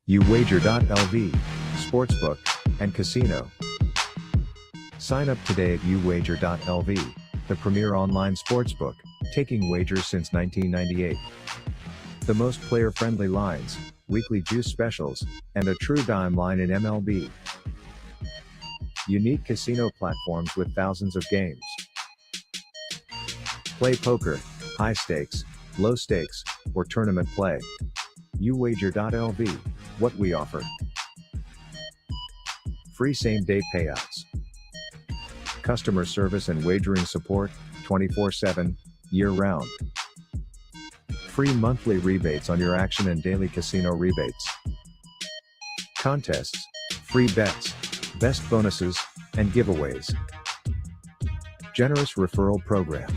uwager.lv, sportsbook, and casino. Sign up today at uwager.lv, the premier online sportsbook, taking wagers since 1998. The most player-friendly lines, weekly juice specials, and a true dime line in MLB. Unique casino platforms with thousands of games. Play poker, high stakes, low stakes, or tournament play. uwager.lv, what we offer. Free same-day payouts. Customer service and wagering support, 24/7, year-round. Free monthly rebates on your action and daily casino rebates. Contests, free bets, best bonuses, and giveaways. Generous referral program.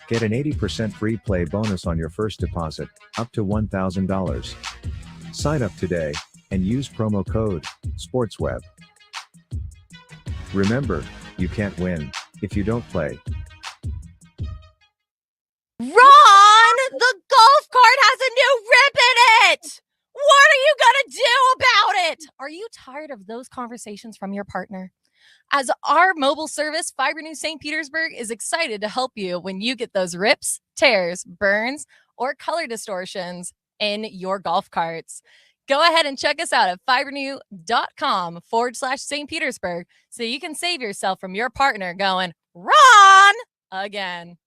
Get an 80% free play bonus on your first deposit, up to $1,000. Sign up today, and use promo code SPORTSWEB. Remember, you can't win if you don't play. Ron, the golf cart has a new rip in it! What are you gonna do about it? Are you tired of those conversations from your partner? As our mobile service, Fiber New St. Petersburg is excited to help you when you get those rips, tears, burns, or color distortions in your golf carts. Go ahead and check us out at fibernew.com/St. Petersburg so you can save yourself from your partner going, Ron, again.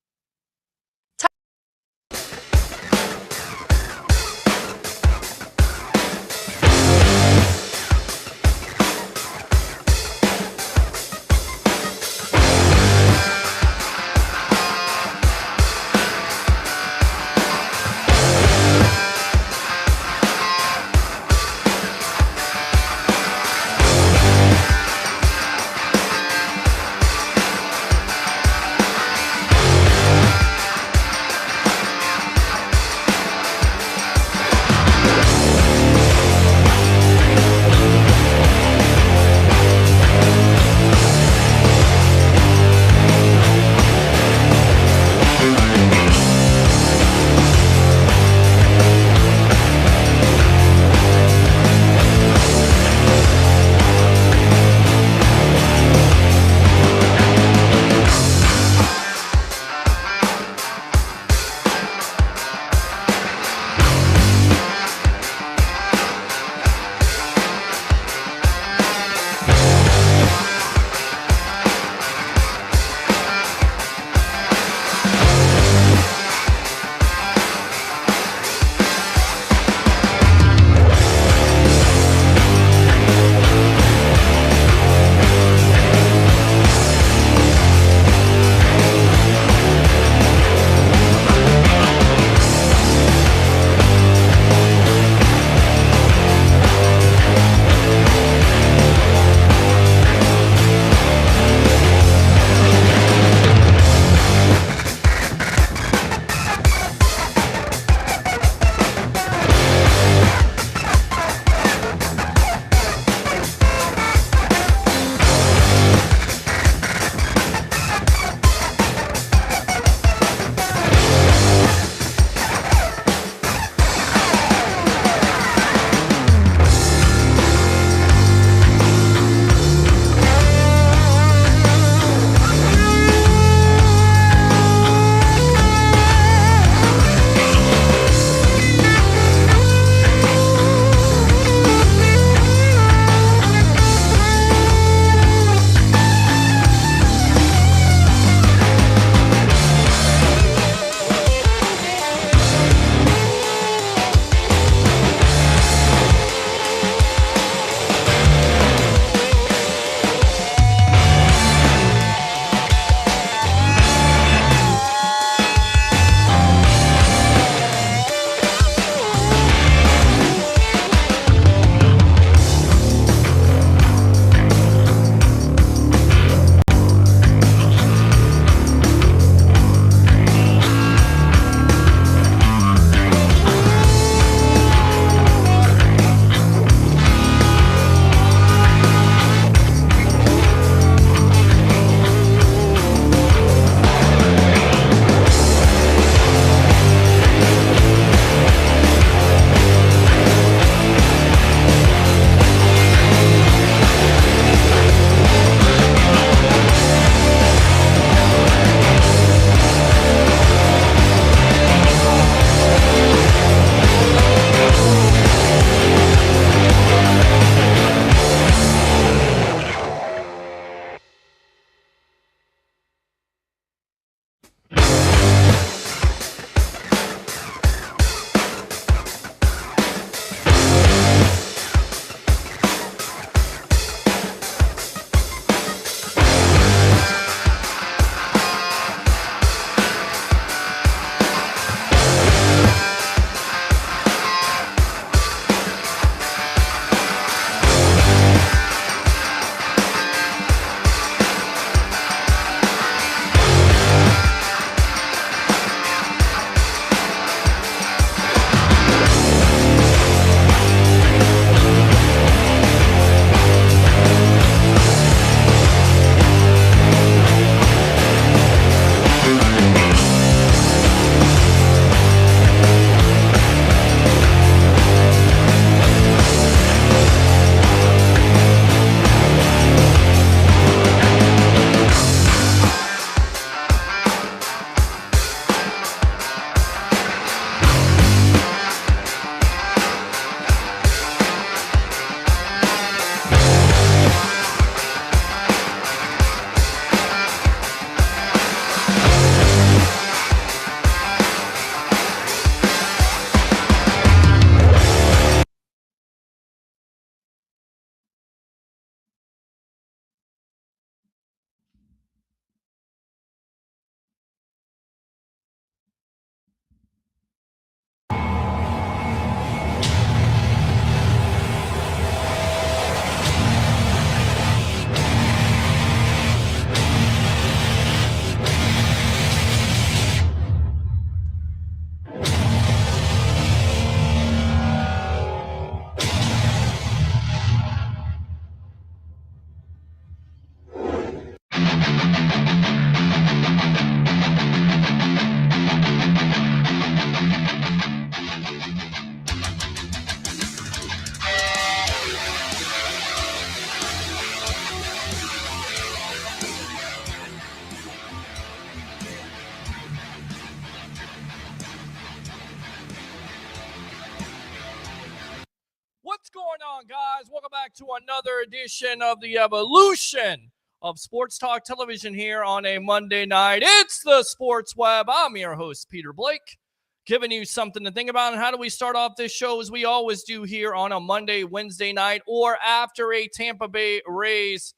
going on, guys? Welcome back to another edition of the evolution of Sports Talk Television here on a Monday night. It's the Sports Web. I'm your host, Peter Blake, giving you something to think about. And how do we start off this show as we always do here on a Monday, Wednesday night, or after a Tampa Bay Rays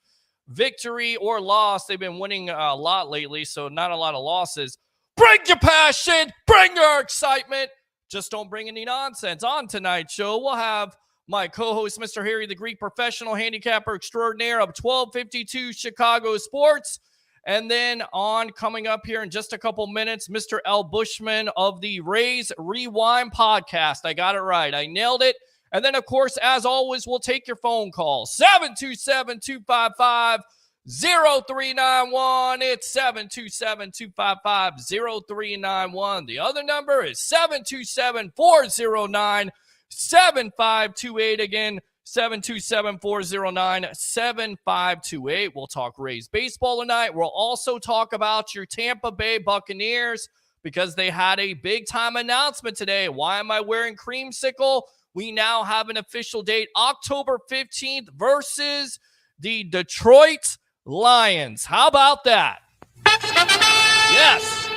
victory or loss? They've been winning a lot lately, so not a lot of losses. Bring your passion, bring your excitement. Just don't bring any nonsense. On tonight's show, we'll have my co-host, Mr. Harry the Greek, professional handicapper extraordinaire of 1252 Chicago Sports. And then on coming up here in just a couple minutes, Mr. Bushman of the Rays Rewind podcast. I got it right. I nailed it. And then, of course, as always, we'll take your phone calls. 727-255-0391. It's 727-255-0391. The other number is 727-409-7528. Again, 727-409-7528. We'll talk Rays baseball tonight. We'll also talk about your Tampa Bay Buccaneers because they had a big-time announcement today. Why am I wearing creamsicle? We now have an official date, October 15th versus the Detroit Lions. How about that? Yes.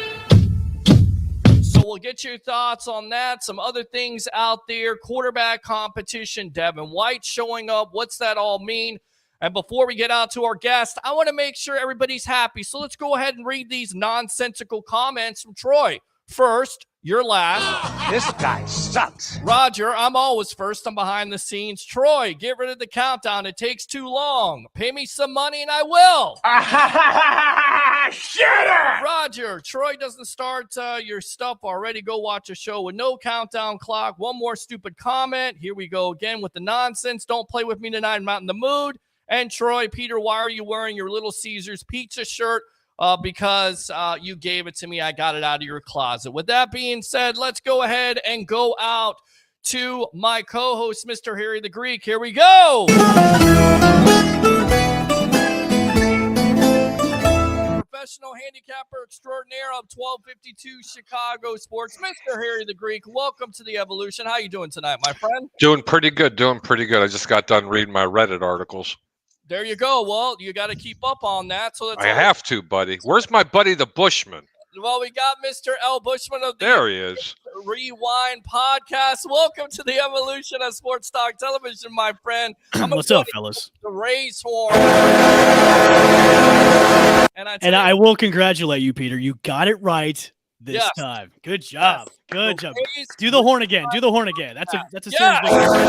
So we'll get your thoughts on that. Some other things out there. Quarterback competition. Devin White showing up. What's that all mean? And before we get out to our guest, I want to make sure everybody's happy. So let's go ahead and read these nonsensical comments from Troy. First, you're last. This guy sucks. Roger, I'm always first. I'm behind the scenes. Troy, get rid of the countdown. It takes too long. Pay me some money and I will. Shut up! Roger, Troy doesn't start your stuff already. Go watch a show with no countdown clock. One more stupid comment. Here we go again with the nonsense. Don't play with me tonight. I'm not in the mood. And Troy, Peter, why are you wearing your Little Caesars pizza shirt? Because you gave it to me. I got it out of your closet. With that being said, let's go ahead and go out to my co-host, Mr. Harry the Greek. Here we go. Professional handicapper extraordinaire of 1252 Chicago Sports, Mr. Harry the Greek. Welcome to the Evolution. How you doing tonight, my friend? Doing pretty good. I just got done reading my Reddit articles. There you go. Well, you got to keep up on that. So that's I have to, buddy. Where's my buddy, the Bushman? Well, we got Mr. Bushman of the There he is. Rewind podcast. Welcome to the Evolution of Sports Talk Television, my friend. What's up, fellas? The Rays horn. And I will congratulate you, Peter. You got it right this time. Good job. Yes. Good job. Rays Do the horn again. That's a Yes. serious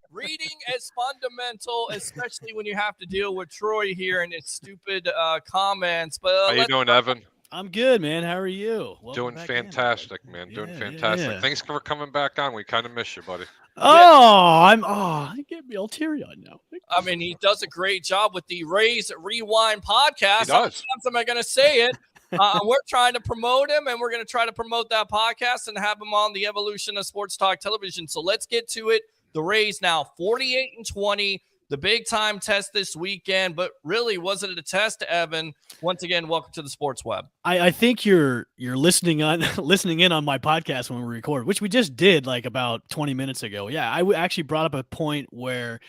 Reading is fundamental, especially when you have to deal with Troy here and his stupid comments. But How you doing, Evan? I'm good, man. How are you? Welcome Doing back fantastic, in. man. Doing Yeah, fantastic. yeah. Thanks for coming back on. We kind of miss you, buddy. You get me all teary-eyed now. I mean, he does a great job with the Rays Rewind podcast. He does. Am I going to say it? We're trying to promote him, and we're going to try to promote that podcast and have him on the Evolution of Sports Talk Television. So let's get to it. The Rays now 48-20, the big-time test this weekend. But really, was it a test, Evan? Once again, welcome to the Sports Web. I think you're listening in on my podcast when we record, which we just did like about 20 minutes ago. Yeah, I actually brought up a point where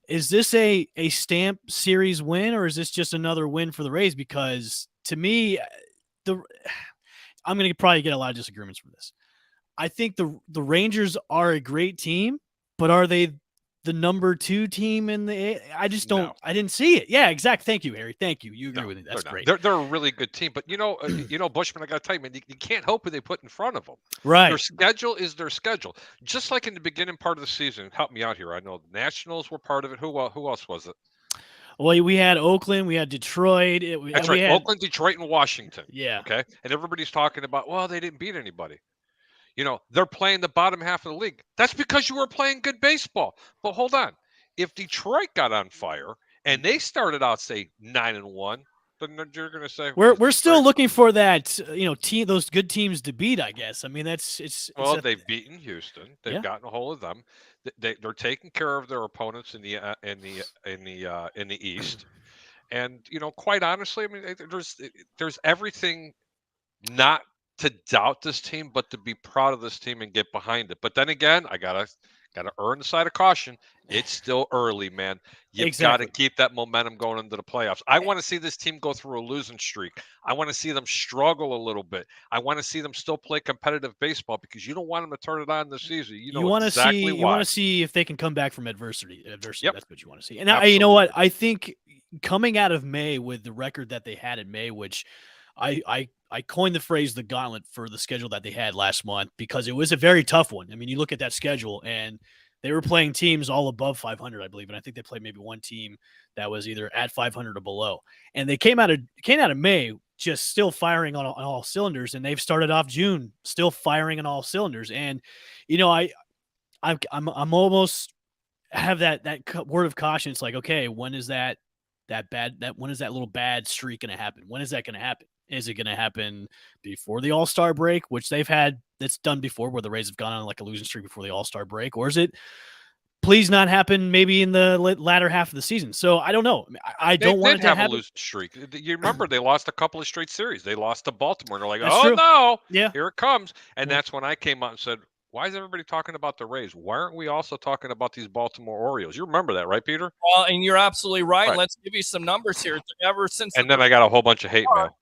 is this a stamp series win or is this just another win for the Rays? Because to me, I'm going to probably get a lot of disagreements from this. I think the Rangers are a great team, but are they the number 2 team in the? I just don't. No. I didn't see it. Yeah, exactly. Thank you, Harry. Thank you. You agree with it. That's great. They're a really good team, but Bushman, I got to tell you, man, you can't hope what they put in front of them. Right. Their schedule is their schedule. Just like in the beginning part of the season. Help me out here. I know the Nationals were part of it. Who else was it? Well, we had Oakland, we had Detroit. That's right. Oakland, Detroit, and Washington. Yeah. Okay. And everybody's talking about, well, they didn't beat anybody. They're playing the bottom half of the league. That's because you were playing good baseball. But hold on. If Detroit got on fire and they started out, say, 9-1, then you're going to say we're still looking for that, those good teams to beat. I guess. I mean, they've beaten Houston. They've gotten a hold of them. They're taking care of their opponents in the East. And quite honestly, I mean, there's everything not to doubt this team, but to be proud of this team and get behind it. But then again, I gotta Got to earn the side of caution. It's still early, man. You've got to keep that momentum going into the playoffs. I want to see this team go through a losing streak. I want to see them struggle a little bit. I want to see them still play competitive baseball because you don't want them to turn it on this season. You know exactly why. You want to see if they can come back from adversity. Yep. That's what you want to see. And you know what? I think coming out of May with the record that they had in May, which I coined the phrase the gauntlet for the schedule that they had last month because it was a very tough one. I mean, you look at that schedule and they were playing teams all above 500, I believe. And I think they played maybe one team that was either at 500 or below. And they came out of May just still firing on all cylinders. And they've started off June still firing on all cylinders. And, you know, I'm almost have that word of caution. It's like, okay, when is when is that little bad streak going to happen? When is that going to happen? Is it going to happen before the All-Star break, which they've had that's done before where the Rays have gone on like a losing streak before the All-Star break? Or is it please not happen maybe in the latter half of the season? So I don't know. I don't want it to happen. A losing streak. You remember they lost a couple of straight series. They lost to Baltimore. And they're like, That's oh, true. no, yeah, here it comes. And that's when I came out and said, why is everybody talking about the Rays? Why aren't we also talking about these Baltimore Orioles? You remember that, right, Peter? Well, and you're absolutely right. Let's give you some numbers here. Ever since and then I got a whole bunch of hate mail.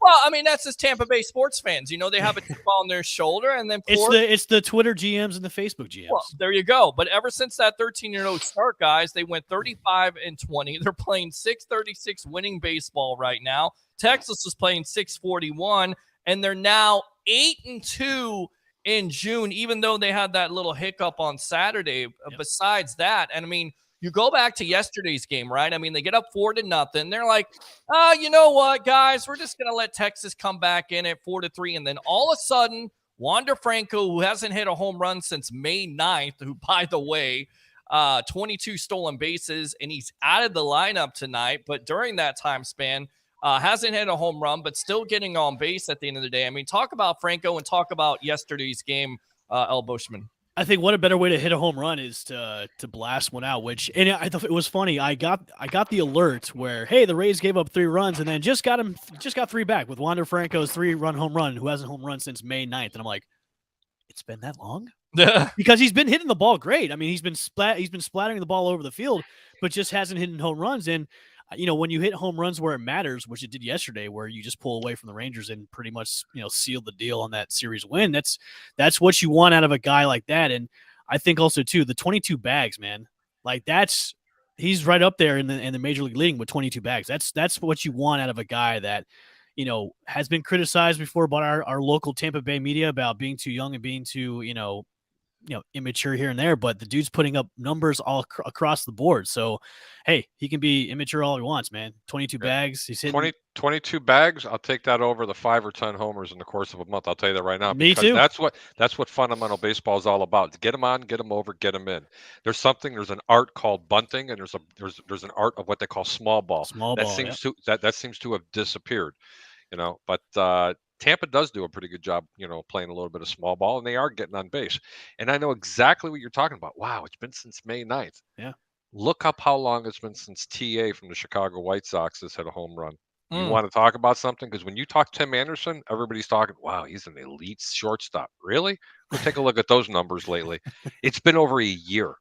Well, I mean, that's just Tampa Bay sports fans. You know, they have a chip on their shoulder, and then it's the Twitter GMs and the Facebook GMs. Well, there you go. But ever since that 13-0 start, guys, they went 35-20. They're playing .636 winning baseball right now. Texas is playing .641, and they're now 8-2 in June, even though they had that little hiccup on Saturday. Yep. Besides that, and I mean, you go back to yesterday's game, right? I mean, they get up 4-0. They're like, you know what, guys? We're just going to let Texas come back in at 4-3. And then all of a sudden, Wander Franco, who hasn't hit a home run since May 9th, who, by the way, 22 stolen bases, and he's out of the lineup tonight. But during that time span, hasn't hit a home run, but still getting on base at the end of the day. I mean, talk about Franco and talk about yesterday's game, El Bushman. I think what a better way to hit a home run is to blast one out, and I thought it was funny. I got the alert where, hey, the Rays gave up 3 runs and then just got 3 back with Wander Franco's 3-run home run, who hasn't home run since May 9th. And I'm like, it's been that long? Because he's been hitting the ball great. I mean, he's been splattering the ball over the field, but just hasn't hit home runs. And you know, when you hit home runs where it matters, which it did yesterday, where you just pull away from the Rangers and pretty much, you know, seal the deal on that series win. That's what you want out of a guy like that. And I think also too, the 22 bags, man, like he's right up there in the major league league with 22 bags. That's what you want out of a guy that, you know, has been criticized before by our local Tampa Bay media about being too young and being too, you know, immature here and there, but the dude's putting up numbers all across the board. So, hey, he can be immature all he wants, man. 22 bags. He's hitting 22 bags. I'll take that over the 5 or 10 homers in the course of a month. I'll tell you that right now. Me too. That's what fundamental baseball is all about. Get them on, get them over, get them in. There's an art called bunting, and there's an art of what they call small ball. That seems to have disappeared, you know, but Tampa does do a pretty good job, you know, playing a little bit of small ball, and they are getting on base. And I know exactly what you're talking about. Wow, it's been since May 9th. Yeah. Look up how long it's been since TA from the Chicago White Sox has hit a home run. You want to talk about something? Because when you talk Tim Anderson, everybody's talking, wow, he's an elite shortstop. Really? Go take a look at those numbers lately. It's been over a year.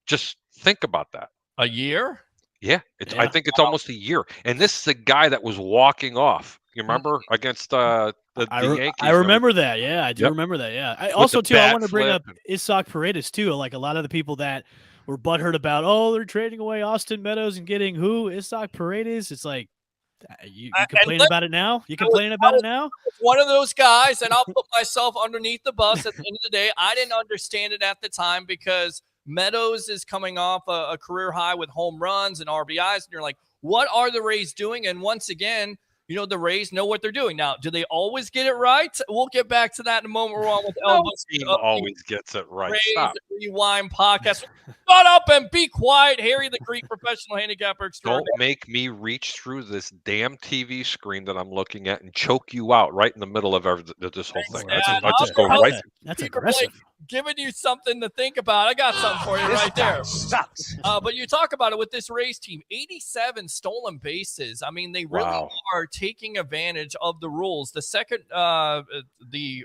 Just think about that. A year? Yeah. I think it's almost a year. And this is a guy that was walking off. You remember against the Yankees? I remember that. Yeah, I do remember that. Yeah. I want to bring up Isaac Paredes too. Like a lot of the people that were butthurt about, they're trading away Austin Meadows and getting who? Isaac Paredes. It's like, you complain about it now? You complain about it now? One of those guys, and I'll put myself underneath the bus at the end of the day. I didn't understand it at the time because Meadows is coming off a career high with home runs and RBIs, and you're like, what are the Rays doing? And once again, you know, the Rays know what they're doing. Now, do they always get it right? We'll get back to that in a moment. We're on with Elvis. Team always gets it right. Rays Stop. Rewind podcast. Shut up and be quiet. Harry, the Greek professional handicapper extraordinaire. Don't make me reach through this damn TV screen that I'm looking at and choke you out right in the middle of this whole thing. I'll just go right through. That's aggressive. Giving you something to think about. I got something for you right there. But you talk about it with this Rays team, 87 stolen bases. I mean, they really are taking advantage of the rules. The second, the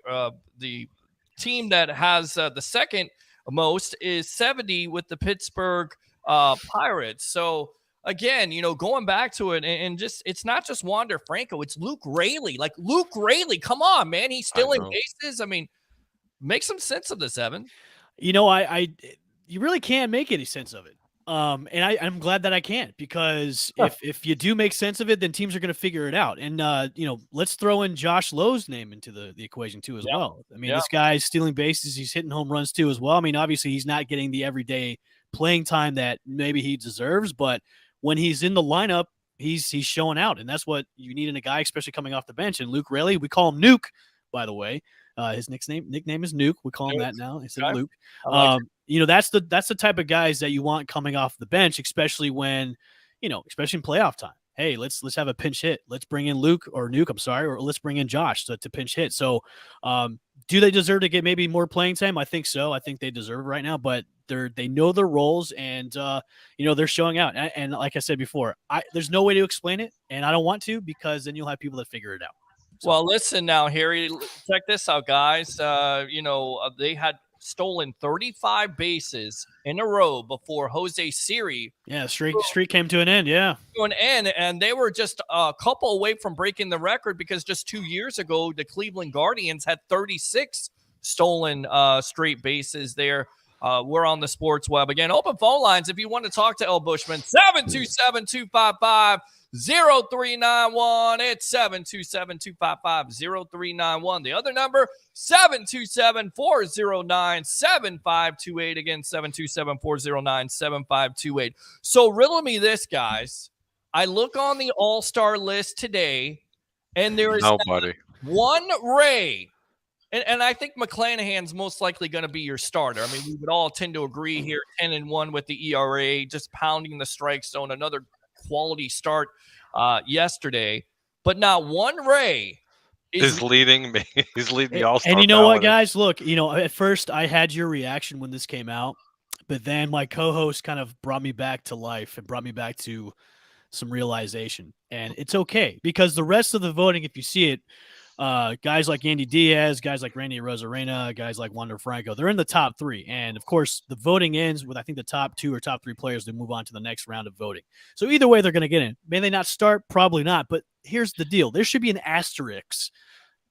team that has the second most is 70 with the Pittsburgh Pirates. So again, going back to it and just it's not just Wander Franco, it's Luke Raley. Like Luke Raley, come on, man. He's still in bases. I mean, make some sense of this, Evan. You really can't make any sense of it. And I'm glad that I can't, because if you do make sense of it, then teams are going to figure it out. And let's throw in Josh Lowe's name into the equation too as well. I mean, this guy's stealing bases, he's hitting home runs too as well. I mean, obviously he's not getting the everyday playing time that maybe he deserves, but when he's in the lineup, he's showing out, and that's what you need in a guy, especially coming off the bench. And Luke Raley, we call him Nuke, by the way. His nickname is Nuke. We call him that now instead of Luke. That's the type of guys that you want coming off the bench, especially when, especially in playoff time. Hey, let's have a pinch hit. Let's bring in Luke or Nuke. I'm sorry, or let's bring in Josh to pinch hit. So, do they deserve to get maybe more playing time? I think so. I think they deserve it right now, but they know their roles, and they're showing out. And like I said before, there's no way to explain it, and I don't want to, because then you'll have people that figure it out. So. Well, listen now, Harry, check this out, guys. They had stolen 35 bases in a row before Jose Siri. Yeah, streak came to an end, and they were just a couple away from breaking the record, because just 2 years ago, the Cleveland Guardians had 36 stolen straight bases there. We're on the Sports Web. Again, open phone lines if you want to talk to El Bushman, 727-255-0391. It's 727-255-0391. The other number, 727-409-7528. Again, 727-409-7528. So riddle me this, guys. I look on the All-Star list today, and there is nobody. One Ray. And I think McClanahan's most likely going to be your starter. I mean, we would all tend to agree here, 10-1 with the ERA, just pounding the strike zone. Another quality start yesterday. But not one Ray is leading me. He's leading the All-Star. And you know what, guys? Look, at first I had your reaction when this came out, but then my co-host kind of brought me back to life and brought me back to some realization. And it's okay, because the rest of the voting, if you see it, guys like Andy Diaz, guys like Randy Rosarena, guys like Wander Franco, they're in the top three. And of course, the voting ends with, I think, the top 2 or top 3 players to move on to the next round of voting. So either way, they're going to get in. May they not start? Probably not. But here's the deal. There should be an asterisk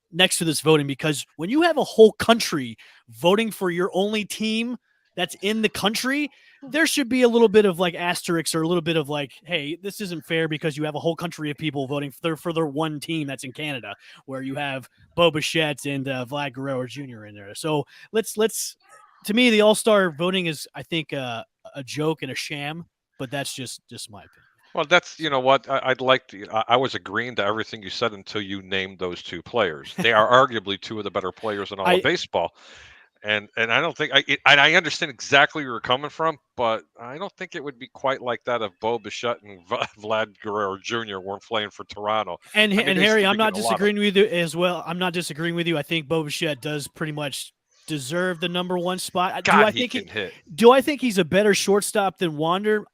next to this voting, because when you have a whole country voting for your only team that's in the country, there should be a little bit of like asterisks, or a little bit of like, hey, this isn't fair, because you have a whole country of people voting for their one team that's in Canada, where you have Bo Bichette and Vlad Guerrero Jr. in there. So let's to me, the All-Star voting is, I think, a joke and a sham, but that's just my opinion. Well, that's, what I'd like to. I was agreeing to everything you said until you named those 2 players. They are arguably 2 of the better players in all of baseball. And I don't think I understand exactly where you're coming from, but I don't think it would be quite like that if Bo Bichette and Vlad Guerrero Jr. weren't playing for Toronto. And Harry, I'm not disagreeing with you as well. I'm not disagreeing with you. I think Bo Bichette does pretty much deserve the number 1 spot. God, he can hit. Do I think he's a better shortstop than Wander?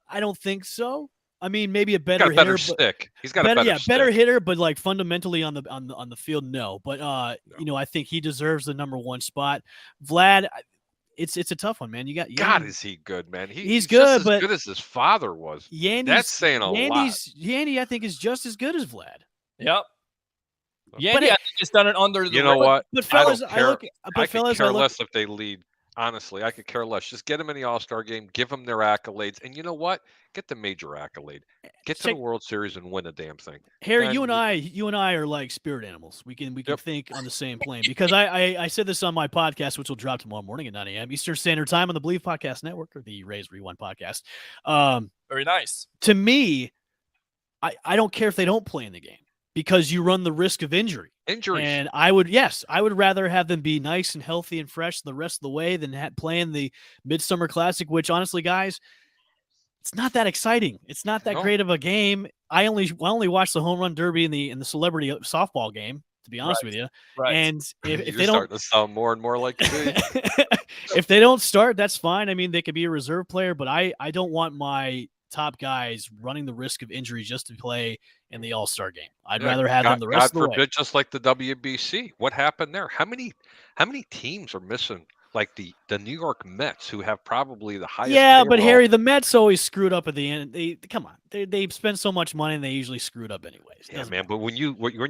I don't think so. I mean, maybe a better hitter. Better stick. He's got a better stick. Better hitter, but like fundamentally on the field, no. But I think he deserves the number 1 spot. Vlad, it's a tough one, man. You got God, is he good, man? He's good, just as good as his father was. That's saying a lot. Yandy, I think, is just as good as Vlad. Yep. Yandy, I think, has done it under the. You know what? But fellas, I could care less if they lead. Honestly, I could care less. Just get them in the All-Star game, give them their accolades, and you know what? Get the major accolade. Get to the World Series and win a damn thing. Harry, you and I are like spirit animals. We can think on the same plane, because I said this on my podcast, which will drop tomorrow morning at 9 a.m. Eastern Standard Time on the Believe Podcast Network, or the Rays Rewind podcast. Very nice. To me, I don't care if they don't play in the game, because you run the risk of injuries. And I would rather have them be nice and healthy and fresh the rest of the way than playing the Midsummer Classic, which honestly, guys, it's not that exciting. It's not that great of a game. I only watched the Home Run Derby and the celebrity softball game, to be honest with you. Right. And if you're they don't, starting to sound more and more like you do. If they don't start, that's fine. I mean, they could be a reserve player, but I don't want my top guys running the risk of injury just to play in the All-Star game. I'd rather have them the rest of the way. Just like the WBC. What happened there? How many teams are missing? like the New York Mets, who have probably the highest. Yeah, but payroll. Harry, the Mets always screwed up at the end. Come on, they spend so much money and they usually screwed up anyways. Yeah, Doesn't man. matter. But when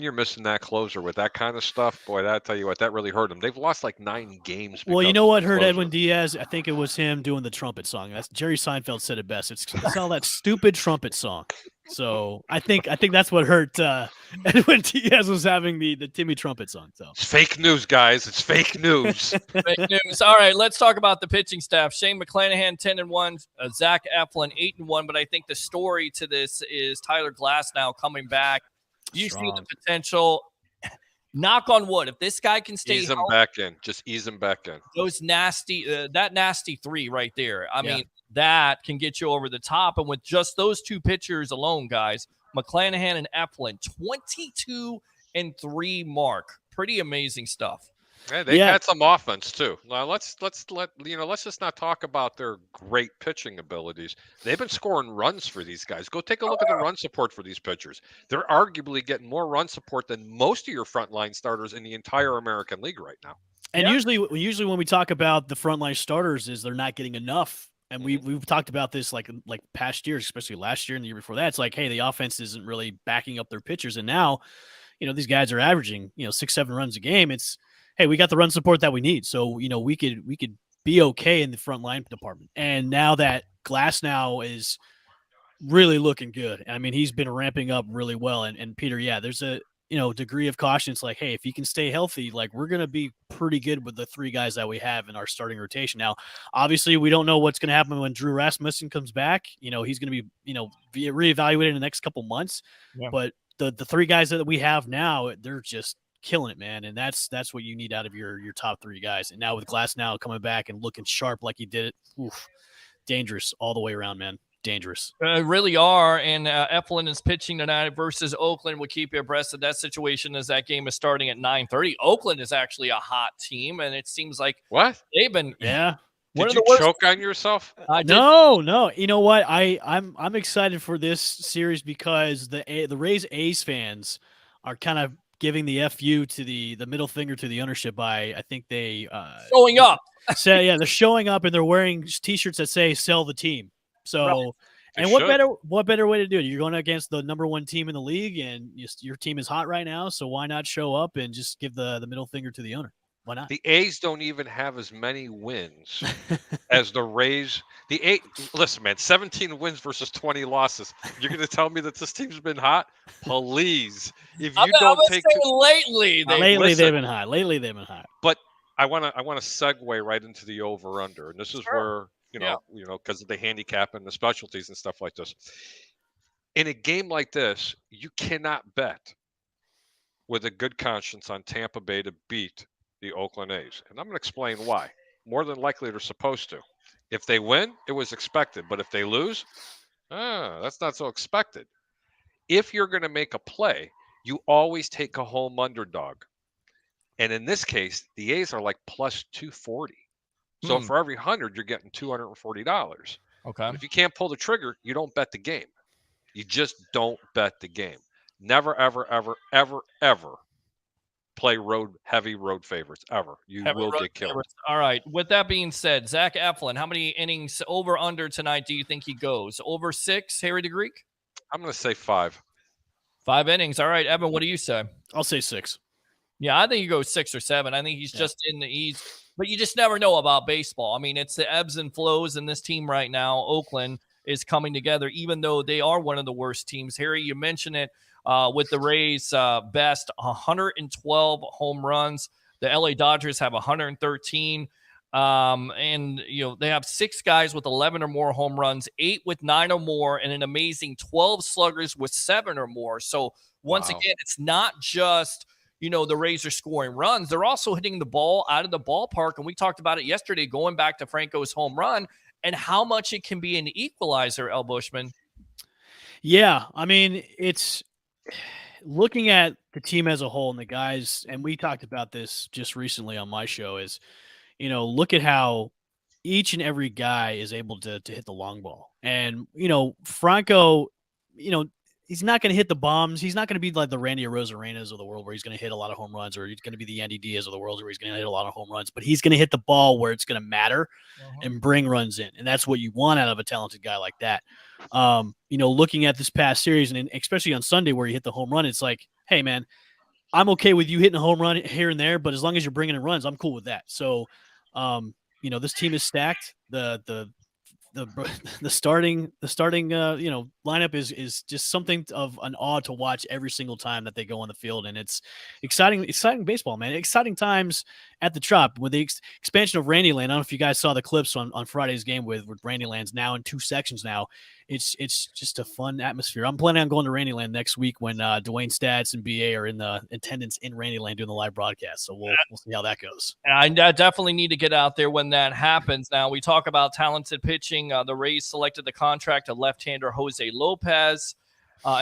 you're missing that closer with that kind of stuff, boy, that tell you what, that really hurt them. They've lost like 9 games. Well, you because know of what the hurt closer. Edwin Diaz? I think it was him doing the trumpet song. That's Jerry Seinfeld said it best. It's all that stupid trumpet song. So I think that's what hurt Edwin Diaz was having the Timmy trumpet song. So It's fake news, guys. It's fake news. Fake news. All right, let's talk about the pitching staff. Shane McClanahan 10-1, Zach Eflin 8-1. But I think the story to this is Tyler Glasnow coming back. You see the potential. Knock on wood. If this guy can stay Ease him healthy, back in. Just ease him back in. those nasty, that nasty 3 right there. I mean, that can get you over the top. And with just those 2 pitchers alone, guys, McClanahan and Eflin, 22-3 mark. Pretty amazing stuff. Yeah, they've had some offense too. Now let's just not talk about their great pitching abilities. They've been scoring runs for these guys. Go take a look at the run support for these pitchers. They're arguably getting more run support than most of your frontline starters in the entire American League right now. And usually when we talk about the frontline starters, is they're not getting enough. And we've talked about this like past years, especially last year and the year before that. It's like, hey, the offense isn't really backing up their pitchers, and now, these guys are averaging 6-7 runs a game. It's, hey, we got the run support that we need. So, we could be okay in the front line department. And now that Glasnow is really looking good. I mean, he's been ramping up really well. And Peter, there's a degree of caution. It's like, hey, if he can stay healthy, like we're going to be pretty good with the 3 guys that we have in our starting rotation. Now, obviously, we don't know what's going to happen when Drew Rasmussen comes back. He's going to be, be reevaluated in the next couple months. Yeah. But the 3 guys that we have now, they're just killing it, man. And that's what you need out of your top 3 guys. And now with Glasnow coming back and looking sharp like he did it, dangerous all the way around, man. Dangerous. Really are. And Eflin is pitching tonight versus Oakland. We'll keep you abreast of that situation as that game is starting at 9:30. Oakland is actually a hot team, and it seems like they've been Did you choke on yourself? No. You know what? I'm excited for this series because the Rays A's fans are kind of giving the FU to the middle finger to the ownership by, I think they showing up. They're showing up and they're wearing T-shirts that say "Sell the team." So, and what better way to do it? You're going against the number 1 team in the league, and your team is hot right now. So why not show up and just give the middle finger to the owner? Why not? The A's don't even have as many wins as the Rays. Listen, man, 17 wins versus 20 losses. You're going to tell me that this team's been hot? Please. If you don't take lately they've been hot. Lately they've been hot. But I want to segue right into the over under, and this is where because of the handicap and the specialties and stuff like this. In a game like this, you cannot bet with a good conscience on Tampa Bay to beat the Oakland A's. And I'm going to explain why. More than likely, they're supposed to. If they win, it was expected. But if they lose, that's not so expected. If you're going to make a play, you always take a home underdog. And in this case, the A's are like plus 240. So for every 100, you're getting $240. Okay. If you can't pull the trigger, you don't bet the game. You just don't bet the game. Never, ever, ever, ever, ever play heavy road favorites ever. You will get killed. Favorites. All right. With that being said, Zach Eflin, how many innings over under tonight do you think he goes? Over 6, Harry the Greek? I'm going to say 5. 5 innings. All right, Evan, what do you say? I'll say 6. Yeah, I think he goes 6 or 7. I think he's just in the ease. But you just never know about baseball. I mean, it's the ebbs and flows in this team right now. Oakland is coming together, even though they are one of the worst teams. Harry, you mentioned it with the Rays' best 112 home runs. The LA Dodgers have 113. And, they have 6 guys with 11 or more home runs, 8 with 9 or more, and an amazing 12 sluggers with 7 or more. So once again, it's not just – the Rays are scoring runs. They're also hitting the ball out of the ballpark. And we talked about it yesterday, going back to Franco's home run and how much it can be an equalizer, El Bushman. Yeah. I mean, it's looking at the team as a whole and the guys, and we talked about this just recently on my show, is, look at how each and every guy is able to hit the long ball. And, Franco, he's not going to hit the bombs. He's not going to be like the Randy Arozarenas of the world where he's going to hit a lot of home runs, or he's going to be the Andy Diaz of the world where he's going to hit a lot of home runs. But he's going to hit the ball where it's going to matter and bring runs in, and that's what you want out of a talented guy like that. Looking at this past series, and especially on Sunday where he hit the home run, it's like, hey man, I'm okay with you hitting a home run here and there, but as long as you're bringing in runs, I'm cool with that. So, this team is stacked. The starting lineup is just something of an awe to watch every single time that they go on the field, and it's exciting baseball, man. Exciting times at the Trop with the expansion of Randyland. I don't know if you guys saw the clips on Friday's game with Randyland's now in 2 sections now. It's just a fun atmosphere. I'm planning on going to Randyland next week when Dwayne Stats and BA are in the attendance in Randyland doing the live broadcast. So we'll see how that goes. I definitely need to get out there when that happens. Now, we talk about talented pitching. The Rays selected the contract of left-hander Jose Lopez.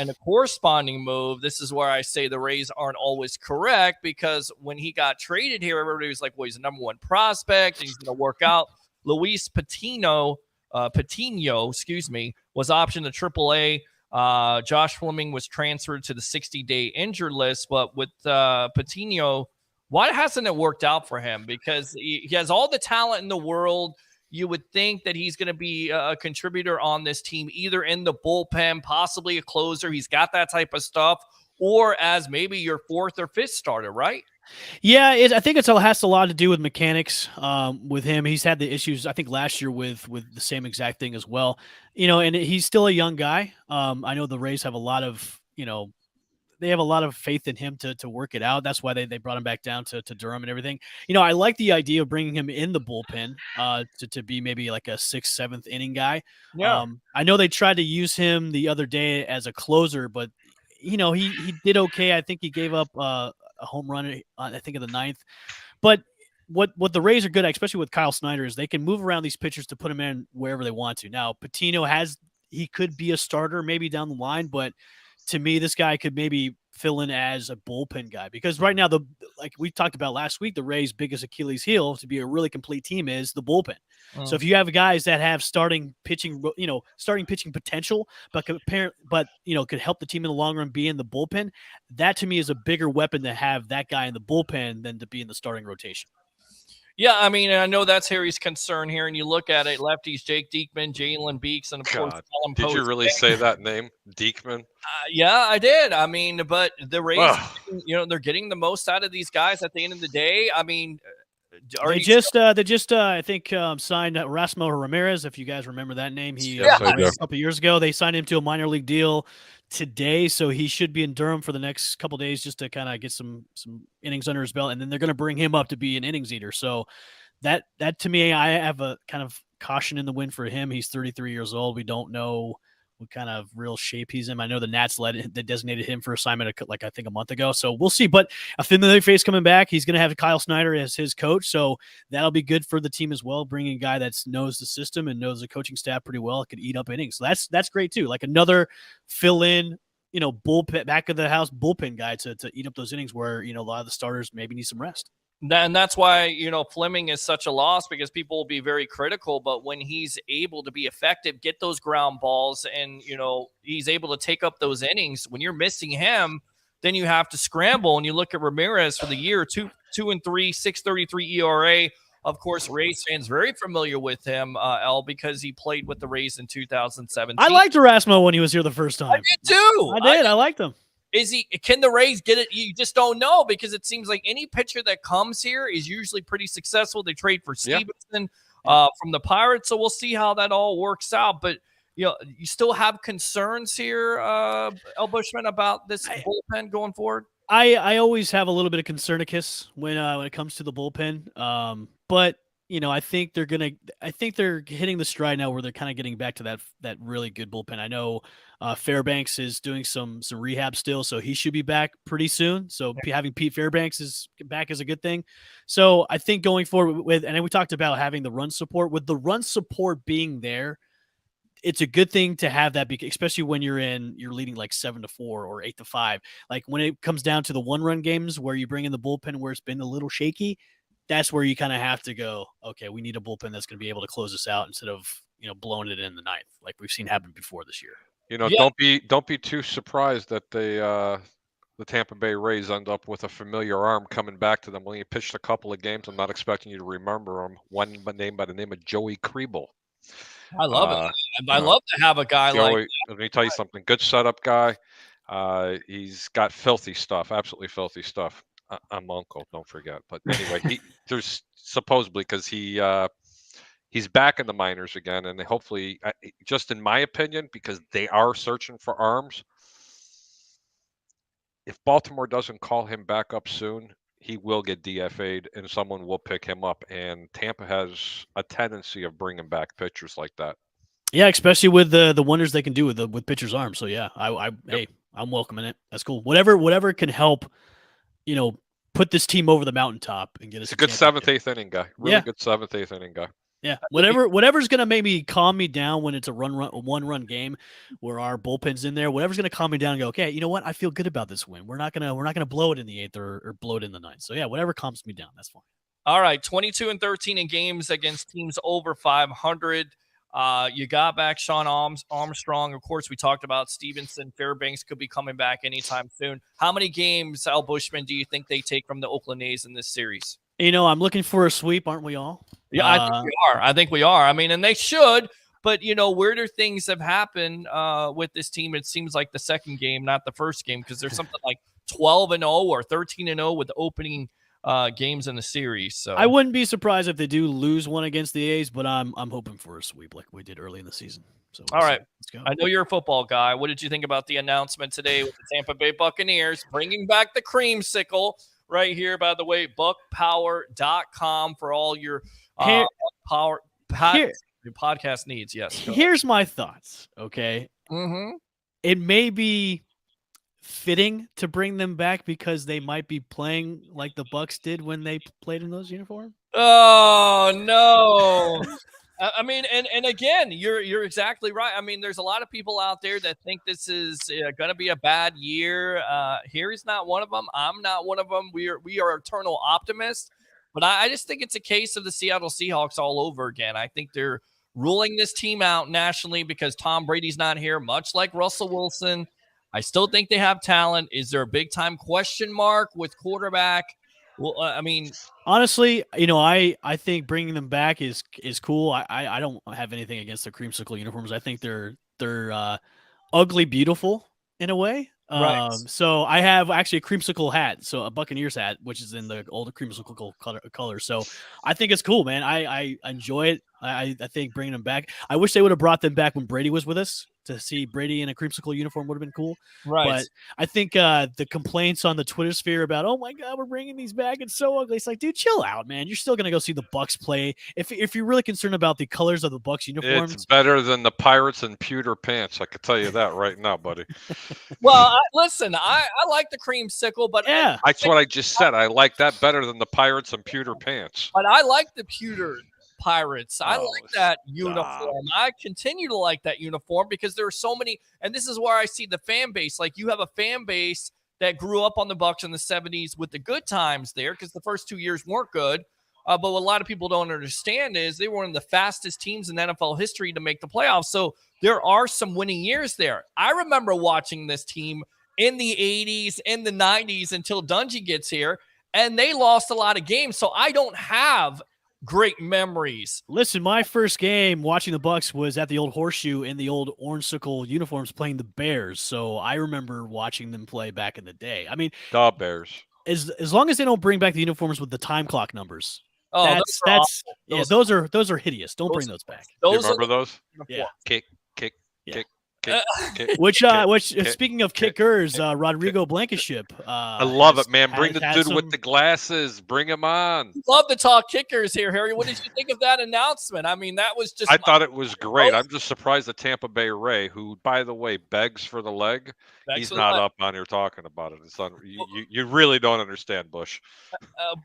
In a corresponding move, this is where I say the Rays aren't always correct, because when he got traded here, everybody was like, well, he's the number 1 prospect, and he's going to work out. Luis Patino, was optioned to AAA. Josh Fleming was transferred to the 60-day injured list. But with Patino, why hasn't it worked out for him? Because he has all the talent in the world. You would think that he's going to be a contributor on this team, either in the bullpen, possibly a closer. He's got that type of stuff, or as maybe your 4th or 5th starter, right? Yeah, I think it has a lot to do with mechanics with him. He's had the issues, I think, last year with the same exact thing as well. And he's still a young guy. I know the Rays have a lot of, they have a lot of faith in him to work it out. That's why they brought him back down to Durham and everything. I like the idea of bringing him in the bullpen to be maybe like a 6th, 7th inning guy. Yeah. I know they tried to use him the other day as a closer, but he did okay. I think he gave up a home run, I think, in the 9th. But what the Rays are good at, especially with Kyle Snyder, is they can move around these pitchers to put him in wherever they want to. Now, Patino he could be a starter maybe down the line, but to me, this guy could maybe fill in as a bullpen guy, because right now, like we talked about last week, the Rays' biggest Achilles heel to be a really complete team is the bullpen. So if you have guys that have starting pitching potential, but could help the team in the long run be in the bullpen, that to me is a bigger weapon to have that guy in the bullpen than to be in the starting rotation. Yeah, I mean, I know that's Harry's concern here, and you look at it, lefties, Jake Diekman, Jalen Beeks, and of course, Colin Post. Did you really say that name, Diekman? Yeah, I did. I mean, but the Rays, they're getting the most out of these guys at the end of the day. I mean, I think signed Rasmo Ramirez, if you guys remember that name. A couple years ago, they signed him to a minor league deal today, so he should be in Durham for the next couple of days just to kind of get some innings under his belt, and then they're going to bring him up to be an innings eater. So that to me, I have a kind of caution in the wind for him. He's 33 years old. We don't know what kind of real shape he's in. I know the Nats they designated him for assignment I think a month ago. So we'll see. But a familiar face coming back. He's going to have Kyle Snyder as his coach. So that'll be good for the team as well. Bringing a guy that knows the system and knows the coaching staff pretty well. It could eat up innings. So that's great too. Like another fill in, bullpen, back of the house bullpen guy to eat up those innings where, a lot of the starters maybe need some rest. And that's why, Fleming is such a loss, because people will be very critical. But when he's able to be effective, get those ground balls, and, he's able to take up those innings, when you're missing him, then you have to scramble. And you look at Ramirez for the year, 2-3, 6.33 ERA. Of course, Rays fans very familiar with him, because he played with the Rays in 2017. I liked Erasmo when he was here the first time. I did too. I liked him. Can the Rays get it? You just don't know, because it seems like any pitcher that comes here is usually pretty successful. They trade for Stevenson from the Pirates, so we'll see how that all works out. But you still have concerns here, El Bushman, about this bullpen going forward. I always have a little bit of concernicus when it comes to the bullpen, but I think they're hitting the stride now where they're kind of getting back to that really good bullpen. I know Fairbanks is doing some rehab still, so he should be back pretty soon. So having Pete Fairbanks is back is a good thing. So I think going forward and then we talked about having the run support. With the run support being there, it's a good thing to have that, especially when you're leading like 7-4 or 8-5. Like when it comes down to the 1-run games where you bring in the bullpen where it's been a little shaky, that's where you kind of have to go, okay, we need a bullpen that's going to be able to close us out instead of, blowing it in the 9th like we've seen happen before this year. Yeah. Don't be too surprised that the Tampa Bay Rays end up with a familiar arm coming back to them. When you pitched a couple of games, I'm not expecting you to remember him. One name by the name of Joey Kriebel. I love it. I love to have a guy like. Let me tell you something. Good setup guy. He's got filthy stuff, absolutely filthy stuff. I'm uncle, don't forget. But anyway, there's supposedly because he's back in the minors again, and hopefully, just in my opinion, because they are searching for arms. If Baltimore doesn't call him back up soon, he will get DFA'd, and someone will pick him up. And Tampa has a tendency of bringing back pitchers like that. Yeah, especially with the wonders they can do with pitchers' arms. So yeah, hey, I'm welcoming it. That's cool. Whatever can help, put this team over the mountaintop and get us. It's a good 7th, 8th inning guy. Really good 7th, 8th inning guy. Yeah, whatever's gonna maybe calm me down when it's a one-run game where our bullpen's in there. Whatever's gonna calm me down and go, okay, you know what? I feel good about this win. We're not gonna blow it in the 8th or blow it in the 9th. So yeah, whatever calms me down, that's fine. All right, 22-13 in games against teams over 500. You got back Sean Armstrong. Of course, we talked about Stevenson. Fairbanks could be coming back anytime soon. How many games, Al Bushman, do you think they take from the Oakland A's in this series? I'm looking for a sweep, aren't we all? Yeah, I think we are. I mean, and they should. But, weirder things have happened with this team. It seems like the second game, not the first game, because there's something like 12-0 or 13-0 with the opening games in the series. So I wouldn't be surprised if they do lose one against the A's, but I'm hoping for a sweep like we did early in the season. So all right, let's go. I know you're a football guy. What did you think about the announcement today with the Tampa Bay Buccaneers bringing back the creamsicle right here? By the way, buckpower.com for all your podcast needs. Yes. Here's my thoughts. Okay. Mm-hmm. It may be fitting to bring them back because they might be playing like the Bucs did when they played in those uniforms. Oh no. I mean, and again, you're exactly right. I mean, there's a lot of people out there that think this is going to be a bad year. Harry's not one of them. I'm not one of them. We are eternal optimists. But I just think it's a case of the Seattle Seahawks all over again. I think they're ruling this team out nationally because Tom Brady's not here, much like Russell Wilson. I still think they have talent. Is there a big-time question mark with quarterback? Well, I mean, honestly, I think bringing them back is cool. I don't have anything against the creamsicle uniforms. I think they're ugly beautiful in a way. Right. So I have actually a creamsicle hat, so a Buccaneers hat, which is in the older creamsicle color. So I think it's cool, man. I enjoy it. I think bringing them back. I wish they would have brought them back when Brady was with us. To see Brady in a creamsicle uniform would have been cool. Right. But I think the complaints on the Twitter sphere about, oh my God, we're bringing these back. It's so ugly. It's like, dude, chill out, man. You're still going to go see the Bucs play. If you're really concerned about the colors of the Bucs uniforms. It's better than the Pirates and pewter pants. I can tell you that right now, buddy. Well, listen, I like the creamsicle, but yeah, that's what I just said. I like that better than the Pirates and pewter pants. But I like the pewter Pirates. I like that uniform. I continue to like that uniform because there are so many, and this is where I see the fan base. Like you have a fan base that grew up on the Bucs in the 70s with the good times there because the first 2 years weren't good. But what a lot of people don't understand is they were one of the fastest teams in NFL history to make the playoffs. So there are some winning years there. I remember watching this team in the 80s, in the 90s until Dungy gets here, and they lost a lot of games. So I don't have great memories. Listen, my first game watching the Bucs was at the old Horseshoe in the old orange-sickle uniforms playing the Bears. So I remember watching them play back in the day. I mean, the Bears. As long as they don't bring back the uniforms with the time clock numbers. Oh, those are hideous. Don't bring those back. You remember those? Yeah. Kick. Which speaking of kickers, Rodrigo Blankenship. I love it, man. Bring the dude with the glasses. Bring him on. Love to talk kickers here, Harry. What did you think of that announcement? I mean, that was just. I thought it was great. I'm just surprised that Tampa Bay Ray, who, by the way, begs for the leg, he's not up on here talking about it. It's you really don't understand, Bush.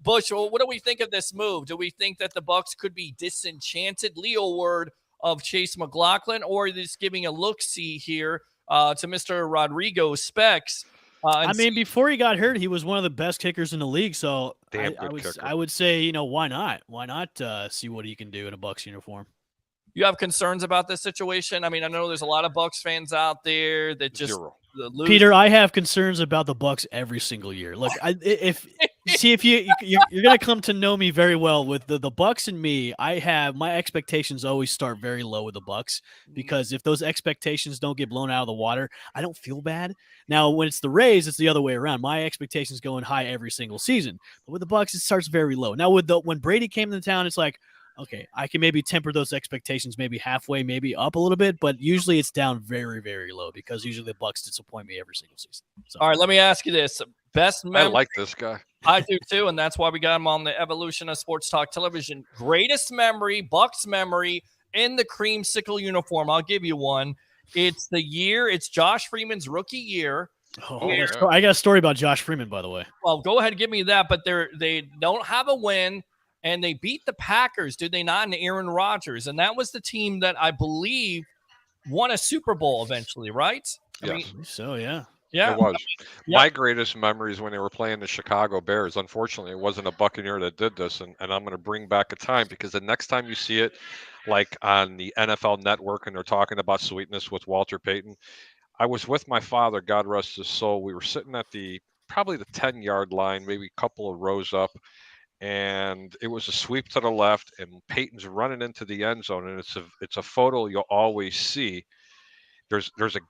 Bush, well, what do we think of this move? Do we think that the Bucs could be disenchanted? Leo word of Chase McLaughlin, or just giving a look-see here to Mr. Rodrigo Specs. I mean, before he got hurt, he was one of the best kickers in the league. So I would say, why not? Why not see what he can do in a Bucs uniform? you have concerns about this situation? I mean, I know there's a lot of Bucs fans out there that just Zero. lose. Peter, I have concerns about the Bucs every single year. Look, if you're gonna come to know me very well with the Bucs and me, my expectations always start very low with the Bucs because if those expectations don't get blown out of the water, I don't feel bad. Now, when it's the Rays, it's the other way around. My expectations going high every single season, but with the Bucs, it starts very low. Now, when Brady came to town, it's like, okay, I can maybe temper those expectations maybe halfway, maybe up a little bit, but usually it's down very, very low because usually the Bucs disappoint me every single season. So. All right, let me ask you this. Best I memory. like this guy. I do too, and that's why we got him on the evolution of sports talk television. Greatest memory, Bucks memory in the creamsicle uniform. I'll give you one. It's Josh Freeman's rookie year. Oh, I got a story about Josh Freeman, by the way. Well, go ahead and give me that, but they don't have a win, and they beat the Packers, did they not, and Aaron Rodgers, and that was the team that I believe won a Super Bowl eventually, right? Yes. So, yeah. Yeah. It was. Yeah. My greatest memories when they were playing the Chicago Bears. Unfortunately, it wasn't a Buccaneer that did this, and I'm going to bring back a time because the next time you see it, like on the NFL Network, and they're talking about sweetness with Walter Payton, I was with my father, God rest his soul. We were sitting at probably the 10-yard line, maybe a couple of rows up, and it was a sweep to the left, and Peyton's running into the end zone, and it's a photo you'll always see. There's a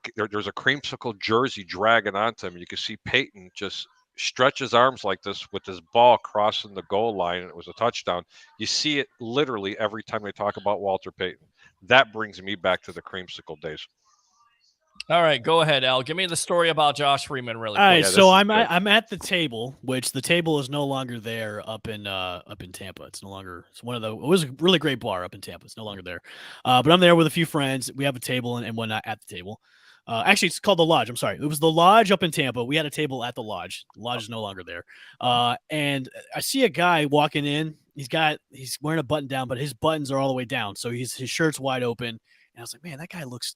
creamsicle jersey dragging onto him. You can see Peyton just stretch his arms like this with his ball crossing the goal line, and it was a touchdown. You see it literally every time they talk about Walter Payton. That brings me back to the creamsicle days. All right, go ahead, Al. Give me the story about Josh Freeman really quick. All right, Yeah, so I'm good. I'm at the table, which the table is no longer there up in Tampa. It's no longer. It was a really great bar up in Tampa. It's no longer there, but I'm there with a few friends. We have a table and whatnot at the table. Actually, it's called the Lodge. I'm sorry, it was the Lodge up in Tampa. We had a table at the Lodge. The Lodge is no longer there. And I see a guy walking in. He's wearing a button down, but his buttons are all the way down, so his shirt's wide open. And I was like, man, that guy looks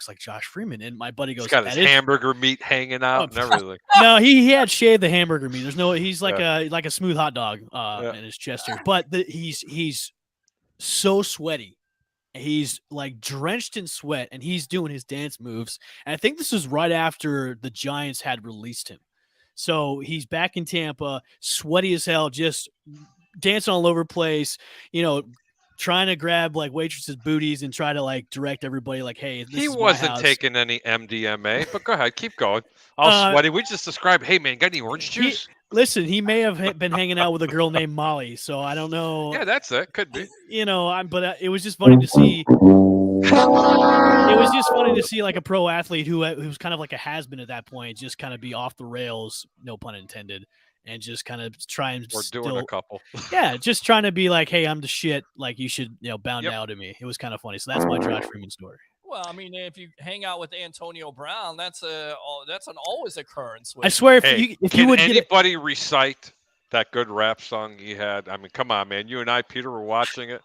like Josh Freeman. And my buddy goes, He's got his hamburger meat hanging out and everything. No, he had shaved the hamburger meat. He's like a smooth hot dog in his chest here. But he's so sweaty. He's like drenched in sweat, and he's doing his dance moves. And I think this is right after the Giants had released him. So he's back in Tampa, sweaty as hell, just dancing all over the place, trying to grab like waitresses' booties and try to like direct everybody like, hey, this He is my wasn't house. taking any MDMA, but go ahead, keep going. All sweaty. We just described, hey man, got any orange juice? Listen, he may have been hanging out with a girl named Molly, so I don't know. Yeah, that's it. Could be. But it was just funny to see. It was just funny to see like a pro athlete who's kind of like a has-been at that point, just kind of be off the rails, no pun intended, and just kind of try and doing a couple. Yeah, just trying to be like, hey, I'm the shit. Like you should, bow down to me. It was kind of funny. So that's my Josh Freeman story. Well, I mean, if you hang out with Antonio Brown, that's an always occurrence. I swear, if you would anybody recite that good rap song he had? I mean, come on, man. You and I, Peter, were watching it.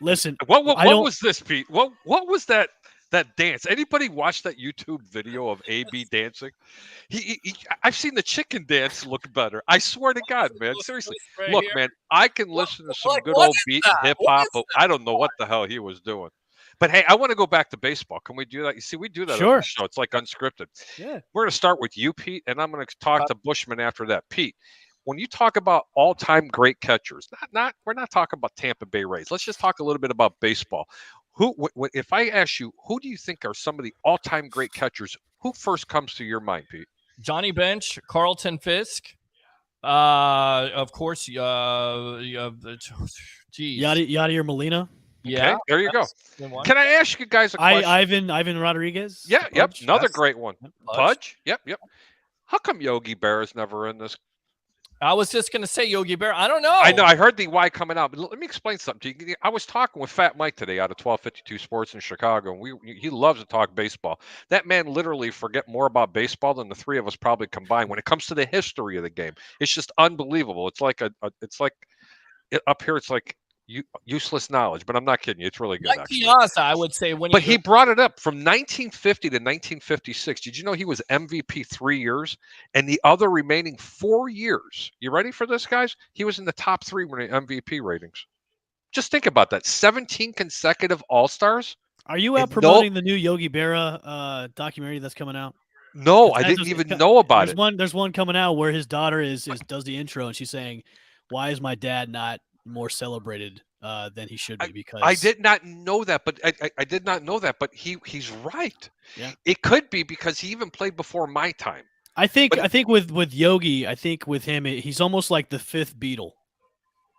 Listen, what was this, Pete? What was that dance? Anybody watch that YouTube video of AB dancing? I've seen the chicken dance look better. I swear to God, man. Seriously. Look, man, I can listen to some good old beat hip hop, but I don't know what the hell he was doing. But hey, I want to go back to baseball. Can we do that? You see, we do that on the show. It's like unscripted. Yeah. We're going to start with you, Pete, and I'm going to talk to Bushman after that. Pete, when you talk about all-time great catchers, we're not talking about Tampa Bay Rays. Let's just talk a little bit about baseball. If I ask you, who do you think are some of the all-time great catchers? Who first comes to your mind, Pete? Johnny Bench, Carlton Fisk, of course. Yadier Molina. Yeah, okay, there you go. Can I ask you guys a question? Ivan Rodriguez. Yeah, Pudge. Yep, another great one. Pudge. Yep. How come Yogi Berra is never in this? I was just going to say Yogi Berra. I don't know. I know. I heard the why coming out, but let me explain something to you. I was talking with Fat Mike today out of 1252 Sports in Chicago, and he loves to talk baseball. That man literally forget more about baseball than the three of us probably combined when it comes to the history of the game. It's just unbelievable. It's like up here. It's like useless knowledge, but I'm not kidding you. It's really good. Like Piazza, I would say. But he brought it up from 1950 to 1956. Did you know he was MVP 3 years, and the other remaining 4 years? You ready for this, guys? He was in the top three when MVP ratings. Just think about that. 17 consecutive All-Stars. Are you out And promoting the new Yogi Berra documentary that's coming out? No, 'Cause I that's didn't just- even know about it. There's one coming out where his daughter does the intro and she's saying, "Why is my dad not more celebrated than he should be?" Because I did not know that, but I did not know that, but he's right. Yeah. It could be because he even played before my time. I think But- with Yogi, I think with him, he's almost like the fifth Beatle.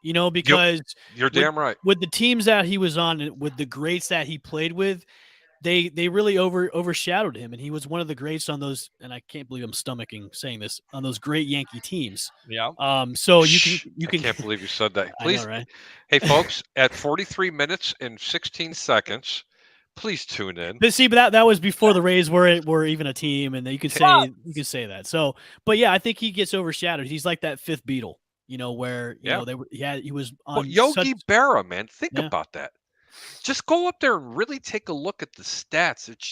You know, because You're damn right. with the teams that he was on, and with the greats that he played with, they really overshadowed him, and he was one of the greats on those. And I can't believe I'm stomaching saying this, on those great Yankee teams. Yeah. So Shh, you can. I can't believe you said that. I Please, know, right? hey folks, at 43 minutes and 16 seconds, please tune in. But see, but that was before the Rays were even a team, and you could say that. So, but yeah, I think he gets overshadowed. He's like that fifth Beatle, you know, where you know he was on. But Yogi Berra, man, think Yeah. about that. Just go up there and really take a look at the stats. It's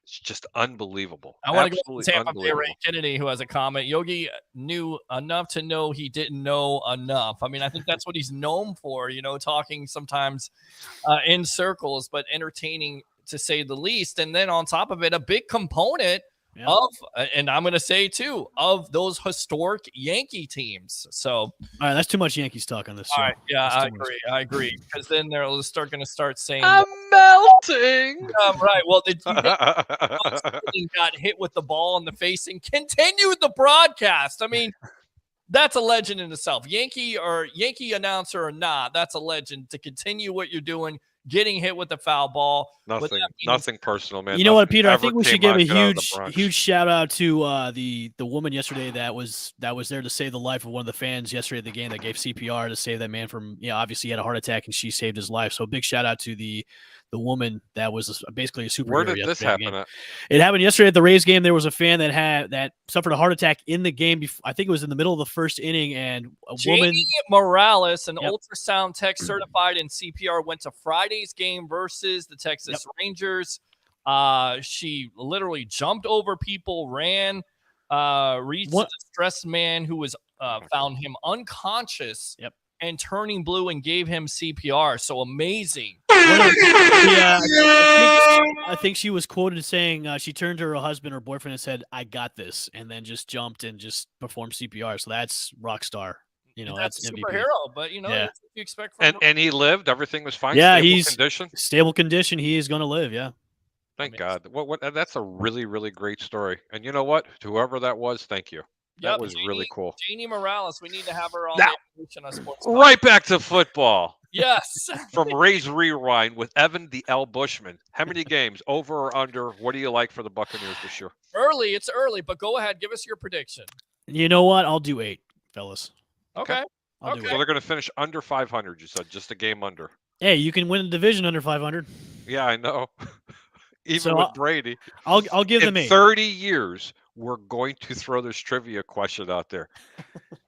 just unbelievable. I want to go to Absolutely Tampa Bay unbelievable. Ray Kennedy, who has a comment. Yogi knew enough to know he didn't know enough. I mean, I think that's what he's known for, you know, talking sometimes in circles, but entertaining to say the least. And then on top of it, a big component of, and I'm going to say too, of those historic Yankee teams. So, all right, that's too much Yankees talk on this show. all right, yeah, That's I too much. agree. I agree. Because then they're going to start saying, I'm melting. right. Well, he got hit with the ball in the face and continued the broadcast. I mean, that's a legend in itself. Yankee announcer or not, that's a legend to continue what you're doing, getting hit with the foul ball. Nothing personal, man. You know what, Nothing Peter? I ever think we should came give a out good out of the Bronx. huge shout out to the woman yesterday that was there to save the life of one of the fans yesterday at the game that gave CPR to save that man from obviously he had a heart attack and she saved his life. So big shout out to the woman that was basically a superhero. Where did this happen at? It happened yesterday at the Rays game. There was a fan that suffered a heart attack in the game. I think it was in the middle of the first inning, and woman Morales, an ultrasound tech certified in CPR, went to Friday's game versus the Texas Rangers. She literally jumped over people, ran, reached a distressed man who was found him unconscious. And turning blue and gave him CPR. So amazing. I think she was quoted saying she turned to her husband or boyfriend and said, "I got this," and then just jumped and just performed CPR. So that's rock star. You know, that's MVP. Superhero, but you know, that's what you expect from and he lived. Everything was fine. Yeah, stable he's condition. Stable condition. He is going to live. Yeah. Thank God. What? That's a really, really great story. And you know what? Whoever that was, thank you. That was really cool. Janie Morales, we need to have her on now, the Evolution of Sports. Right back to football. Yes. From Ray's Rewind with Evan the L. Bushman. How many games, over or under? What do you like for the Buccaneers this year? It's early, but go ahead. Give us your prediction. You know what? I'll do 8, fellas. Okay. I'll do So they're going to finish under 500, you said. Just a game under. Hey, you can win the division under 500. Yeah, I know. Even with Brady. I'll give them 8. 30 years, we're going to throw this trivia question out there.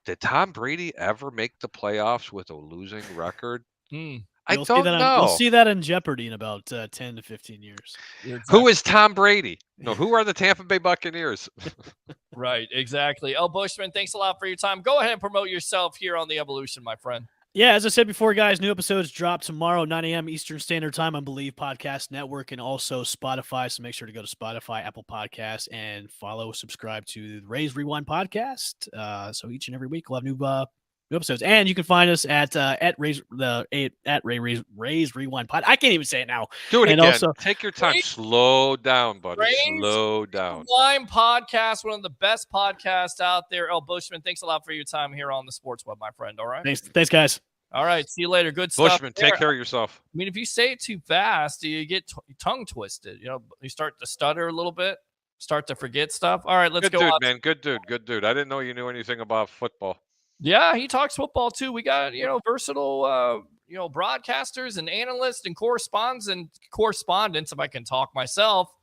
Did Tom Brady ever make the playoffs with a losing record? I don't know. We'll see that in Jeopardy in about 10 to 15 years. Exactly. Who is Tom Brady? No, who are the Tampa Bay Buccaneers? Right, exactly. El Bushman, thanks a lot for your time. Go ahead and promote yourself here on the Evolution, my friend. Yeah, as I said before, guys, new episodes drop tomorrow, 9 a.m. Eastern Standard Time on Believe Podcast Network and also Spotify. So make sure to go to Spotify, Apple Podcasts, and subscribe to the Ray's Rewind Podcast. So each and every week we'll have new episodes, and you can find us at Ray's Rewind Pod. I can't even say it now. Do it and again. Also, take your time. Slow down, buddy. Slow down. Rewind Podcast, one of the best podcasts out there. El Bushman, thanks a lot for your time here on the Sports Web, my friend. All right. Thanks, guys. All right. See you later. Good stuff. Bushman, take care of yourself. I mean, if you say it too fast, you get tongue twisted. You know, you start to stutter a little bit, start to forget stuff. All right, let's go. Good dude, man. Good dude. I didn't know you knew anything about football. Yeah, he talks football too. We got, versatile, broadcasters and analysts and correspondents, if I can talk myself,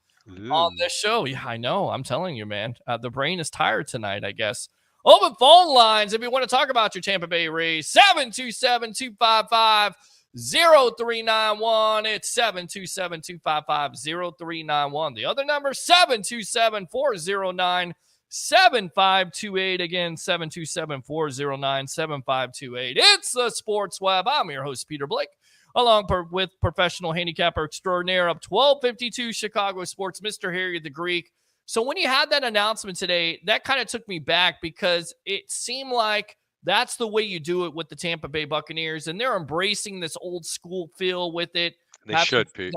on this show. Yeah, I know. I'm telling you, man. The brain is tired tonight, I guess. Open phone lines if you want to talk about your Tampa Bay Rays. 727-255-0391. It's 727-255-0391. The other number, 727-409 7528. Again, 727-409-7528. It's the Sports Web. I'm your host, Peter Blake, along with professional handicapper extraordinaire of 1252 Chicago Sports, Mr. Harry the Greek. So when you had that announcement today, that kind of took me back because it seemed like that's the way you do it with the Tampa Bay Buccaneers, and they're embracing this old school feel with it. They should, Pete.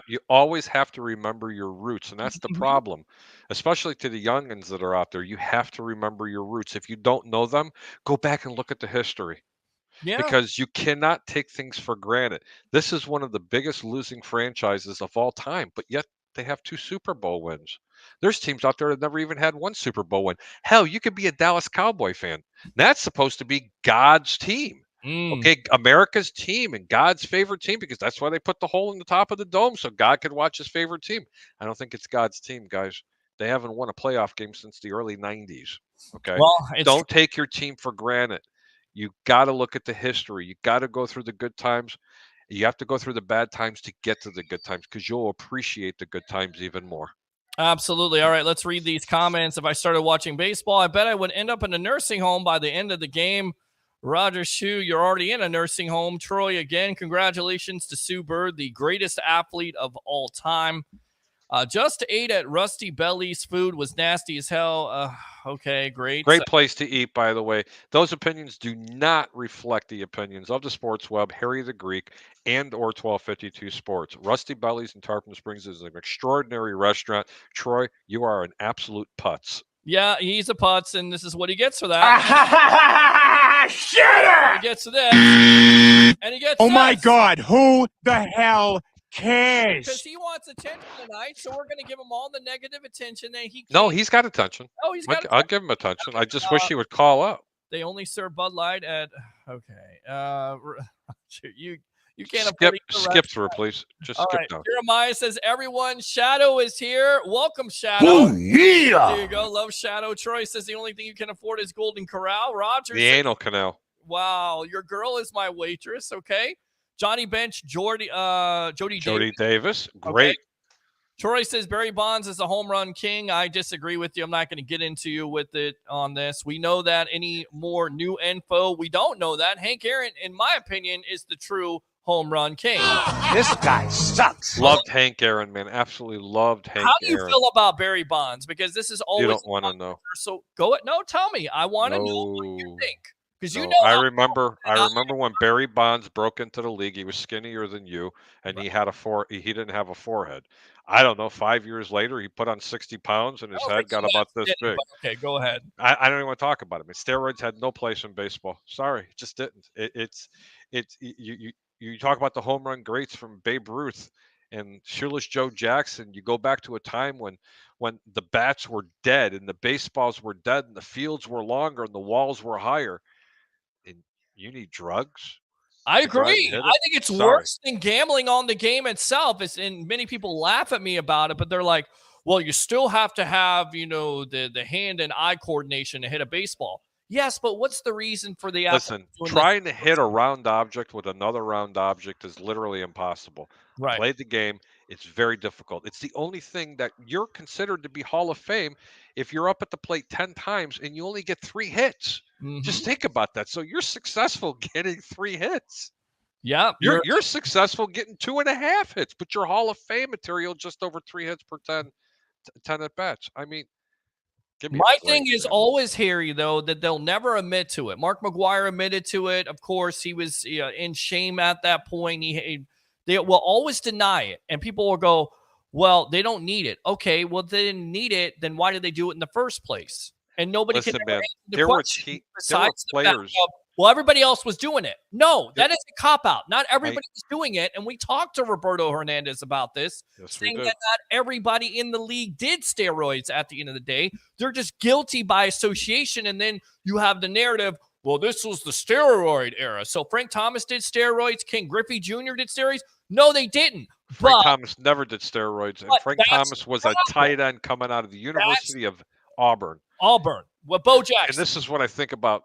You always have to remember your roots, and that's the problem, especially to the youngins that are out there. You have to remember your roots. If you don't know them, go back and look at the history. Yeah. Because you cannot take things for granted. This is one of the biggest losing franchises of all time, but yet they have 2 Super Bowl wins. There's teams out there that never even had 1 Super Bowl win. Hell, you could be a Dallas Cowboy fan. That's supposed to be God's team. Okay, America's team and God's favorite team, because that's why they put the hole in the top of the dome so God could watch his favorite team. I don't think it's God's team, guys. They haven't won a playoff game since the early 90s. Okay, well, don't take your team for granted. You got to look at the history. You got to go through the good times. You have to go through the bad times to get to the good times, because you'll appreciate the good times even more. Absolutely. All right, let's read these comments. If I started watching baseball, I bet I would end up in a nursing home by the end of the game. Roger Shue, you're already in a nursing home. Troy, again, congratulations to Sue Bird, the greatest athlete of all time. Just ate at Rusty Belly's. Food was nasty as hell. Okay, great. Great place to eat, by the way. Those opinions do not reflect the opinions of the Sports Web, Harry the Greek, and or 1252 Sports. Rusty Belly's in Tarpon Springs is an extraordinary restaurant. Troy, you are an absolute putz. Yeah, he's a putz, and this is what he gets for that. Shut He gets this, and he gets Oh my this. God, who the hell cares? Because he wants attention tonight, so we're going to give him all the negative attention that he can. No, he's got attention. Oh, he's got I'll give him attention. I just wish he would call up. They only serve Bud Light at. Okay. You can't skip through, please. Just all skip right. down. Jeremiah says, everyone, Shadow is here. Welcome, Shadow. Oh, yeah. There you go. Love Shadow. Troy says the only thing you can afford is Golden Corral. Roger The says, anal canal. wow, your girl is my waitress. Okay. Johnny Bench, Jody Davis. Great. Okay. Troy says Barry Bonds is a home run king. I disagree with you. I'm not going to get into you with it on this. We know that. Any more new info? We don't know that. Hank Aaron, in my opinion, is the true home run king. This guy sucks. Loved Hank Aaron, man. Absolutely loved Hank Aaron. How do you feel about Barry Bonds? Because this is always. You don't want to know. So go it. No, tell me. I want to know what you think. Because you know, I remember when Barry Bonds broke into the league. He was skinnier than you, and he didn't have a forehead. I don't know. 5 years later, he put on 60 pounds, and his head got about this big. Okay, go ahead. I don't even want to talk about it. I mean, steroids had no place in baseball. Sorry, it just didn't. You talk about the home run greats from Babe Ruth and Shoeless Joe Jackson. You go back to a time when the bats were dead and the baseballs were dead and the fields were longer and the walls were higher. And you need drugs. I agree. I think it's Sorry. worse than gambling on the game itself. And many people laugh at me about it, but they're like, well, you still have to have, the hand and eye coordination to hit a baseball. Yes, but what's the reason for the Listen, trying to hit a round object with another round object is literally impossible. Right. Play the game. It's very difficult. It's the only thing that you're considered to be Hall of Fame if you're up at the plate 10 times and you only get 3 hits. Mm-hmm. Just think about that. So you're successful getting 3 hits. Yeah. You're successful getting 2.5 hits, but you're Hall of Fame material just over 3 hits per 10 at bats. I mean, my thing is always, Harry, though, that they'll never admit to it. Mark McGwire admitted to it. Of course, he was in shame at that point. They will always deny it. And people will go, well, they don't need it. Okay, well, they didn't need it. Then why did they do it in the first place? And nobody can ever answer the question besides the fact of, well, everybody else was doing it. No, that is a cop-out. Not everybody was doing it. And we talked to Roberto Hernandez about this, saying that not everybody in the league did steroids at the end of the day. They're just guilty by association. And then you have the narrative, well, this was the steroid era. So Frank Thomas did steroids. Ken Griffey Jr. did steroids. No, they didn't. Frank Thomas never did steroids. And Frank Thomas was a tight end coming out of the University of Auburn. Well, Bo Jackson. And this is what I think about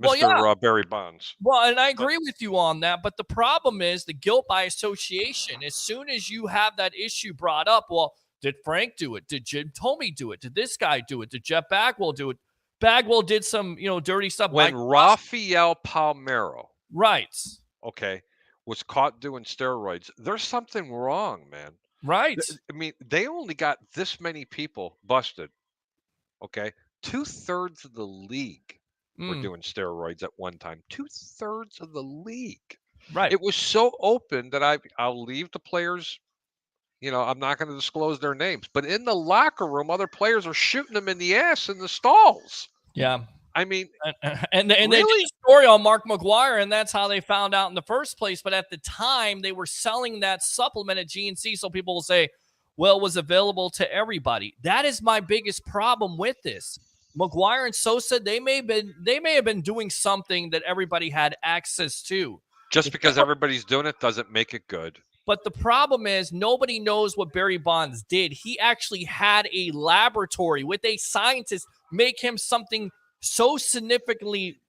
Mr. Barry Bonds. Well, and I agree with you on that. But the problem is the guilt by association. As soon as you have that issue brought up, well, Did Frank do it? Did Jim Tomey do it? Did this guy do it? Did Jeff Bagwell do it? Bagwell did some, dirty stuff. When Rafael Palmeiro, right, okay, was caught doing steroids, there's something wrong, man. right. I mean, they only got this many people busted. Okay, 2/3 of the league were doing steroids at one time. 2/3 of the league. Right. It was so open that I'll leave the players. I'm not going to disclose their names, but in the locker room, other players are shooting them in the ass in the stalls. Yeah. I mean, and they did really? a story on Mark McGuire, and that's how they found out in the first place. But at the time, they were selling that supplement at GNC, so people will say, well, it was available to everybody. That is my biggest problem with this. McGuire and Sosa, they may have been doing something that everybody had access to. Just because everybody's doing it doesn't make it good. But the problem is nobody knows what Barry Bonds did. He actually had a laboratory with a scientist make him something so significantly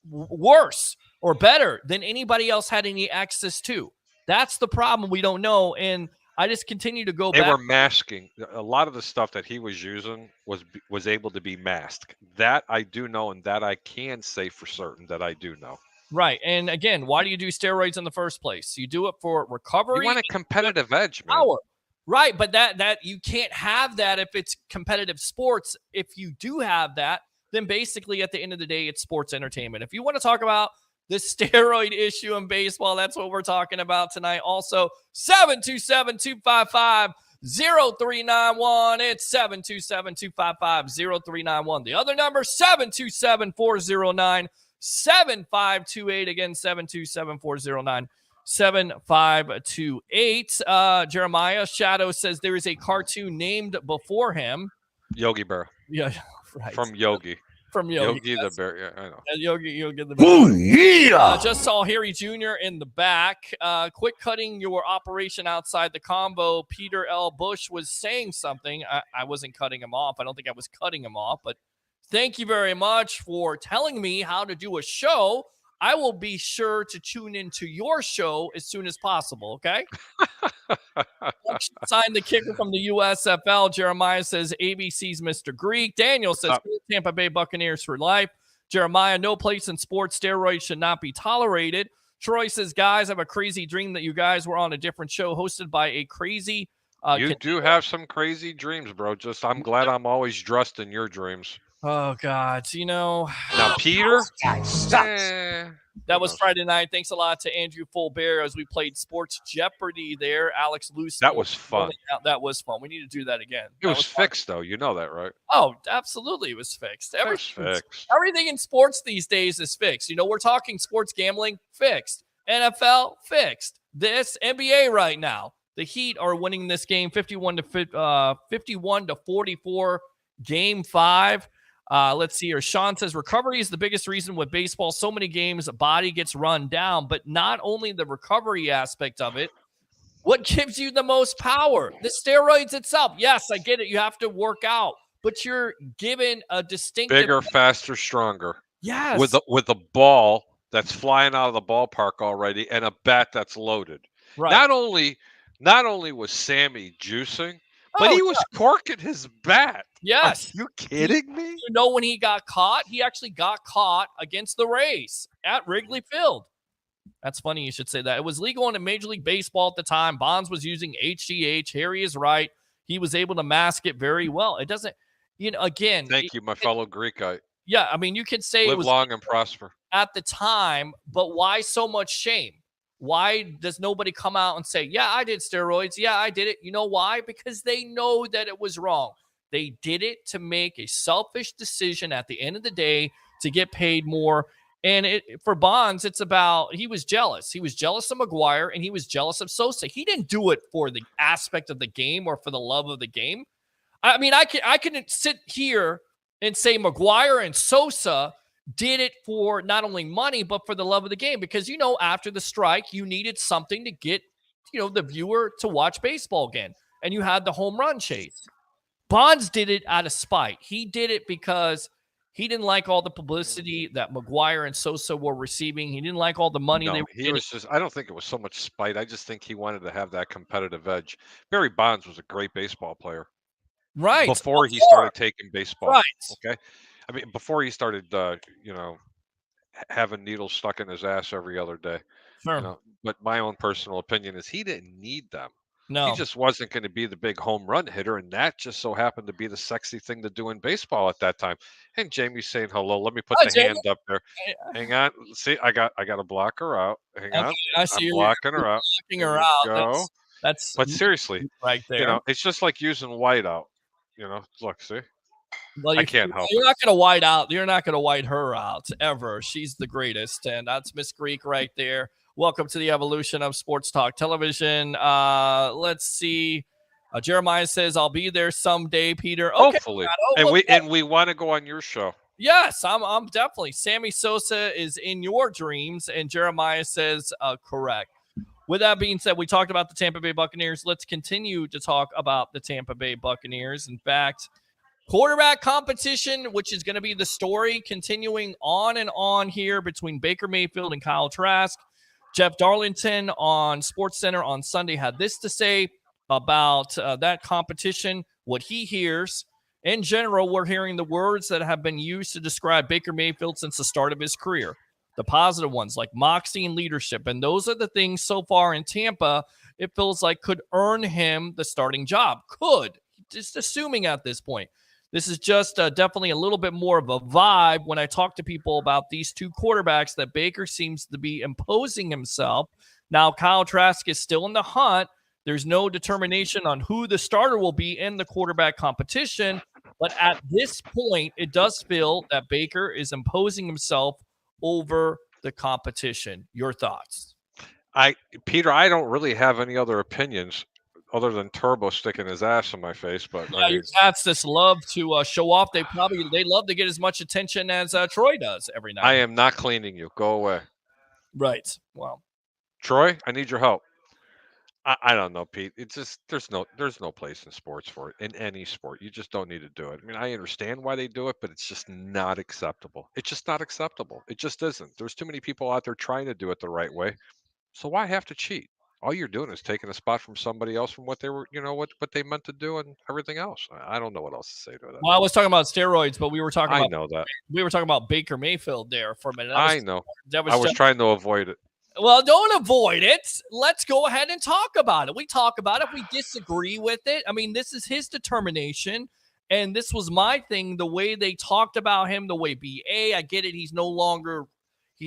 worse or better than anybody else had any access to. That's the problem. We don't know. And I just continue to go back. They were masking. A lot of the stuff that he was using was able to be masked. That I do know, and that I can say for certain that I do know. Right. And again, why do you do steroids in the first place? You do it for recovery. You want a competitive edge, man. Power. Right. But that you can't have that if it's competitive sports. If you do have that, then basically at the end of the day, it's sports entertainment. If you want to talk about the steroid issue in baseball, that's what we're talking about tonight. Also, 727-255-0391. It's 727-255-0391. The other number, 727-409-7528. Again, 727-409-7528. Jeremiah Shadow says there is a cartoon named before him. Yogi Bear. Yeah, right. From Yogi. From Yogi. Yogi the Bear. Yeah, I know. Yogi the Bear. Oh, yeah. Just saw Harry Jr. in the back. Quit cutting your operation outside the combo. Peter L. Bush was saying something. I wasn't cutting him off. I don't think I was cutting him off, but thank you very much for telling me how to do a show. I will be sure to tune into your show as soon as possible, okay? Signed the kicker from the USFL. Jeremiah says ABC's Mr. Greek. Daniel says Tampa Bay Buccaneers for life. Jeremiah, no place in sports. Steroids should not be tolerated. Troy says, guys, I have a crazy dream that you guys were on a different show hosted by a crazy... you do have some crazy dreams, bro. I'm glad I'm always dressed in your dreams. Oh, God. Now, Peter? That was Friday night. Thanks a lot to Andrew Fulbert as we played Sports Jeopardy there. Alex Lucy. That was fun. That was fun. We need to do that again. It was fixed, though. You know that, right? Oh, absolutely. It was fixed. Everything in sports these days is fixed. We're talking sports gambling, fixed. NFL, fixed. This NBA right now. The Heat are winning this game 51 to 44, Game 5. Let's see here. Sean says recovery is the biggest reason with baseball. So many games, a body gets run down, but not only the recovery aspect of it. What gives you the most power? The steroids itself. Yes, I get it. You have to work out, but you're given a distinctive bigger, faster, stronger. Yes. With a ball that's flying out of the ballpark already and a bat that's loaded. Right. Not only was Sammy juicing, but he was corking his bat. Yes. Are you kidding me? When he got caught, he actually got caught against the Rays at Wrigley Field. That's funny you should say that. It was legal in Major League Baseball at the time. Bonds was using HGH. Harry is right. He was able to mask it very well. It doesn't, again. Thank you, my fellow Greekite. Yeah, I mean, you could say live it was long and prosper at the time, but why so much shame? Why does nobody come out and say, yeah, I did steroids. Yeah, I did it. You know why? Because they know that it was wrong. They did it to make a selfish decision at the end of the day to get paid more. And for Bonds, it's about he was jealous. He was jealous of McGuire and he was jealous of Sosa. He didn't do it for the aspect of the game or for the love of the game. I mean, I can sit here and say McGuire and Sosa did it for not only money, but for the love of the game. Because, after the strike, you needed something to get, the viewer to watch baseball again. And you had the home run chase. Bonds did it out of spite. He did it because He didn't like all the publicity that McGuire and Sosa were receiving. He didn't like all the money they No, were he getting. was just, I don't think it was so much spite. I just think he wanted to have that competitive edge. Barry Bonds was a great baseball player Right. before he started taking baseball. Right. Okay. I mean, before he started, having needles stuck in his ass every other day. Sure. But my own personal opinion is he didn't need them. He No. just wasn't going to be the big home run hitter, and that just so happened to be the sexy thing to do in baseball at that time. And Jamie's saying hello. Let me put Hi, the Jamie. hand up there. Hang on. See, I got to block her out. Hang on. I see I'm you're blocking her out. blocking There her you out. go. That's But seriously, right there. it's just like using white out. Look, see, Well, I can't help you're it. not going to white out. You're not going to white her out ever. She's the greatest. And that's Miss Greek right there. Welcome to the evolution of Sports Talk Television. Let's see. Jeremiah says, I'll be there someday, Peter. Okay. Hopefully. And we want to go on your show. Yes, I'm definitely. Sammy Sosa is in your dreams. And Jeremiah says, correct. With that being said, we talked about the Tampa Bay Buccaneers. Let's continue to talk about the Tampa Bay Buccaneers. In fact, quarterback competition, which is going to be the story continuing on and on here between Baker Mayfield and Kyle Trask. Jeff Darlington on SportsCenter on Sunday had this to say about that competition, what he hears. In general, we're hearing the words that have been used to describe Baker Mayfield since the start of his career. The positive ones like moxie and leadership. And those are the things so far in Tampa, it feels like could earn him the starting job. Could. Just assuming at this point. This is just definitely a little bit more of a vibe when I talk to people about these two quarterbacks that Baker seems to be imposing himself. Now, Kyle Trask is still in the hunt. There's no determination on who the starter will be in the quarterback competition. But at this point, it does feel that Baker is imposing himself over the competition. Your thoughts? Peter, I don't really have any other opinions other than Turbo sticking his ass in my face. But yeah, your cats just love to show off. They love to get as much attention as Troy does every night. I am not cleaning you. Go away. Right. Well, Troy, I need your help. I don't know, Pete. It's just there's no place in sports for it. In any sport, you just don't need to do it. I mean, I understand why they do it, but it's just not acceptable. It's just not acceptable. It just isn't. There's too many people out there trying to do it the right way. So why have to cheat? All you're doing is taking a spot from somebody else from what they were, what they meant to do and everything else. I don't know what else to say to that. Well, I was talking about steroids, but we were talking about Baker Mayfield there for a minute. I know. I was trying to avoid it. Well, don't avoid it. Let's go ahead and talk about it. We talk about it. We disagree with it. I mean, this is his determination. And this was my thing, the way they talked about him, the way BA, I get it. He's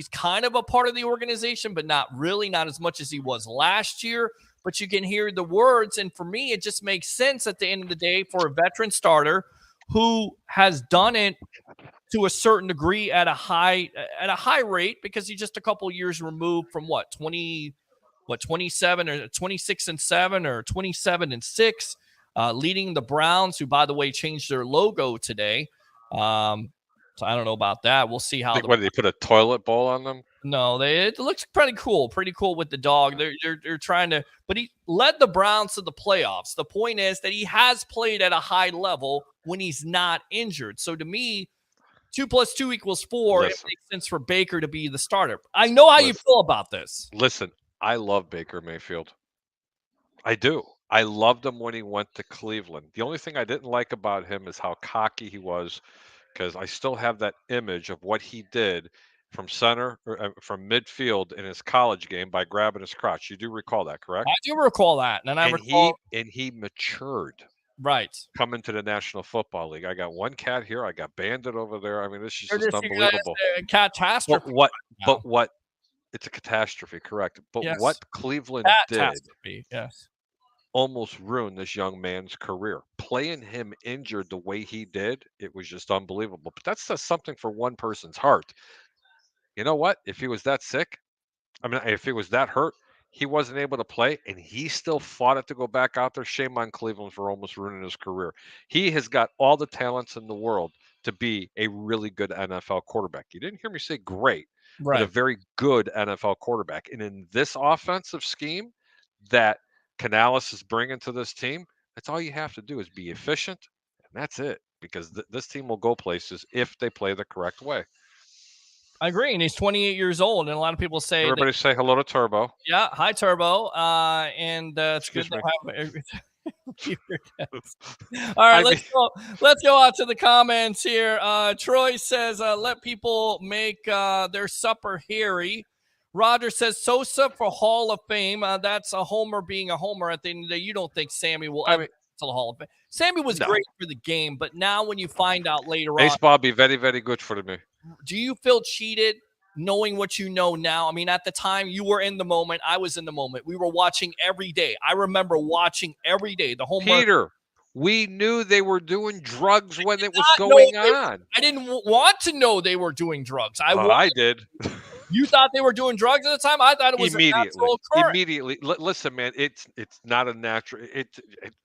kind of a part of the organization, but not really, not as much as he was last year. But you can hear the words. And for me, it just makes sense at the end of the day for a veteran starter who has done it to a certain degree at a high rate, because he's just a couple years removed from 27 or 26-7 or 27-6, leading the Browns, who by the way changed their logo today. So I don't know about that. We'll see how. What did they put a toilet bowl on them? No, it looks pretty cool with the dog. They're trying to, but he led the Browns to the playoffs. The point is that he has played at a high level when he's not injured. So to me, 2 + 2 = 4. It makes sense for Baker to be the starter. I know how you feel about this. Listen, I love Baker Mayfield. I do. I loved him when he went to Cleveland. The only thing I didn't like about him is how cocky he was, because I still have that image of what he did from center or from midfield in his college game by grabbing his crotch. You do recall that, correct? I do recall that, and he matured. Right. Coming to the National Football League. I got one cat here. I got Bandit over there. I mean, this is just unbelievable. Catastrophe. But what? It's a catastrophe, correct? But what Cleveland did almost ruined this young man's career. Playing him injured the way he did, it was just unbelievable. But that says something for one person's heart. You know what? If he was that sick, if he was that hurt, he wasn't able to play, and he still fought it to go back out there. Shame on Cleveland for almost ruining his career. He has got all the talents in the world to be a really good NFL quarterback. You didn't hear me say great, but a very good NFL quarterback. And in this offensive scheme that Canales is bringing to this team, that's all you have to do is be efficient, and that's it. because this team will go places if they play the correct way. I agree, and he's 28 years old, and a lot of people say Everybody say hello to Turbo. yeah, hi Turbo, and it's Excuse good me. to have All right, let's go out to the comments here. Troy says, let people make their supper hairy. Roger says, Sosa for Hall of Fame. That's a homer being a homer at the end of the day. You don't think Sammy will ever get to the Hall of Fame. Sammy was great for the game, but now when you find out later on. Baseball be very, very good for me. Do you feel cheated knowing what you know now? I mean, at the time, you were in the moment. I was in the moment. We were watching every day. I remember watching every day. The home run. Peter, we knew they were doing drugs when it was going on. I didn't want to know they were doing drugs. I did. You thought they were doing drugs at the time? I thought it was immediately. Listen, man, it's not a natural.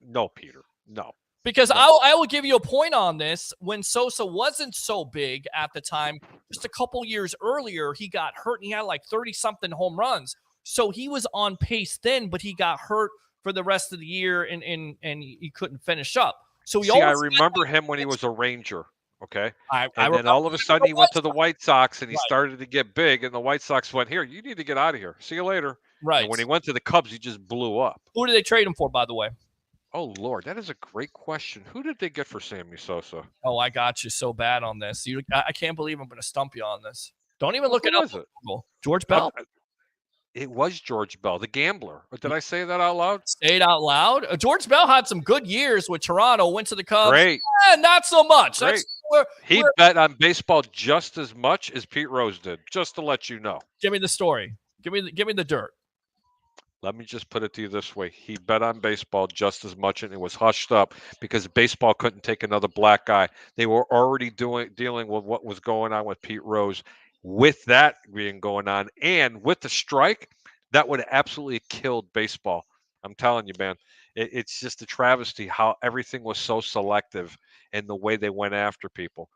No, Peter, no. Because no. I will give you a point on this. When Sosa wasn't so big at the time, just a couple years earlier, he got hurt and he had like 30-something home runs. So he was on pace then, but he got hurt for the rest of the year and he couldn't finish up. So I remember him when he was a Ranger. Okay. And then all of a sudden he went to the White Sox and he started to get big, and the White Sox went, here, you need to get out of here. See you later. Right. And when he went to the Cubs, he just blew up. Who did they trade him for, by the way? Oh, Lord, that is a great question. Who did they get for Sammy Sosa? Oh, I got you so bad on this. I can't believe I'm going to stump you on this. Don't even look it up. George Bell. It was George Bell, the gambler. Did I say that out loud? Say it out loud. George Bell had some good years with Toronto, went to the Cubs. Great. Not so much. Great. He bet on baseball just as much as Pete Rose did, just to let you know. Give me the story. Give me the dirt. Let me just put it to you this way. He bet on baseball just as much, and it was hushed up because baseball couldn't take another black guy. They were already dealing with what was going on with Pete Rose. With that being going on and with the strike, that would have absolutely killed baseball. I'm telling you, man. It's just a travesty how everything was so selective and the way they went after people.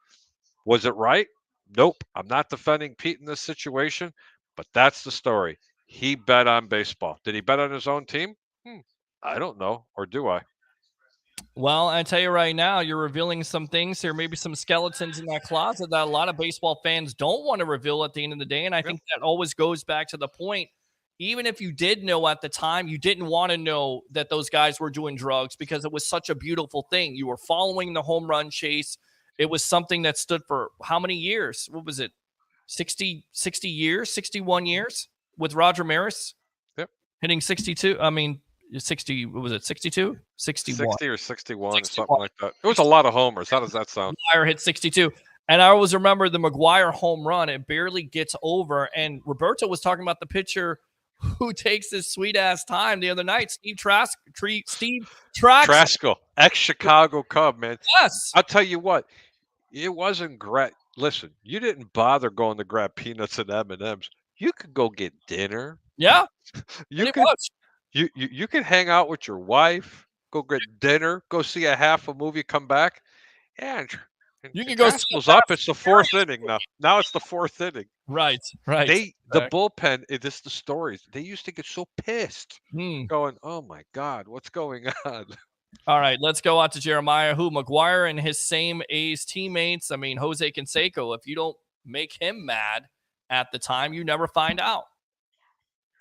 Was it right? Nope. I'm not defending Pete in this situation, but that's the story. He bet on baseball. Did he bet on his own team? I don't know. Or do I? Well, I tell you right now, you're revealing some things here, maybe some skeletons in that closet that a lot of baseball fans don't want to reveal at the end of the day. And I think that always goes back to the point, even if you did know at the time, you didn't want to know that those guys were doing drugs because it was such a beautiful thing. You were following the home run chase. It was something that stood for how many years? What was it? 60 years, 61 years with Roger Maris? Yep. Hitting 62. I mean, 60, what was it, 62? 61. 60 or 61, something like that. It was a lot of homers. How does that sound? McGuire hit 62. And I always remember the McGuire home run. It barely gets over. And Roberto was talking about the pitcher who takes this sweet-ass time the other night, Steve Traskell, ex-Chicago Cub, man. Yes. I'll tell you what, it wasn't great. Listen, you didn't bother going to grab peanuts and M&Ms. You could go get dinner. Yeah. You could hang out with your wife, go get dinner, go see a half a movie, come back. Yeah, and you can go up. It's the fourth inning now. Now it's the fourth inning. Right. The bullpen. This the stories. They used to get so pissed, going, "Oh my God, what's going on?" All right, let's go out to Jeremiah. Who McGuire and his same A's teammates. I mean, Jose Canseco. If you don't make him mad at the time, you never find out.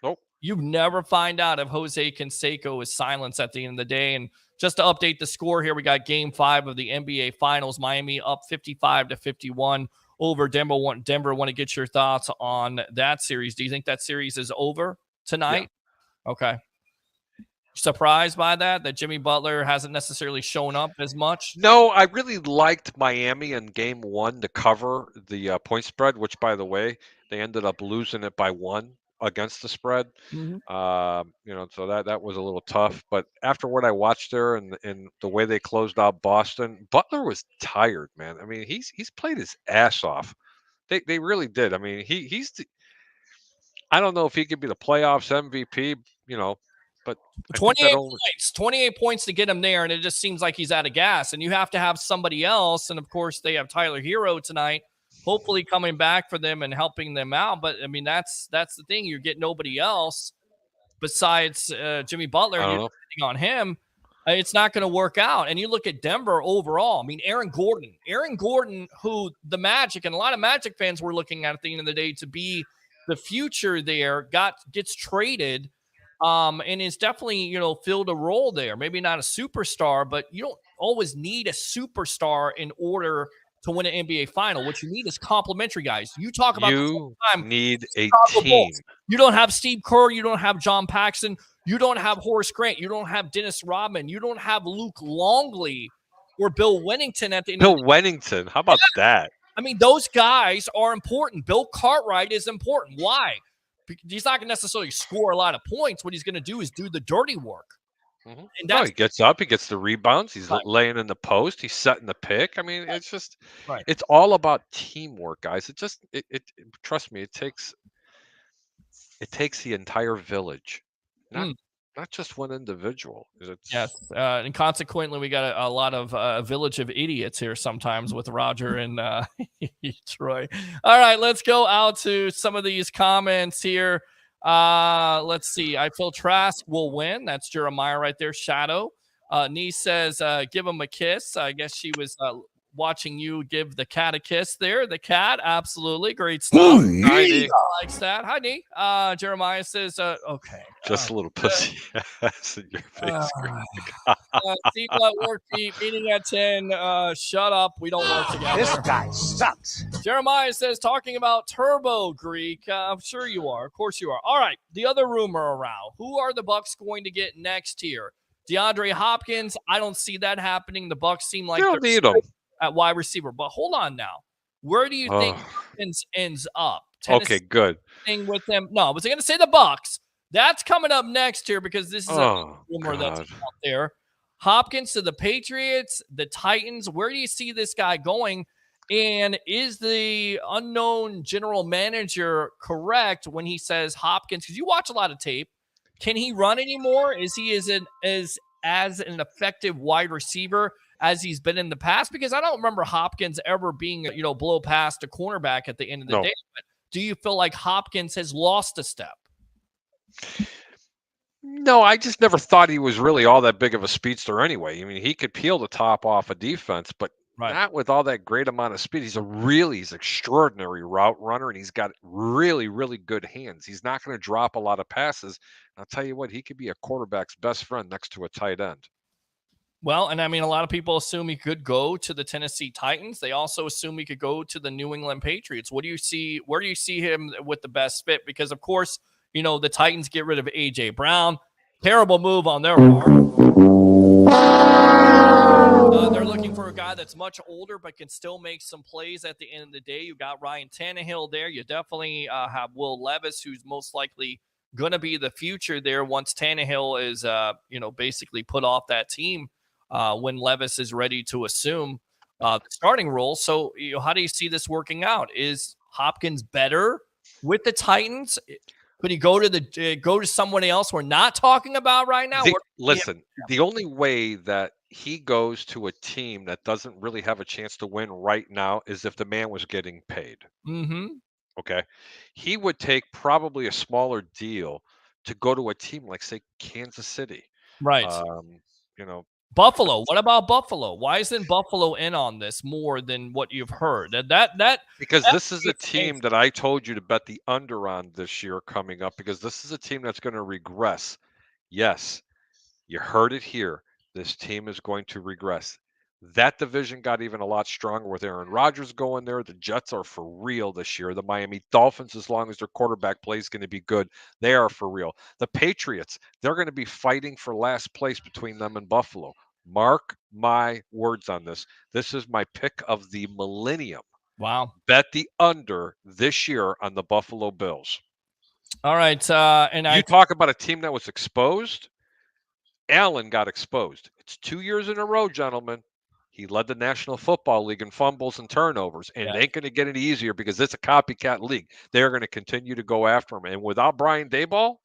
Nope. You never find out if Jose Canseco is silenced at the end of the day. And just to update the score here, we got Game 5 of the NBA Finals. Miami up 55-51 over Denver. Denver, want to get your thoughts on that series. Do you think that series is over tonight? Yeah. Okay. Surprised by that Jimmy Butler hasn't necessarily shown up as much? No, I really liked Miami in Game 1 to cover the point spread, which, by the way, they ended up losing it by 1 against the spread. Mm-hmm. So that was a little tough. But after what I watched there and the way they closed out Boston, Butler was tired, man. I mean, he's played his ass off. They really did. I mean, I don't know if he could be the playoffs MVP, but 28 points to get him there, and it just seems like he's out of gas. And you have to have somebody else. And of course, they have Tyler Hero tonight, hopefully coming back for them and helping them out. But I mean, that's the thing. You get nobody else besides Jimmy Butler. And you're depending on him. it's not going to work out. And you look at Denver overall. I mean, Aaron Gordon, who the Magic and a lot of Magic fans were looking at the end of the day to be the future there, gets traded. And is definitely, filled a role there. Maybe not a superstar, but you don't always need a superstar in order to win an NBA final. What you need is complementary guys. You talk about this all the time. Need a Chicago team. Bulls. You don't have Steve Kerr. You don't have John Paxson. You don't have Horace Grant. You don't have Dennis Rodman. You don't have Luke Longley or Bill Wennington at the end. Bill Wennington. How about that? I mean, those guys are important. Bill Cartwright is important. Why? He's not going to necessarily score a lot of points. What he's going to do is do the dirty work. Mm-hmm. And that's, he gets up, he gets the rebounds, he's laying in the post, he's setting the pick. I mean, it's just, it's all about teamwork, guys. It trust me, it takes the entire village, not just one individual. Yes, and consequently, we got a lot of a village of idiots here sometimes with Roger and Troy. All right, let's go out to some of these comments here. Let's see. I feel Trask will win. That's Jeremiah right there. Shadow. Nee says, give him a kiss. I guess she was watching you give the cat a kiss there. The cat, absolutely. Great stuff. Hi, Nee. Likes that. Hi, Nee. Jeremiah says, okay. Just a little pussy ass in your face. Steve work meeting at 10. Shut up. We don't work together. This guy sucks. Jeremiah says, talking about Turbo Greek. I'm sure you are. Of course you are. All right. The other rumor around. Who are the Bucs going to get next here? DeAndre Hopkins. I don't see that happening. The Bucs seem like they're need him at wide receiver. But hold on now. Where do you think Hopkins ends up? Okay, good. With them. No, I was going to say the Bucs. That's coming up next here because this is a rumor that's out there. Hopkins to the Patriots, the Titans. Where do you see this guy going? And is the unknown general manager correct when he says Hopkins? Because you watch a lot of tape. Can he run anymore? Is he as an effective wide receiver as he's been in the past? Because I don't remember Hopkins ever being, blow past a cornerback at the end of the day. But do you feel like Hopkins has lost a step? No, I just never thought he was really all that big of a speedster anyway. I mean, he could peel the top off a defense, but not with all that great amount of speed. He's extraordinary route runner, and he's got really, really good hands. He's not going to drop a lot of passes. I'll tell you what, he could be a quarterback's best friend next to a tight end. Well, and I mean, a lot of people assume he could go to the Tennessee Titans. They also assume he could go to the New England Patriots. Where do you see him with the best fit? Because, of course, the Titans get rid of A.J. Brown. Terrible move on their part. They're looking for a guy that's much older but can still make some plays at the end of the day. You got Ryan Tannehill there. You definitely have Will Levis, who's most likely going to be the future there once Tannehill is, basically put off that team when Levis is ready to assume the starting role. So, how do you see this working out? Is Hopkins better with the Titans? Could he go to someone else we're not talking about right now? The only way that he goes to a team that doesn't really have a chance to win right now is if the man was getting paid. Mm-hmm. Okay. He would take probably a smaller deal to go to a team like, say, Kansas City. Right. Buffalo. What about Buffalo? Why isn't Buffalo in on this more than what you've heard? Because this is a team that I told you to bet the under on this year coming up, because this is a team that's going to regress. Yes, you heard it here. This team is going to regress. That division got even a lot stronger with Aaron Rodgers going there. The Jets are for real this year. The Miami Dolphins, as long as their quarterback play is going to be good, they are for real. The Patriots, they're going to be fighting for last place between them and Buffalo. Mark my words on this. This is my pick of the millennium. Wow. Bet the under this year on the Buffalo Bills. All right. Talk about a team that was exposed. Allen got exposed. It's 2 years in a row, gentlemen. He led the National Football League in fumbles and turnovers, and it ain't going to get any easier because it's a copycat league. They're going to continue to go after him. And without Brian Daboll,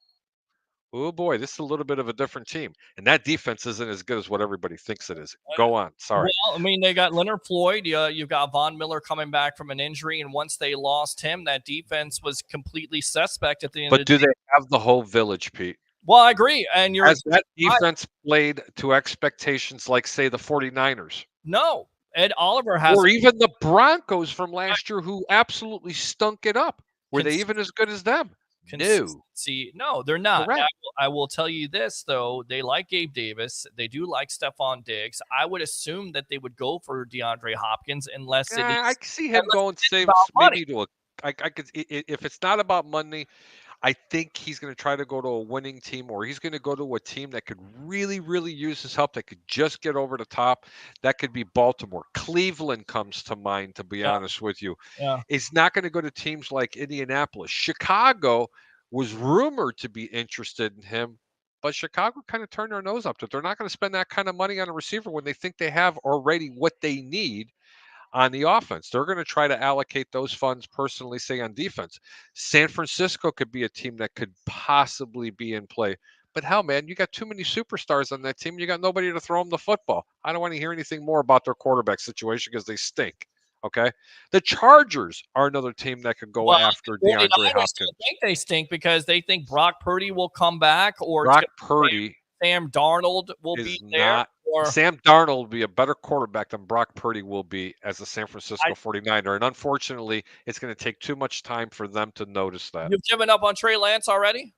oh boy, this is a little bit of a different team. And that defense isn't as good as what everybody thinks it is. Go on. Sorry. Well, I mean, they got Leonard Floyd. You've got Von Miller coming back from an injury. And once they lost him, that defense was completely suspect at the end of the day. But do they have the whole village, Pete? Well, I agree. And you're Has that defense played to expectations like, say, the 49ers? no. Ed Oliver has Or even the Broncos from last year who absolutely stunk it up. Were they even as good as them? No. consistency. No, they're not. Correct. I will tell you this, though. They like Gabe Davis. They do like Stephon Diggs. I would assume that they would go for DeAndre Hopkins unless it is. I see him going save about money. maybe to a. I could if it's not about money, I think he's going to try to go to a winning team, or he's going to go to a team that could really, really use his help. That could just get over the top. That could be Baltimore. Cleveland comes to mind, to be honest with you. Yeah. It's not going to go to teams like Indianapolis. Chicago was rumored to be interested in him, but Chicago kind of turned their nose up to it. They're not going to spend that kind of money on a receiver when they think they have already what they need on the offense. They're going to try to allocate those funds personally, say on defense. San Francisco could be a team that could possibly be in play. But hell, man, you got too many superstars on that team. You got nobody to throw them the football. I don't want to hear anything more about their quarterback situation because they stink. Okay. The Chargers are another team that could go after DeAndre Hopkins. I think they stink because they think Brock Purdy will come back, or Brock Purdy Sam Darnold will be there. Sam Darnold will be a better quarterback than Brock Purdy will be as a San Francisco 49er. And unfortunately, it's going to take too much time for them to notice that. You've given up on Trey Lance already?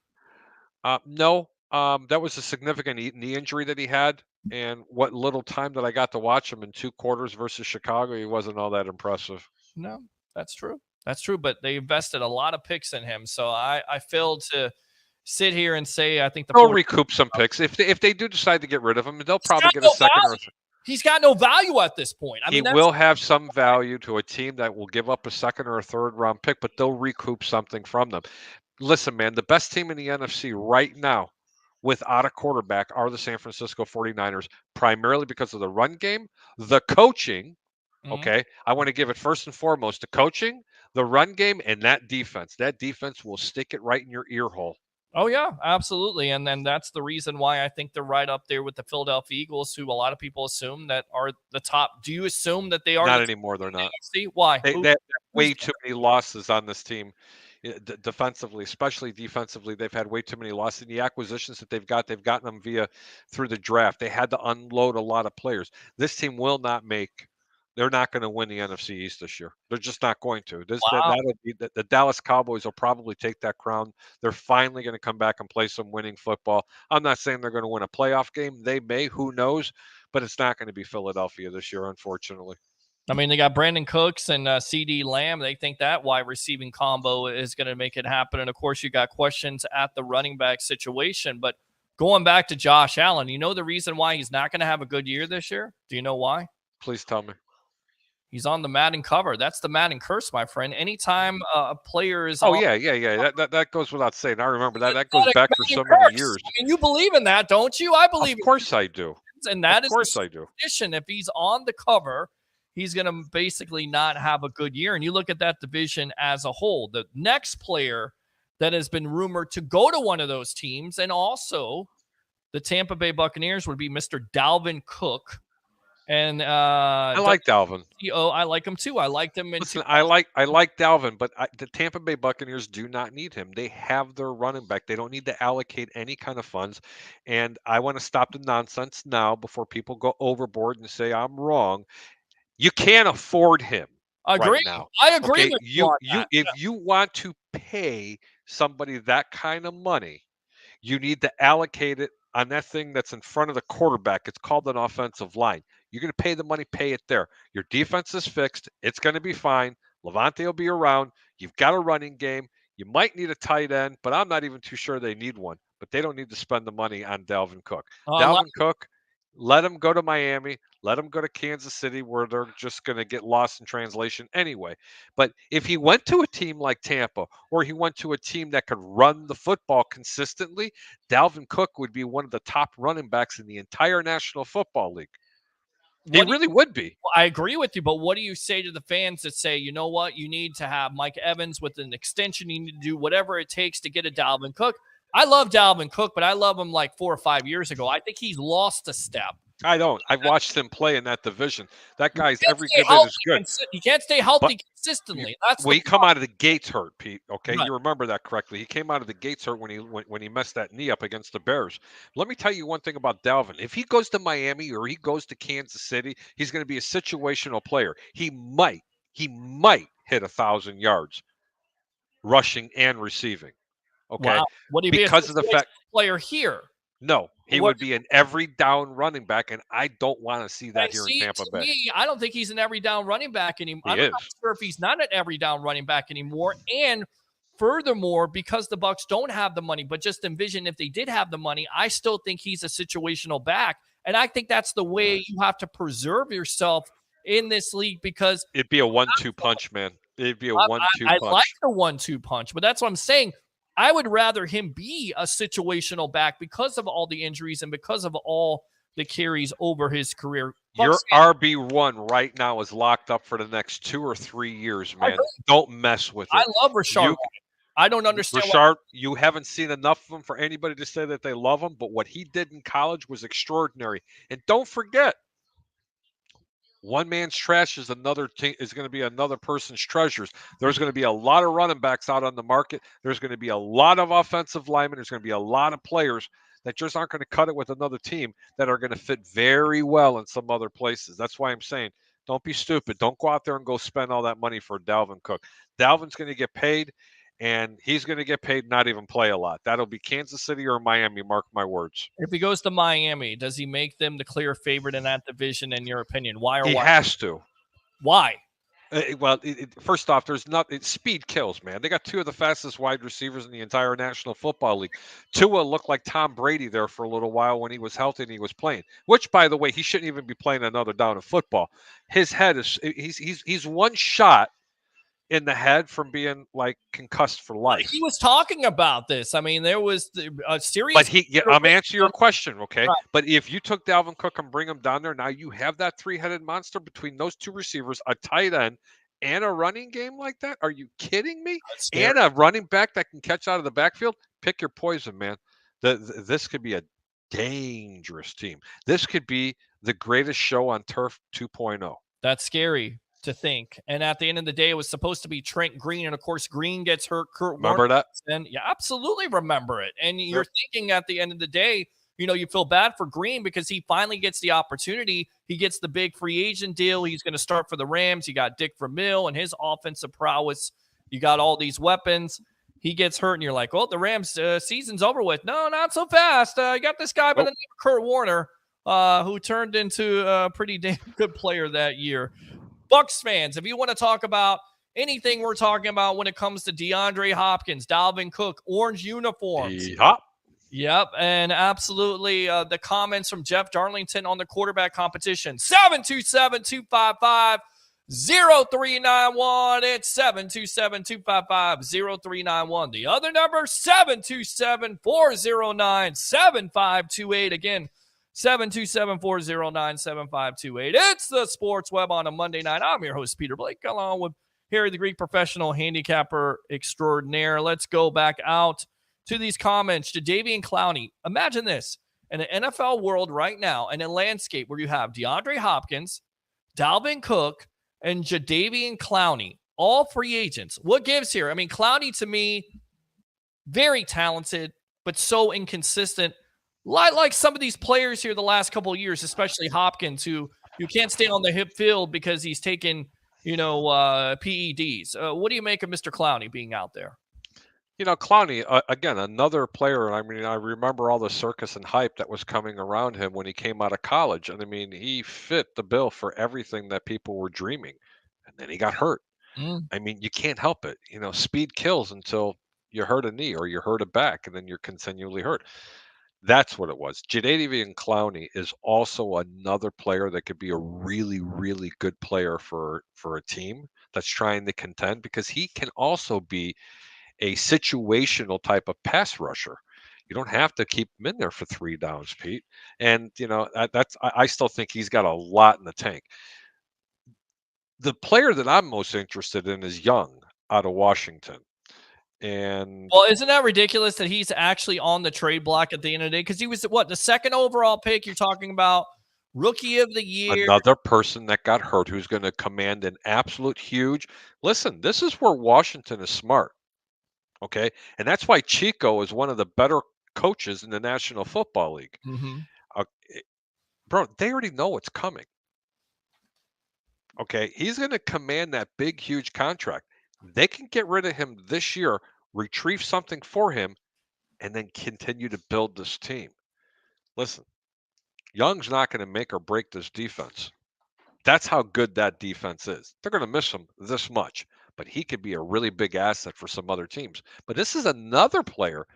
No. That was a significant knee injury that he had. And what little time that I got to watch him in 2 quarters versus Chicago, he wasn't all that impressive. No, that's true. That's true. But they invested a lot of picks in him. So I failed to sit here and say I think they'll recoup some picks. If they do decide to get rid of him, they'll probably get a second or He's got no value at this point. He will have some value to a team that will give up a second or a third round pick, but they'll recoup something from them. Listen, man, the best team in the NFC right now without a quarterback are the San Francisco 49ers, primarily because of the run game, the coaching. Okay. I want to give it first and foremost the coaching, the run game, and that defense. That defense will stick it right in your ear hole. Oh, yeah, absolutely. And then that's the reason why I think they're right up there with the Philadelphia Eagles, who a lot of people assume that are the top. Do you assume that they are? Not anymore. They're not. See why? They have way too many losses on this team. Defensively, especially defensively, they've had way too many losses. And the acquisitions that they've gotten them through the draft. They had to unload a lot of players. This team will not make. They're not going to win the NFC East this year. They're just not going to. That'll be the Dallas Cowboys will probably take that crown. They're finally going to come back and play some winning football. I'm not saying they're going to win a playoff game. They may, who knows? But it's not going to be Philadelphia this year, unfortunately. I mean, they got Brandon Cooks and CD Lamb. They think that wide receiving combo is going to make it happen. And, of course, you got questions at the running back situation. But going back to Josh Allen, you know the reason why he's not going to have a good year this year? Do you know why? Please tell me. He's on the Madden cover. That's the Madden curse, my friend. Anytime a player is that goes without saying. I remember that. That goes back for so many years. I mean, you believe in that, don't you? I believe. Of course I do. And that of course I do. If he's on the cover, he's going to basically not have a good year. And you look at that division as a whole. The next player that has been rumored to go to one of those teams, and also the Tampa Bay Buccaneers, would be Mr. Dalvin Cook. And I like Dalvin. I like him too. I liked him. Listen, I like Dalvin, but the Tampa Bay Buccaneers do not need him. They have their running back. They don't need to allocate any kind of funds. And I want to stop the nonsense now before people go overboard and say I'm wrong. You can't afford him. Right now. I agree with you. If you want to pay somebody that kind of money, you need to allocate it on that thing that's in front of the quarterback. It's called an offensive line. You're going to pay the money, pay it there. Your defense is fixed. It's going to be fine. Levante will be around. You've got a running game. You might need a tight end, but I'm not even too sure they need one. But they don't need to spend the money on Dalvin Cook. Dalvin Cook, let him go to Miami. Let him go to Kansas City, where they're just going to get lost in translation anyway. But if he went to a team like Tampa, or he went to a team that could run the football consistently, Dalvin Cook would be one of the top running backs in the entire National Football League. He really would be. Well, I agree with you, but what do you say to the fans that say, you know what, you need to have Mike Evans with an extension. You need to do whatever it takes to get a Dalvin Cook. I love Dalvin Cook, but I love him like 4 or 5 years ago. I think he's lost a step. I don't. I've watched him play in that division. That guy's He can't every stay good bit healthy is good. He can't stay healthy You- consistently. That's Well, the he come problem. out of the gates hurt, Pete. Okay, Right. you remember that correctly. He came out of the gates hurt when he messed that knee up against the Bears. Let me tell you one thing about Dalvin. If he goes to Miami or he goes to Kansas City, he's going to be a situational player. He might hit 1,000 yards rushing and receiving. Okay, Wow. Would he be a because of the fact. player here? No, he What- would be an every down running back, and I don't want to see that And here see, in Tampa to Bay. me, I don't think he's an every down running back anymore. He I'm not is. sure if he's not an every down running back anymore. And furthermore, because the Bucs don't have the money, but just envision if they did have the money, I still think he's a situational back. And I think that's the way you have to preserve yourself in this league because It'd be a 1-2 punch, man. It'd be a I- 1-2 I punch. like the 1-2 punch, but that's what I'm saying. I would rather him be a situational back because of all the injuries and because of all the carries over his career. Your Bucs- RB1 right now is locked up for the next 2 or 3 years, man. agree. Don't mess with it. I love Rashard. You- I don't understand why. Rashard, you haven't seen enough of him for anybody to say that they love him, but what he did in college was extraordinary. And don't forget, one man's trash is another is going to be another person's treasures. There's going to be a lot of running backs out on the market. There's going to be a lot of offensive linemen. There's going to be a lot of players that just aren't going to cut it with another team that are going to fit very well in some other places. That's why I'm saying don't be stupid. Don't go out there and go spend all that money for Dalvin Cook. Dalvin's going to get paid, and he's going to get paid, not even play a lot. That'll be Kansas City or Miami, mark my words. If he goes to Miami, does he make them the clear favorite in that division, in your opinion? Why or He why? has to. Why? First off, there's not speed kills, man. They got two of the fastest wide receivers in the entire National Football League. Tua looked like Tom Brady there for a little while when he was healthy and he was playing. Which, by the way, he shouldn't even be playing another down of football. His head is he's one shot in the head from being like concussed for life. He was talking about this. I mean, there was a serious. But I'm answering your question, okay? Right. But if you took Dalvin Cook and bring him down there, now you have that three-headed monster between those two receivers, a tight end, and a running game like that. Are you kidding me? And a running back that can catch out of the backfield. Pick your poison, man. This could be a dangerous team. This could be the greatest show on turf 2.0. That's scary to think. And at the end of the day, it was supposed to be Trent Green. And of course, Green gets hurt. Remember that? And yeah, absolutely remember it. And you're thinking at the end of the day, you feel bad for Green because he finally gets the opportunity. He gets the big free agent deal. He's going to start for the Rams. You got Dick Vermeil and his offensive prowess. You got all these weapons. He gets hurt, and you're like, the Rams season's over with. No, not so fast. You got this guy by the name of Kurt Warner, who turned into a pretty damn good player that year. Bucs fans, if you want to talk about anything we're talking about when it comes to DeAndre Hopkins, Dalvin Cook, orange uniforms. Yep, and absolutely the comments from Jeff Darlington on the quarterback competition. 727-255-0391. It's 727-255-0391. The other number, 727-409-7528. Again, 727-409-7528. It's the Sports Web on a Monday night. I'm your host, Peter Blake, along with Harry the Greek, professional handicapper extraordinaire. Let's go back out to these comments. Jadeveon Clowney. Imagine this. In an NFL world right now, in a landscape where you have DeAndre Hopkins, Dalvin Cook, and Jadeveon Clowney, all free agents. What gives here? I mean, Clowney to me, very talented, but so inconsistent. Like some of these players here the last couple of years, especially Hopkins, who you can't stay on the hip field because he's taken, PEDs. What do you make of Mr. Clowney being out there? Clowney, again, another player. I mean, I remember all the circus and hype that was coming around him when he came out of college. And I mean, he fit the bill for everything that people were dreaming. And then he got hurt. I mean, you can't help it. Speed kills until you hurt a knee or you hurt a back, and then you're continually hurt. That's what it was. Jadeveon Clowney is also another player that could be a really, really good player for a team that's trying to contend, because he can also be a situational type of pass rusher. You don't have to keep him in there for 3 downs, Pete. And I still think he's got a lot in the tank. The player that I'm most interested in is Young out of Washington. And well, isn't that ridiculous that he's actually on the trade block at the end of the day? Because he was the second overall pick you're talking about Rookie of the year. Another person that got hurt who's going to command an absolute huge. Listen, this is where Washington is smart. Okay. And that's why Chico is one of the better coaches in the National Football League. Mhm. Bro, they already know what's coming. Okay. He's going to command that big, huge contract. They can get rid of him this year, retrieve something for him, and then continue to build this team. Listen, Young's not going to make or break this defense. That's how good that defense is. They're going to miss him this much, but he could be a really big asset for some other teams. But this is another player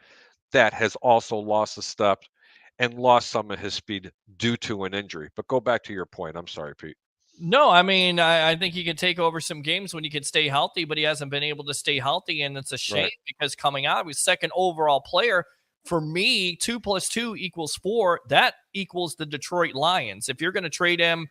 that has also lost a step and lost some of his speed due to an injury. But go back to your point. I'm sorry, Pete. No, I mean, I think he could take over some games when he could stay healthy, but he hasn't been able to stay healthy, and it's a shame because coming out, he was second overall player. For me, 2 + 2 = 4. That equals the Detroit Lions. If you're going to trade him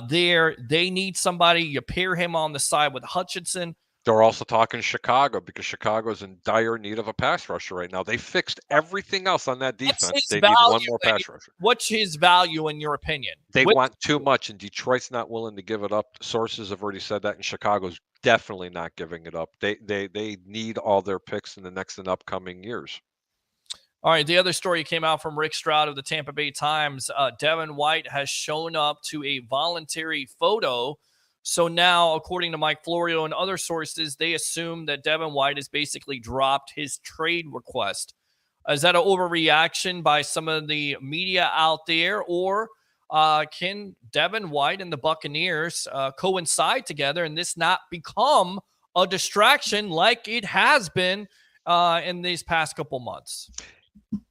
they need somebody. You pair him on the side with Hutchinson. They're also talking Chicago because Chicago's in dire need of a pass rusher right now. They fixed everything else on that defense. They need one more pass rusher. What's his value in your opinion? They want too much, and Detroit's not willing to give it up. Sources have already said that, and Chicago's definitely not giving it up. They need all their picks in the next and upcoming years. All right, the other story came out from Rick Stroud of the Tampa Bay Times. Devin White has shown up to a voluntary photo. So now, according to Mike Florio and other sources, they assume that Devin White has basically dropped his trade request. Is that an overreaction by some of the media out there? Or can Devin White and the Buccaneers coincide together and this not become a distraction like it has been in these past couple months?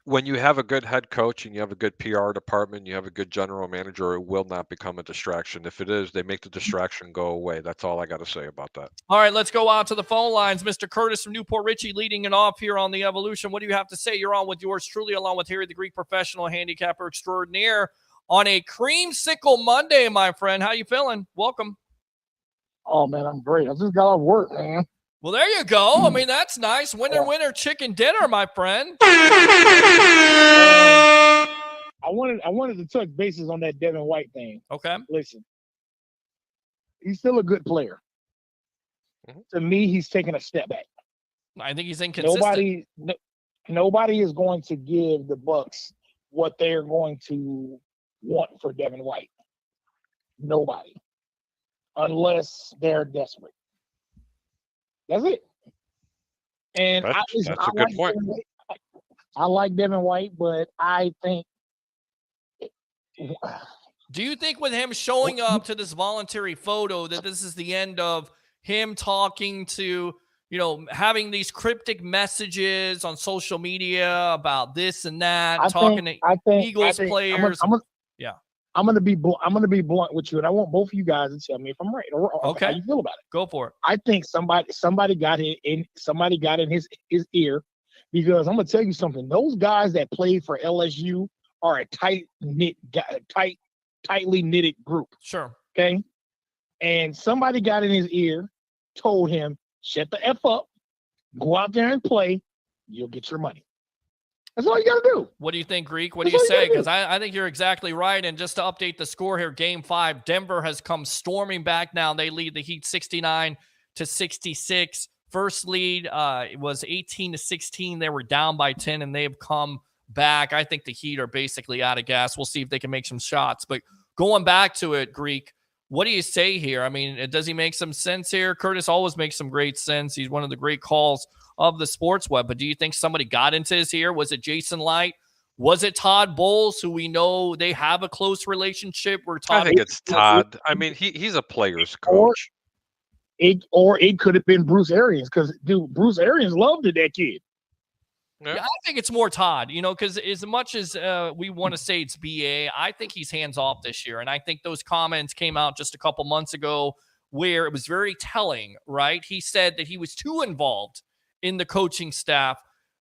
When you have a good head coach and you have a good PR department, you have a good general manager, it will not become a distraction. If it is, they make the distraction go away. That's all I got to say about that. All right, let's go out to the phone lines. Mr. Curtis from Newport Richey leading it off here on The Evolution. What do you have to say? You're on with yours truly, along with Harry the Greek professional handicapper extraordinaire on a creamsicle Monday, my friend. How you feeling? Welcome. Oh, man, I'm great. I just got off work, man. Well, there you go. I mean, that's nice. Winner chicken dinner, my friend. I wanted to touch bases on that Devin White thing. Okay. Listen, he's still a good player. Mm-hmm. To me, he's taking a step back. I think he's inconsistent. Nobody is going to give the Bucs what they're going to want for Devin White. Nobody. Unless they're desperate. That's it. And that's a good point. I like Devin White, but I think. Do you think with him showing up to this voluntary photo that this is the end of him talking to, having these cryptic messages on social media about this and that, Eagles players? I'm gonna be blunt with you, and I want both of you guys to tell me if I'm right or wrong. Okay, how you feel about it? Go for it. I think somebody got in his ear, because I'm gonna tell you something. Those guys that played for LSU are a tightly knitted group. Sure. Okay. And somebody got in his ear, told him, "Shut the F up, go out there and play. You'll get your money." That's all you got to do. What do you think, Greek? What do you say? Because I think you're exactly right. And just to update the score here, Game 5, Denver has come storming back now. They lead the Heat 69-66. First lead it was 18-16. They were down by 10, and they have come back. I think the Heat are basically out of gas. We'll see if they can make some shots. But going back to it, Greek, what do you say here? I mean, does he make some sense here? Curtis always makes some great sense. He's one of the great calls of the sports web, but do you think somebody got into his ear? Was it Jason Light? Was it Todd Bowles, who we know they have a close relationship? I think it's Todd. I mean, he's a player's coach. Or it could have been Bruce Arians, because Bruce Arians loved that kid. Yeah, I think it's more Todd, because as much as we want to say it's BA, I think he's hands off this year. And I think those comments came out just a couple months ago where it was very telling, right? He said that he was too involved in the coaching staff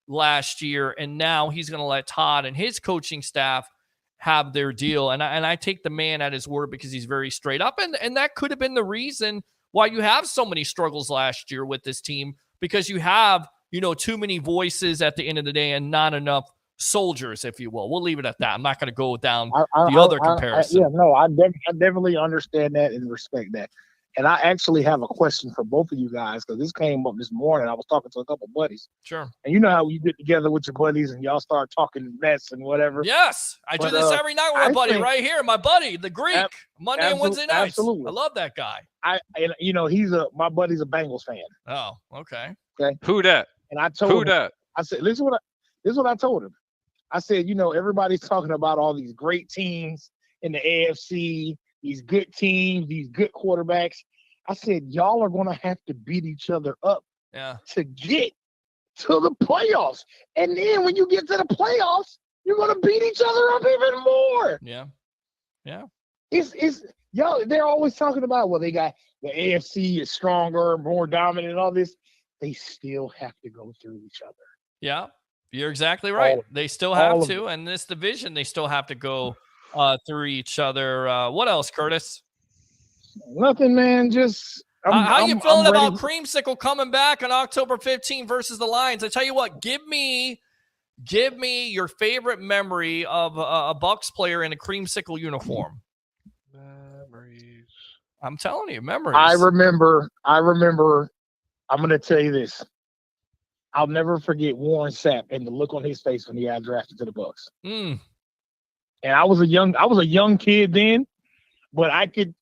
last year, and now he's going to let Todd and his coaching staff have their deal. And I take the man at his word, because he's very straight up, and that could have been the reason why you have so many struggles last year with this team, because you have too many voices at the end of the day and not enough soldiers, if you will. We'll leave it at that. I'm not going to go down I the other comparison. I definitely understand that and respect that. And I actually have a question for both of you guys because this came up this morning. I was talking to a couple buddies. Sure. And you know how you get together with your buddies and y'all start talking mess and whatever. Yes. I do this every night with my buddy right here. My buddy, the Greek, Monday and Wednesday nights. Absolutely. I love that guy. My buddy's a Bengals fan. Oh, okay. Okay. Who that? And I told him, that? I said, this is what I told him. I said, everybody's talking about all these great teams in the AFC, these good teams, these good quarterbacks. I said, y'all are going to have to beat each other up to get to the playoffs. And then when you get to the playoffs, you're going to beat each other up even more. Yeah. Yeah. It's y'all, they're always talking about, well, they got the AFC is stronger, more dominant and all this. They still have to go through each other. Yeah. You're exactly right. They still have to. And this division, they still have to go through each other. What else, Curtis? Nothing, man. Just how you feeling about Creamsicle coming back on October 15th versus the Lions? I tell you what, give me your favorite memory of a Bucs player in a Creamsicle uniform. Memories. I'm telling you, memories. I remember. I'm going to tell you this. I'll never forget Warren Sapp and the look on his face when he got drafted to the Bucs. And I was a young kid then, but I could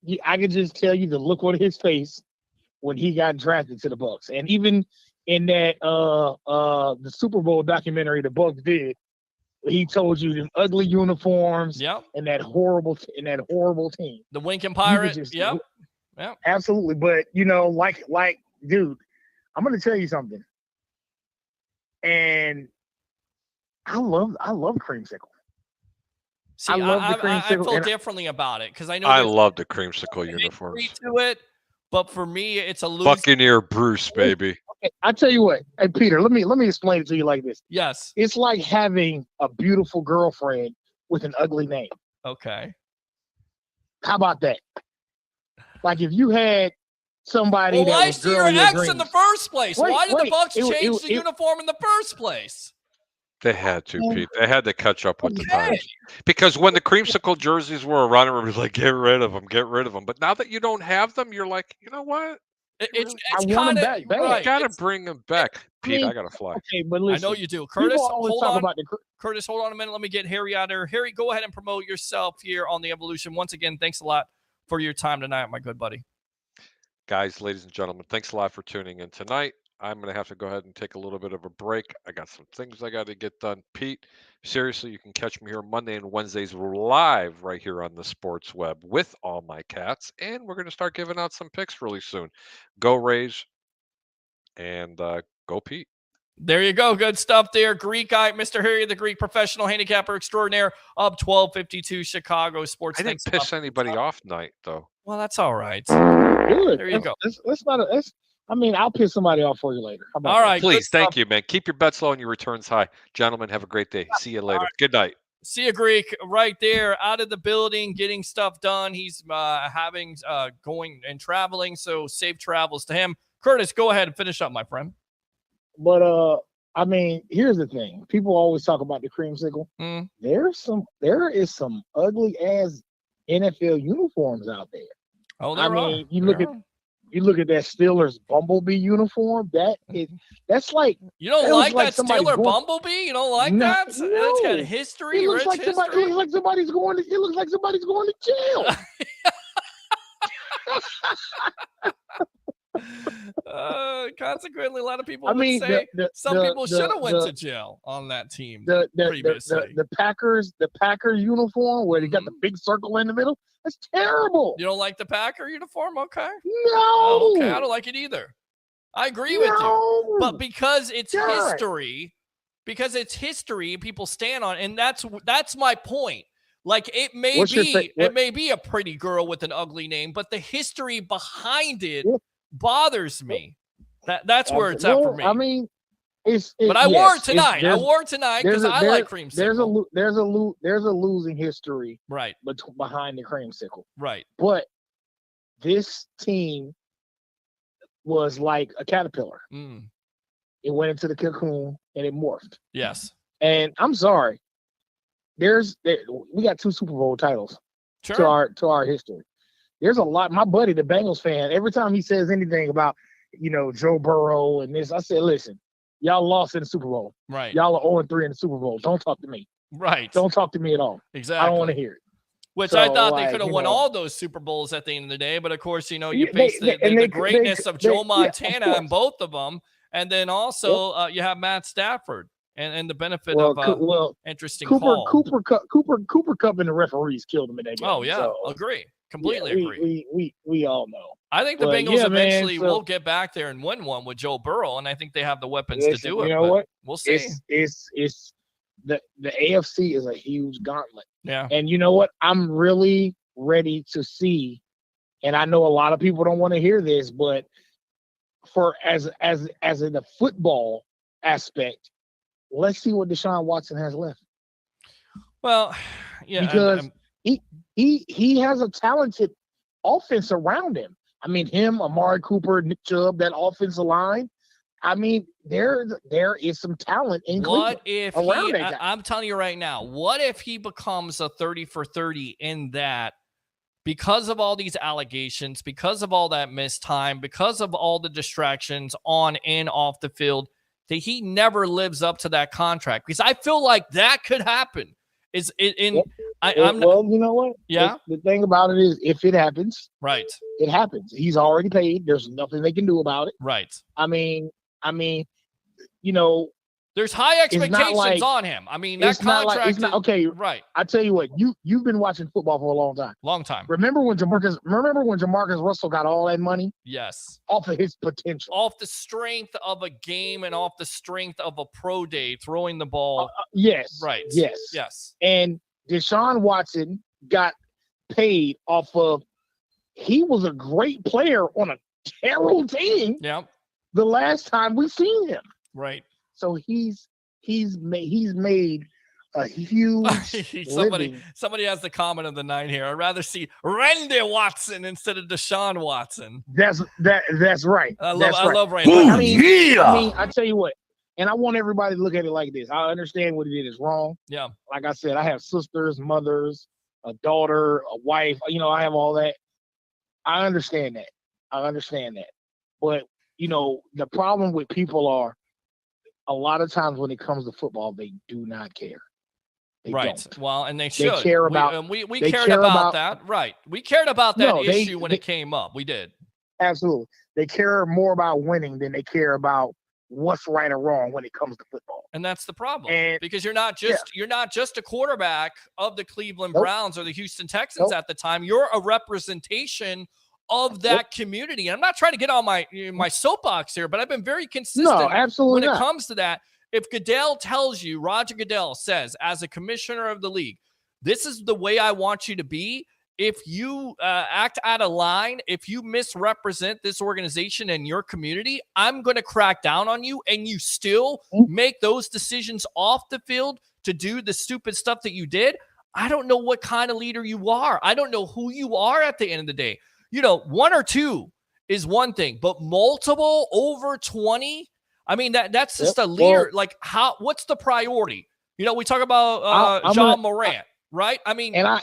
just tell you the look on his face when he got drafted to the Bucs. And even in that the Super Bowl documentary the Bucs did, he told you the ugly uniforms and that horrible team. The Winking Pirate. Yep. Absolutely. But dude, I'm gonna tell you something. And I love Creamsicle. See, I feel differently about it because I know I love the Creamsicle uniforms. To it, but for me, it's a lose. Buccaneer Bruce, baby. Okay, I tell you what, hey Peter, let me explain it to you like this. Yes, it's like having a beautiful girlfriend with an ugly name. Okay, how about that? Like if you had somebody that why was see your ex in the first place? Why did the Bucs change the uniform in the first place? They had to, Pete. They had to catch up with the times. Because when the Creamsicle jerseys were around, it was like, get rid of them. But now that you don't have them, you're like, you know what? It's kind of back. You got to bring them back. Pete, I got to fly. Okay, but listen, I know you do. Curtis, hold on. Curtis, hold on a minute. Let me get Harry out there. Harry, go ahead and promote yourself here on The Evolution. Once again, thanks a lot for your time tonight, my good buddy. Guys, ladies and gentlemen, thanks a lot for tuning in tonight. I'm going to have to go ahead and take a little bit of a break. I got some things I got to get done. Pete, seriously, you can catch me here Monday and Wednesdays live right here on the Sports Web with all my cats. And we're going to start giving out some picks really soon. Go Rays and go Pete. There you go. Good stuff there. Greek guy, Mr. Harry, the Greek professional handicapper extraordinaire of 1252 Chicago Sports. I didn't piss anybody off tonight, though. Well, that's all right. Good. There you go. I'll piss somebody off for you later. All right. Please. Thank you, man. Keep your bets low and your returns high. Gentlemen, have a great day. See you later. Right. Good night. See you, Greek, right there, out of the building, getting stuff done. He's going and traveling, so safe travels to him. Curtis, go ahead and finish up, my friend. But here's the thing. People always talk about the Creamsicle. There is some ugly ass NFL uniforms out there. Oh, you look at that Steelers Bumblebee uniform. That's like you don't like that Steeler Bumblebee. You don't like that? No. That's got history. It looks like somebody's going to jail. Consequently, a lot of people would say some people should have went to jail on that team previously. The Packers uniform where they got the big circle in the middle. That's terrible. You don't like the Packer uniform? Okay. No. Oh, okay. I don't like it either. I agree with you. But because it's history, people stand on it, and that's my point. Like it may be a pretty girl with an ugly name, but the history behind it bothers me. That's where it's at for me. I mean, but I wore it tonight. I wore it tonight because I like Creamsicle. There's a losing history right behind the Creamsicle. Right. But this team was like a caterpillar. It went into the cocoon and it morphed. Yes. And I'm sorry, we got 2 Super Bowl titles Sure. to our history. There's a lot. My buddy, the Bengals fan, every time he says anything about, Joe Burrow and this, I said, listen, y'all lost in the Super Bowl. Right. Y'all are 0-3 in the Super Bowl. Don't talk to me. Right. Don't talk to me at all. Exactly. I don't want to hear it. Which So, I thought they like, could have you won know- all those Super Bowls at the end of the day. But of course, you Yeah, face they- the they- greatness of Joe yeah, of Montana and course. both of them. And then also you have Matt Stafford and the benefit Well, of interesting Cooper call. Cup and the referees killed him in that game. Oh, yeah. So, Agree. Completely agree. we all know. I think the But, Bengals yeah, man, eventually so- will get back there and win one with Joe Burrow, and I think they have the weapons to Listen, do it. you know but what? We'll see. It's the AFC is a huge gauntlet. Yeah. And you know what? I'm really ready to see, and I know a lot of people don't want to hear this, but for as in the football aspect, let's see what Deshaun Watson has left. Well, yeah. Because he has a talented offense around him. I mean, him, Amari Cooper, Nick Chubb, that offensive line. I mean, there is some talent in what Cleveland if around that guy. I'm telling you right now, what if he becomes a 30 for 30 in that because of all these allegations, because of all that missed time, because of all the distractions on and off the field, that he never lives up to that contract? Because I feel like that could happen. Well, you know what? Yeah. The thing about it is, if it happens, Right. it happens. He's already paid. There's nothing they can do about it. Right. I mean, you know, There's high It's not expectations like- on him. I mean, that it's not contract like it's not okay. right. I tell you what, you've been watching football for a long time. Long time. Remember when Jamarcus Russell got all that money Yes. off of his potential? Off the strength of a game and off the strength of a pro day, throwing the ball. Yes. Right. Yes. Yes. And Deshaun Watson got paid off of. He was a great player on a terrible team Yeah. the last time we seen him. Right. So he's made a huge living. Somebody has the comment of the night here. I'd rather see Randy Watson instead of Deshaun Watson. That's right. I That's right. love Randy. I mean, I tell you what, and I want everybody to look at it like this. I understand what he did is wrong. Yeah. Like I said, I have sisters, mothers, a daughter, a wife. I have all that. I understand that. But, the problem with people are a lot of times when it comes to football, they do not care. They Right. don't. Well, and they should. care about- we they cared care about about- that. Right. We cared about that No, they- issue when it came up. We did. Absolutely. They care more about winning than they care about what's right or wrong when it comes to football. And that's the problem. And- because you're not just a quarterback of the Cleveland Nope. Browns or the Houston Texans Nope. at the time. You're a representation of that community. And I'm not trying to get on my soapbox here, but I've been very consistent No, absolutely when it not. comes to that. If Goodell tells you, Roger Goodell says, as a commissioner of the league, this is the way I want you to be. If you act out of line, if you misrepresent this organization and your community, I'm going to crack down on you. And you still make those decisions off the field to do the stupid stuff that you did. I don't know what kind of leader you are. I don't know who you are at the end of the day. One or two is one thing, but multiple over 20. I mean, that's just a leader. Well, what's the priority? We talk about I'm John gonna- Morant, right? I mean, And I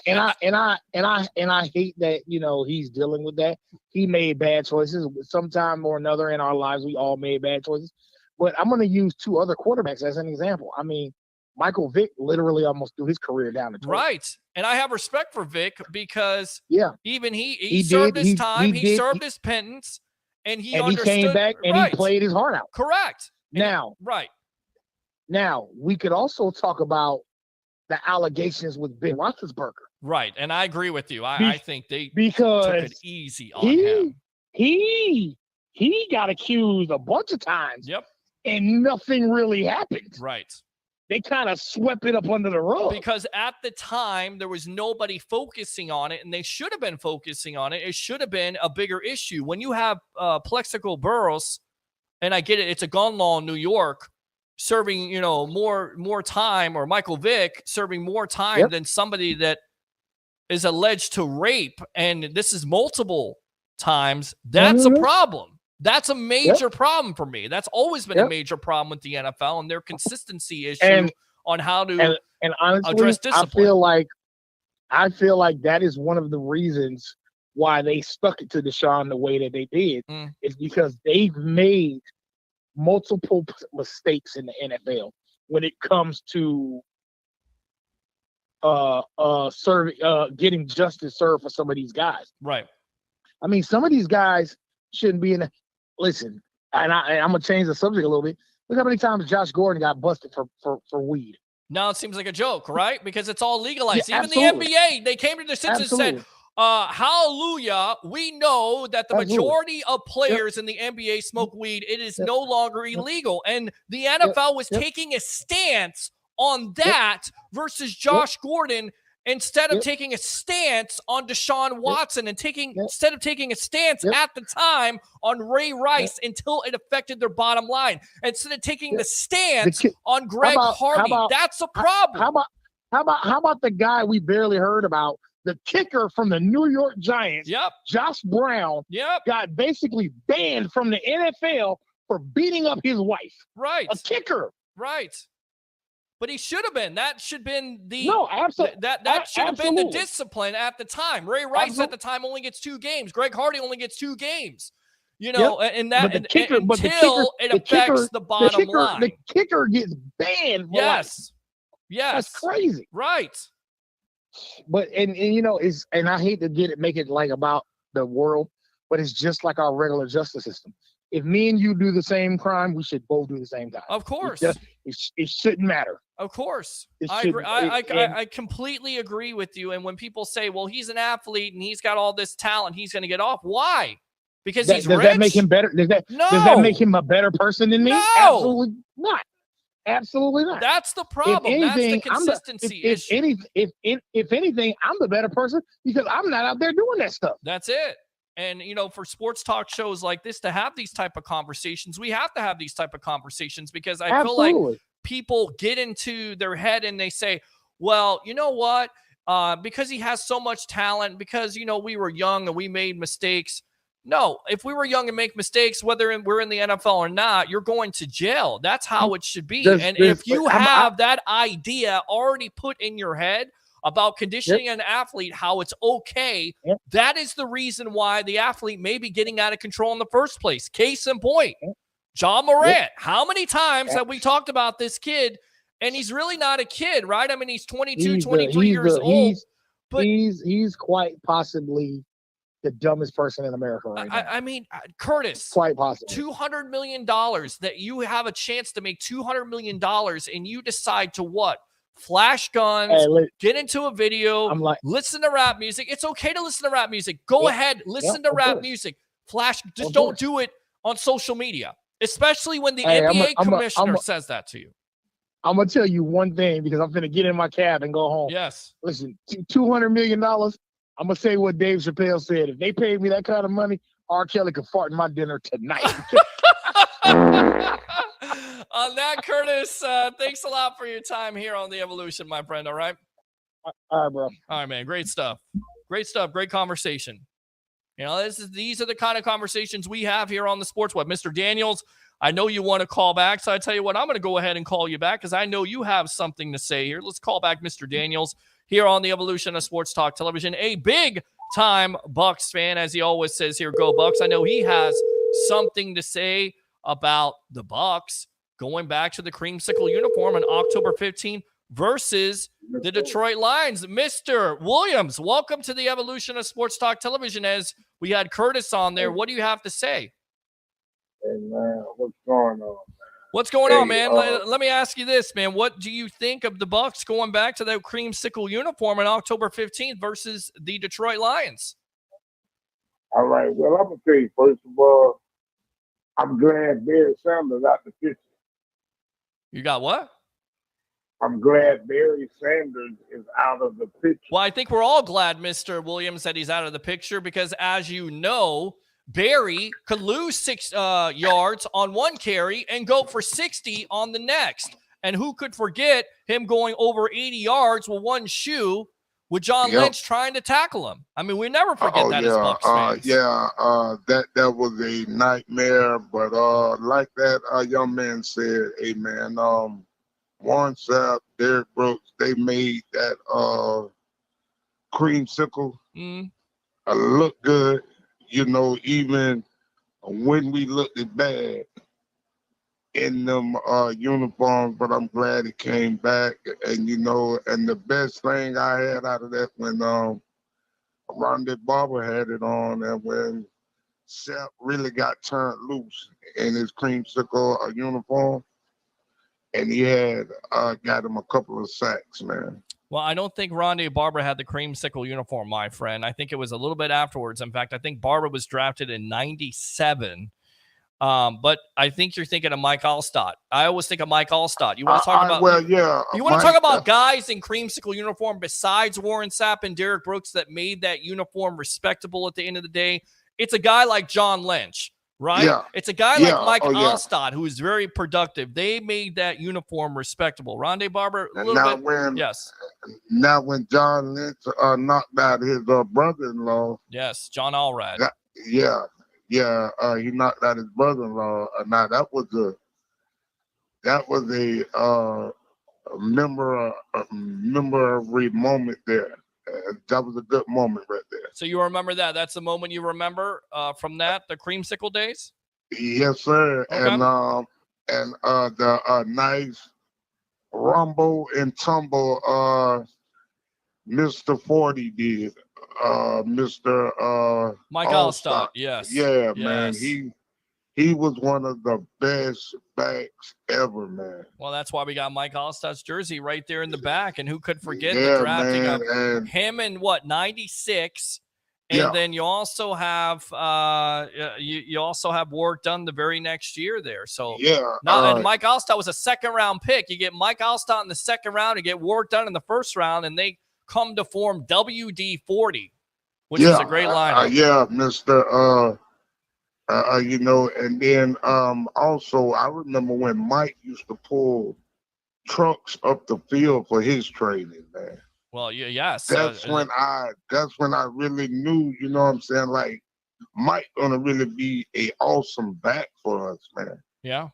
hate that he's dealing with that. He made bad choices. Sometime or another in our lives, we all made bad choices. But I'm going to use 2 other quarterbacks as an example. I mean, Michael Vick literally almost threw his career down the toilet. right. And I have respect for Vic because Yeah. even he He served did. his time, he did. served his penance, and he And he understood. came back and right. he played his heart out. Correct. Now, Right. we could also talk about the allegations with Ben Roethlisberger Right. And I agree with you. Be- I think they took because it easy on him. he got accused a bunch of times Yep. and nothing really happened. Right. They kind of swept it up under the rug. Because at the time, there was nobody focusing on it, and they should have been focusing on it. It should have been a bigger issue. When you have Plexico Burress, and I get it, it's a gun law in New York, serving, more time, or Michael Vick serving more time Yep. than somebody that is alleged to rape, and this is multiple times, that's a Mhm. problem. That's a major problem for me. That's always been a Yep. major problem with the NFL and their consistency issue And- on how to and honestly, address discipline. I feel like that is one of the reasons why they stuck it to Deshaun the way that they did. Is because they've made multiple mistakes in the NFL when it comes to getting justice served for some of these guys. Right. I mean, some of these guys shouldn't be in the listen, and I'm gonna change the subject a little bit. Look how many times Josh Gordon got busted for weed. Now it seems like a joke, right? Because it's all legalized. Yeah, Even absolutely. the NBA, they came to their senses and said, hallelujah, we know that the majority of players in the NBA smoke weed. It is no longer illegal. And the NFL was taking a stance on that versus Josh Gordon instead of taking a stance on Deshaun Watson and instead of taking a stance at the time on Ray Rice until it affected their bottom line. Instead of taking the stance on Greg Hardy. That's a problem. How about the guy we barely heard about? The kicker from the New York Giants, Josh Brown, got basically banned from the NFL for beating up his wife. Right. A kicker. Right. But he should have been. That should have been the absolutely. That should have been the discipline at the time. Ray Rice at the time only gets 2 games. Greg Hardy only gets 2 games. You know, and that until it affects the bottom line. The kicker gets banned. Yes. That's crazy. Right. But and you know, I hate to make it like about the world, but it's just like our regular justice system. If me and you do the same crime, we should both do the same time. Of course. It shouldn't matter. Of course. I agree. I completely agree with you. And when people say, well, he's an athlete and he's got all this talent, he's going to get off. Why? Because he's rich? Does that make him better? Does that make him a better person than me? No. Absolutely not. Absolutely not. That's the problem. Anything, that's the consistency issue. If anything, I'm the better person because I'm not out there doing that stuff. That's it. And, you know, for sports talk shows like this to have these type of conversations, we have to have these type of conversations because I feel like people get into their head and they say, well, you know what? Because he has so much talent, because, you know, we were young and we made mistakes. No, if we were young and make mistakes, whether we're in the NFL or not, you're going to jail. That's how it should be. And if you have that idea already put in your head about conditioning an athlete, how it's okay, that is the reason why the athlete may be getting out of control in the first place. Case in point, John Morant. How many times have we talked about this kid? And he's really not a kid, right? I mean, he's 22, 23 years old. But he's quite possibly the dumbest person in America right now. I mean, Curtis, quite possible. $200 million that you have a chance to make $200 million and you decide to what? Flash guns, get into a video, listen to rap music. It's okay to listen to rap music. Go ahead, listen to rap music. Flash, just don't do it on social media, especially when the NBA commissioner says that to you. I'm going to tell you one thing because I'm going to get in my cab and go home. Yes. Listen, $200 million, I'm going to say what Dave Chappelle said. If they paid me that kind of money, R. Kelly could fart in my dinner tonight. On that, Curtis, thanks a lot for your time here on The Evolution, my friend, all right? All right, bro. All right, man, great stuff. Great stuff, great conversation. You know, these are the kind of conversations we have here on the Sports Web. Mr. Daniels, I know you want to call back, so I tell you what, I'm going to go ahead and call you back because I know you have something to say here. Let's call back Mr. Daniels here on The Evolution of Sports Talk Television, a big-time Bucs fan, as he always says here, go Bucs. I know he has something to say about the Bucs going back to the creamsicle uniform on October 15th versus the Detroit Lions. Mr. Williams, welcome to the Evolution of Sports Talk Television. As we had Curtis on there, what do you have to say? Hey, man, what's going on, man? What's going on, man? Let me ask you this, man. What do you think of the Bucs going back to that creamsicle uniform on October 15th versus the Detroit Lions? All right. Well, I'm going to tell you, first of all, I'm glad Barry Sanders out the picture. You got what? I'm glad Barry Sanders is out of the picture. Well, I think we're all glad, Mr. Williams, that he's out of the picture because, as you know, Barry could lose 6 yards on one carry and go for 60 on the next. And who could forget him going over 80 yards with one shoe with John Lynch trying to tackle him? I mean, we never forget that as Bucs fans. That was a nightmare. But like that young man said, hey, man, Warren Sapp, Derrick Brooks, they made that creamsicle look good. You know, even when we looked it bad in them uniforms, but I'm glad it came back. And you know, and the best thing I had out of that when Rondé Barber had it on, and when Sepp really got turned loose in his creamsicle uniform, and he had got him a couple of sacks, man. Well, I don't think Rondé Barber had the creamsicle uniform, my friend. I think it was a little bit afterwards. In fact, I think Barber was drafted in 97. But I think you're thinking of Mike Allstott. I always think of Mike Allstott. You want to talk about? Well, yeah. You want to talk about guys in creamsicle uniform besides Warren Sapp and Derrick Brooks that made that uniform respectable at the end of the day? It's a guy like John Lynch, right? Yeah. It's a guy like Mike Allstott who is very productive. They made that uniform respectable. Rondé Barber, a little bit. Yes. Now, when John Lynch knocked out his brother-in-law. Yes, John Allred. He knocked out his brother-in-law. Now that was a memorable moment there. That was a good moment right there. So you remember that? That's the moment you remember from that, the creamsicle days? Yes, sir. Okay. And the nice rumble and tumble Mr. 40 did. Mr. Mike Allstott. Yes. Yeah, yes. Man. He was one of the best backs ever, man. Well, that's why we got Mike Allstott's jersey right there in the back. And who could forget the drafting of him in 96? And then you also have you also have work done the very next year there. So and Mike Allstott was a second-round pick. You get Mike Allstott in the second round, you get work done in the first round, and they come to form WD-40, which is a great lineup. Mr. You know, and then also I remember when Mike used to pull trucks up the field for his training, man. Well, yes. That's when I really knew, you know what I'm saying, like Mike gonna really be a awesome back for us, man. Yeah.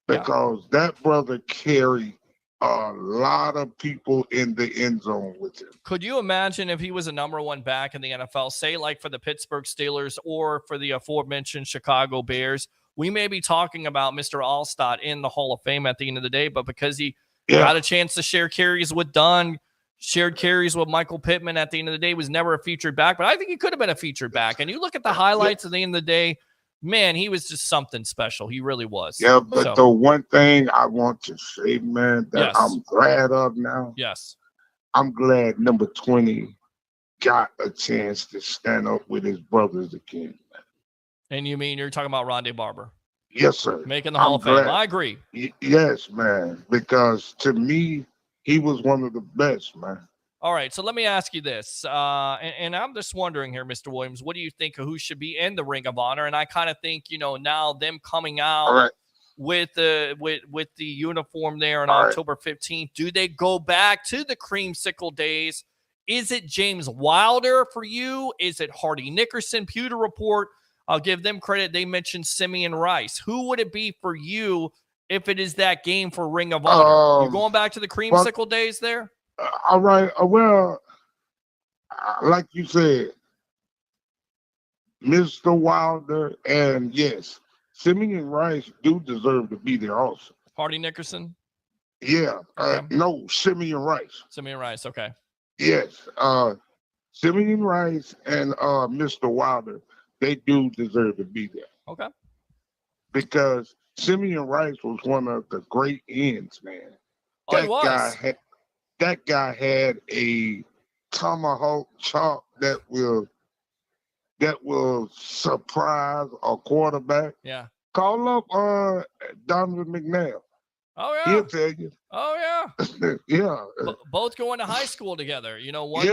Because that brother carried a lot of people in the end zone with him. Could you imagine if he was a number one back in the NFL, say like for the Pittsburgh Steelers or for the aforementioned Chicago Bears? We may be talking about Mr. Allstott in the Hall of Fame at the end of the day, but because he got a chance to share carries with Dunn, shared carries with Michael Pittman at the end of the day, was never a featured back, but I think he could have been a featured back. And you look at the highlights at the end of the day, man, he was just something special. He really was. Yeah, but the one thing I want to say, man, that I'm glad of now. Yes. I'm glad number 20 got a chance to stand up with his brothers again, man. And you mean you're talking about Rondé Barber? Yes, sir. Making the Hall of Fame. I agree. Yes, man, because to me, he was one of the best, man. All right, so let me ask you this, and I'm just wondering here, Mr. Williams, what do you think of who should be in the Ring of Honor? And I kind of think, you know, now them coming out with the uniform there on October 15th, do they go back to the creamsicle days? Is it James Wilder for you? Is it Hardy Nickerson? Pewter Report, I'll give them credit. They mentioned Simeon Rice. Who would it be for you if it is that game for Ring of Honor? You going back to the creamsicle days there? All right. Well, like you said, Mr. Wilder, and yes, Simeon Rice do deserve to be there also. Hardy Nickerson? Yeah. No, Simeon Rice. Simeon Rice, okay. Yes. Simeon Rice and Mr. Wilder, they do deserve to be there. Okay. Because Simeon Rice was one of the great ends, man. That guy had a tomahawk chop that will surprise a quarterback. Yeah. Call up Donovan McNabb. Oh yeah. He'll tell you. Oh yeah. Yeah. Both going to high school together. You know, one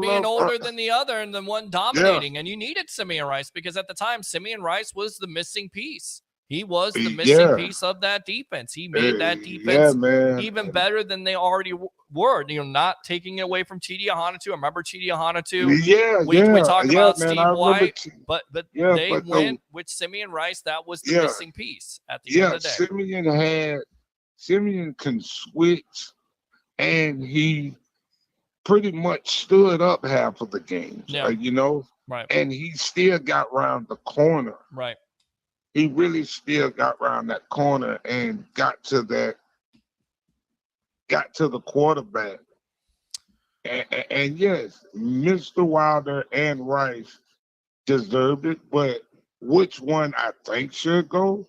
being older than the other, and then one dominating. Yeah. And you needed Simeon Rice because at the time Simeon Rice was the missing piece. He was the missing piece of that defense. He made that defense even better than they already were. You know, not taking it away from Chidi Ahanotu. I remember Chidi Ahanotu. We talked about Steve White, but they went with Simeon Rice. That was the missing piece at the end of the day. Simeon had Simeon can switch, and he pretty much stood up half of the games, Yeah. you know, Right. and he still got round the corner. Right. He really still got round that corner and got to the quarterback. And yes, Mr. Wilder and Rice deserved it, but which one I think should go,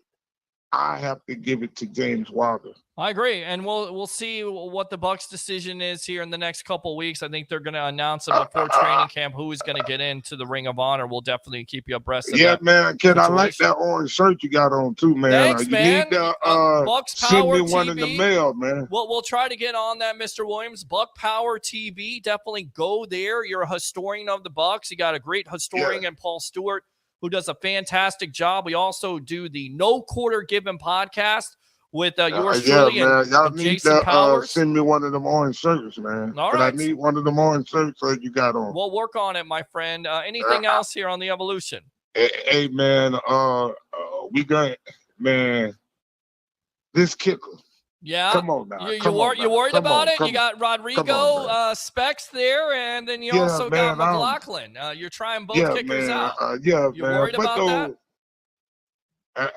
I have to give it to James Wilder. I agree, and we'll see what the Bucs' decision is here in the next couple of weeks. I think they're going to announce it before training camp who is going to get into the Ring of Honor. We'll definitely keep you abreast of that. Man, kid, I like situation. that orange shirt you got on too, man. Thanks, you man. need to Bucs send Power me one in the TV. mail, man. We'll try to get on that, Mr. Williams. Buck Power TV. Definitely go there. You're a historian of the Bucs. You got a great historian in Paul Stewart who does a fantastic job. We also do the No Quarter Given podcast with yours truly and y'all need Jason to Powers. send me one of them orange shirts, man. All But right. I need one of them orange shirts that you got on. We'll work on it, my friend. Anything else here on the Evolution? Hey, man, we got, man, this kicker. Yeah. Come on now. You worried about it? You got Rodrigo Specs there, and then you also got McLaughlin. You're trying both kickers out. You worried about that?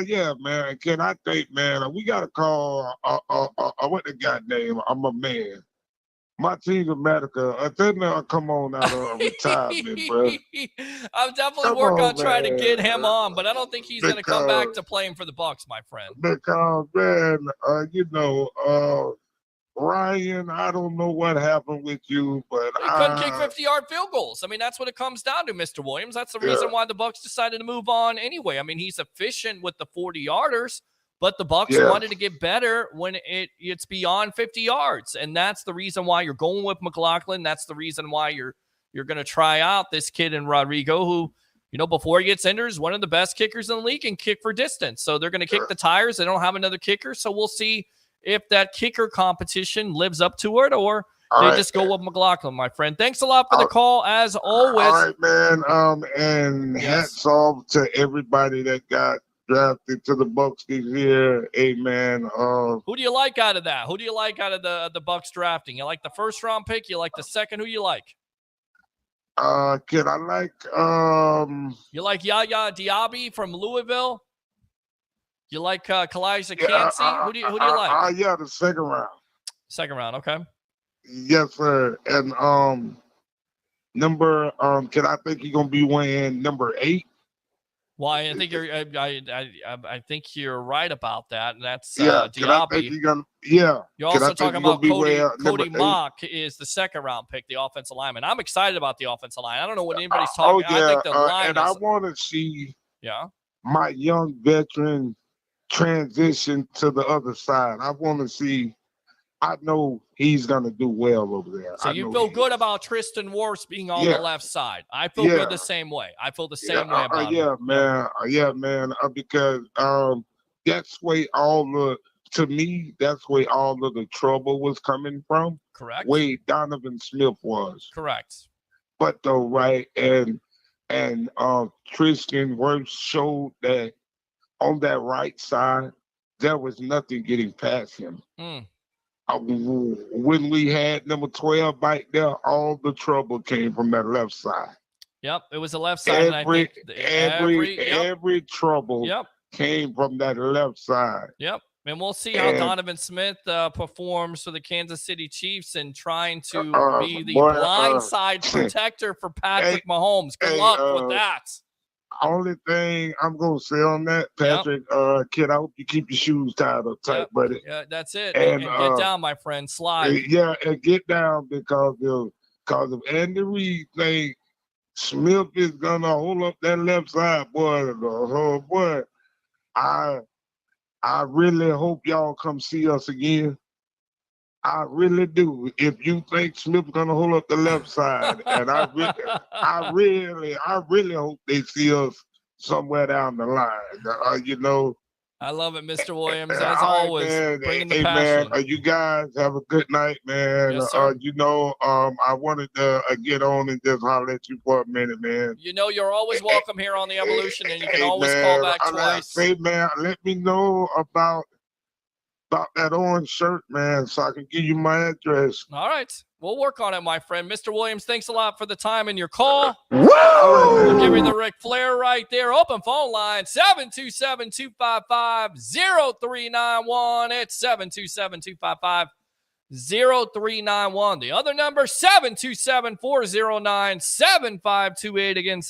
Yeah, man. Can I think, man, we got to call, what the guy name? I'm a man. Martin America. Then come on out of retirement, bro. I'm definitely working on trying to get him on, but I don't think he's going to come back to playing for the Bucs, my friend. Because, man, Ryan, I don't know what happened with you, but he couldn't kick 50-yard field goals. I mean, that's what it comes down to, Mr. Williams. That's the reason why the Bucs decided to move on anyway. I mean, he's efficient with the 40-yarders, but the Bucs wanted to get better when it's beyond 50 yards, and that's the reason why you're going with McLaughlin. That's the reason why you're going to try out this kid in Rodrigo, who, before he gets injured, is one of the best kickers in the league and kick for distance. So they're going to kick the tires. They don't have another kicker, so we'll see if that kicker competition lives up to it, or they just go with McLaughlin, my friend. Thanks a lot for the call, as always. All right, man. And hats off to everybody that got drafted to the Bucs this year. Amen. Who do you like out of that? Who do you like out of the Bucs drafting? You like the first round pick? You like the second? Who you like? Kid, I like You like Yaya Diaby from Louisville? You like Kalijah Kancey? Who do you like? Yeah, the second round. Second round, okay. Yes, sir. And number can I think he's gonna be weighing number 8? Well, I think I think you're right about that, and that's Diaby. You're also talking about Cody Mock is the second round pick, the offensive lineman. I'm excited about the offensive line. I don't know what anybody's talking. I think the line and I want to see my young veteran transition to the other side. I want to see. I know he's gonna do well over there. So you feel good about Tristan Wirfs being on the left side? I feel good the same way. I feel the same way about him. Man. Because that's where to me, that's where all of the trouble was coming from. Correct. Where Donovan Smith was. Correct. But though, right, and Tristan Wirfs showed that on that right side, there was nothing getting past him. When we had number 12 back there, all the trouble came from that left side. Yep, it was the left side. Every trouble came from that left side. Yep, and we'll see how Donovan Smith performs for the Kansas City Chiefs and trying to be the blindside protector for Patrick Mahomes. Good luck with that. Only thing I'm gonna say on that, Patrick, kid, I hope you keep your shoes tied up tight, buddy. Yeah, that's it. And get down, my friend. Slide. Yeah, and get down because of Andy Reid think Smith is gonna hold up that left side, boy. Boy, I really hope y'all come see us again. I really do. If you think Smith's gonna hold up the left side, and I really hope they see us somewhere down the line. I love it, Mr. Williams. As always, bringing the passion. Man, you guys have a good night, man. Yes, sir. I wanted to get on and just holler at you for a minute, man. You're always welcome here on the Evolution, and you can always call back twice. Man, let me know about Stop that orange shirt, man, so I can give you my address. All right. We'll work on it, my friend. Mr. Williams, thanks a lot for the time and your call. We'll give you the Ric Flair right there. Open phone line, 727-255-0391. It's 727-255-0391. The other number, 727-409-7528. Again,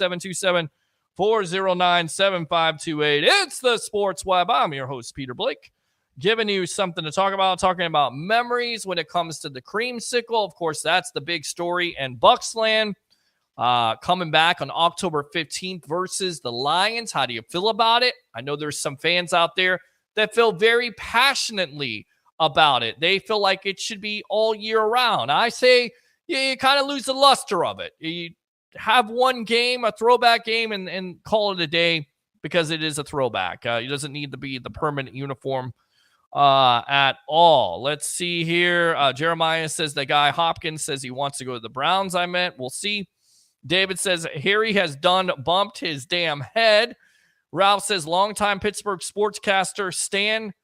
727-409-7528. It's the Sports Web. I'm your host, Peter Blake, giving you something to talk about, talking about memories when it comes to the creamsicle. Of course, that's the big story. And Bucksland coming back on October 15th versus the Lions. How do you feel about it? I know there's some fans out there that feel very passionately about it. They feel like it should be all year round. I say you kind of lose the luster of it. You have one game, a throwback game, and call it a day because it is a throwback. It doesn't need to be the permanent uniform at all. Let's see here. Jeremiah says the guy Hopkins says he wants to go to the Browns. We'll see. David says Harry has bumped his damn head. Ralph says longtime Pittsburgh sportscaster Stan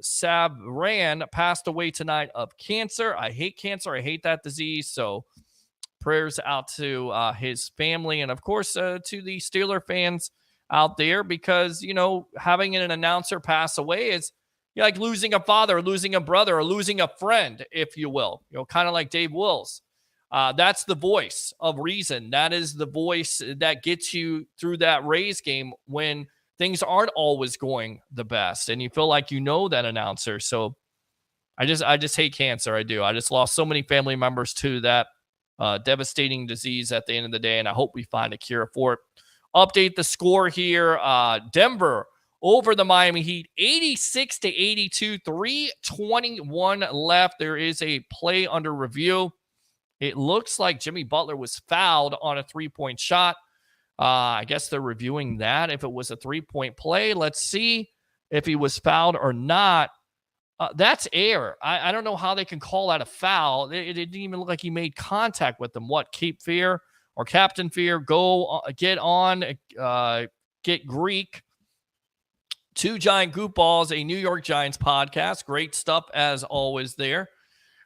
Sabran passed away tonight of cancer. I hate cancer. I hate that disease. So prayers out to his family and, of course, to the Steeler fans out there, because, you know, having an announcer pass away is like losing a father, or losing a brother, or losing a friend, if you will, you know, kind of like Dave Wills. That's the voice of reason. That is the voice that gets you through that Rays game when things aren't always going the best and you feel like you know that announcer. So I just hate cancer. I do. I just lost so many family members to that devastating disease at the end of the day, and I hope we find a cure for it. Update the score here. Denver over the Miami Heat, 86-82, 3:21 left. There is a play under review. It looks like Jimmy Butler was fouled on a three-point shot. I guess they're reviewing that. If it was a three-point play, let's see if he was fouled or not. That's air. I don't know how they can call that a foul. It didn't even look like he made contact with them. What, Cape Fear or Captain Fear, go get on, get Greek. Two Giant Goop Balls, a New York Giants podcast. Great stuff as always there.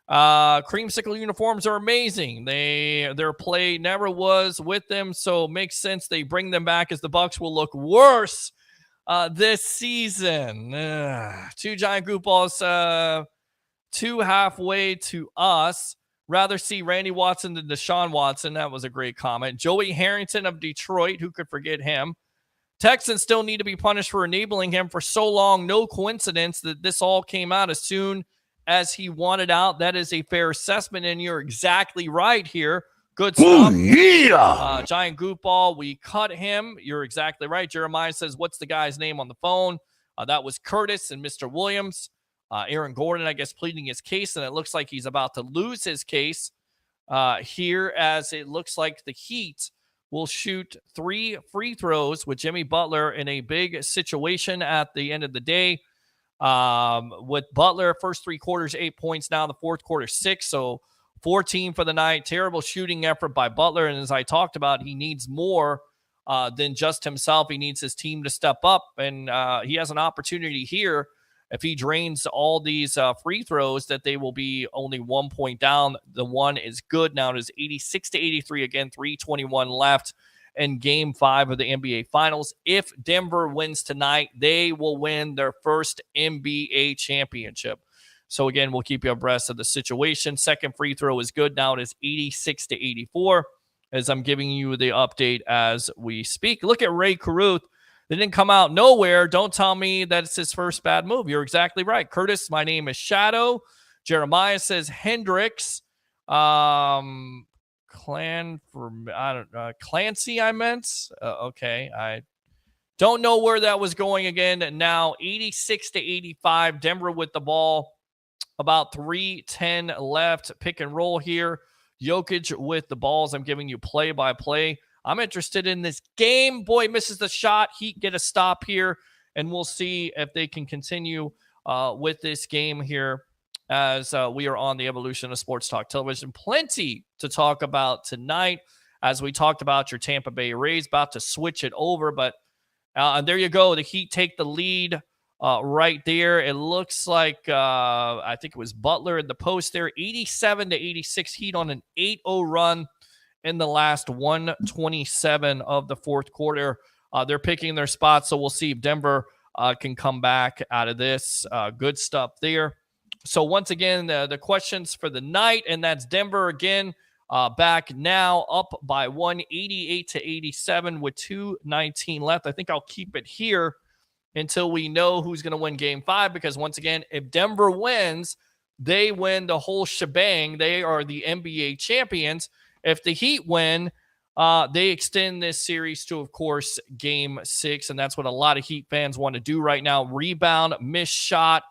Creamsicle uniforms are amazing. Their play never was with them, so it makes sense they bring them back, as the Bucs will look worse this season. Two Giant Goop Balls, two halfway to us. Rather see Randy Watson than Deshaun Watson. That was a great comment. Joey Harrington of Detroit, who could forget him? Texans still need to be punished for enabling him for so long. No coincidence that this all came out as soon as he wanted out. That is a fair assessment, and you're exactly right here. Good stuff. Yeah. Giant Goop Ball, we cut him. You're exactly right. Jeremiah says, what's the guy's name on the phone? That was Curtis and Mr. Williams. Aaron Gordon, I guess, pleading his case, and it looks like he's about to lose his case here, as it looks like the Heat will shoot 3 free throws with Jimmy Butler in a big situation at the end of the day. With Butler, first 3 quarters, 8 points. Now the fourth quarter, 6. So 14 for the night. Terrible shooting effort by Butler. And as I talked about, he needs more than just himself. He needs his team to step up. And he has an opportunity here. If he drains all these free throws, that they will be only 1 point down. The one is good. Now it is 86-83. Again, 3:21 left in Game 5 of the NBA Finals. If Denver wins tonight, they will win their first NBA championship. So again, we'll keep you abreast of the situation. Second free throw is good. Now it is 86-84 as I'm giving you the update as we speak. Look at Ray Caruth. They didn't come out nowhere. Don't tell me that it's his first bad move. You're exactly right. Curtis, my name is Shadow. Jeremiah says Hendricks. Clancy, I meant. Okay. I don't know where that was going again. Now 86-85. Denver with the ball. About 3:10 left. Pick and roll here. Jokic with the balls. I'm giving you play-by-play. I'm interested in this game. Boy, misses the shot. Heat get a stop here, and we'll see if they can continue with this game here as we are on the evolution of Sports Talk Television. Plenty to talk about tonight, as we talked about your Tampa Bay Rays about to switch it over. But there you go. The Heat take the lead right there. It looks like I think it was Butler in the post there, 87-86 Heat on an 8-0 run in the last 127 of the fourth quarter. They're picking their spots, so we'll see if Denver can come back out of this. Good stuff there. So once again, the questions for the night, and that's Denver again, back now up by 188-87 with 2:19 left. I think I'll keep it here until we know who's going to win game 5, because once again, if Denver wins, they win the whole shebang. They are the NBA champions. If the Heat win, they extend this series to, of course, game 6, and that's what a lot of Heat fans want to do right now. Rebound, missed shot.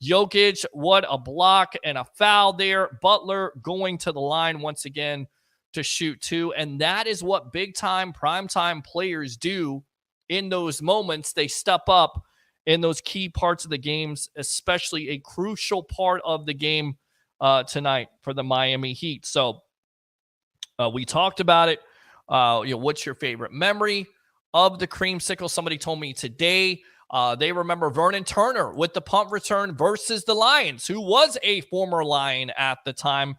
Jokic, what a block and a foul there. Butler going to the line once again to shoot 2, and that is what big-time, prime-time players do in those moments. They step up in those key parts of the games, especially a crucial part of the game tonight for the Miami Heat. So we talked about it. What's your favorite memory of the creamsicle? Somebody told me today they remember Vernon Turner with the punt return versus the Lions, who was a former Lion at the time,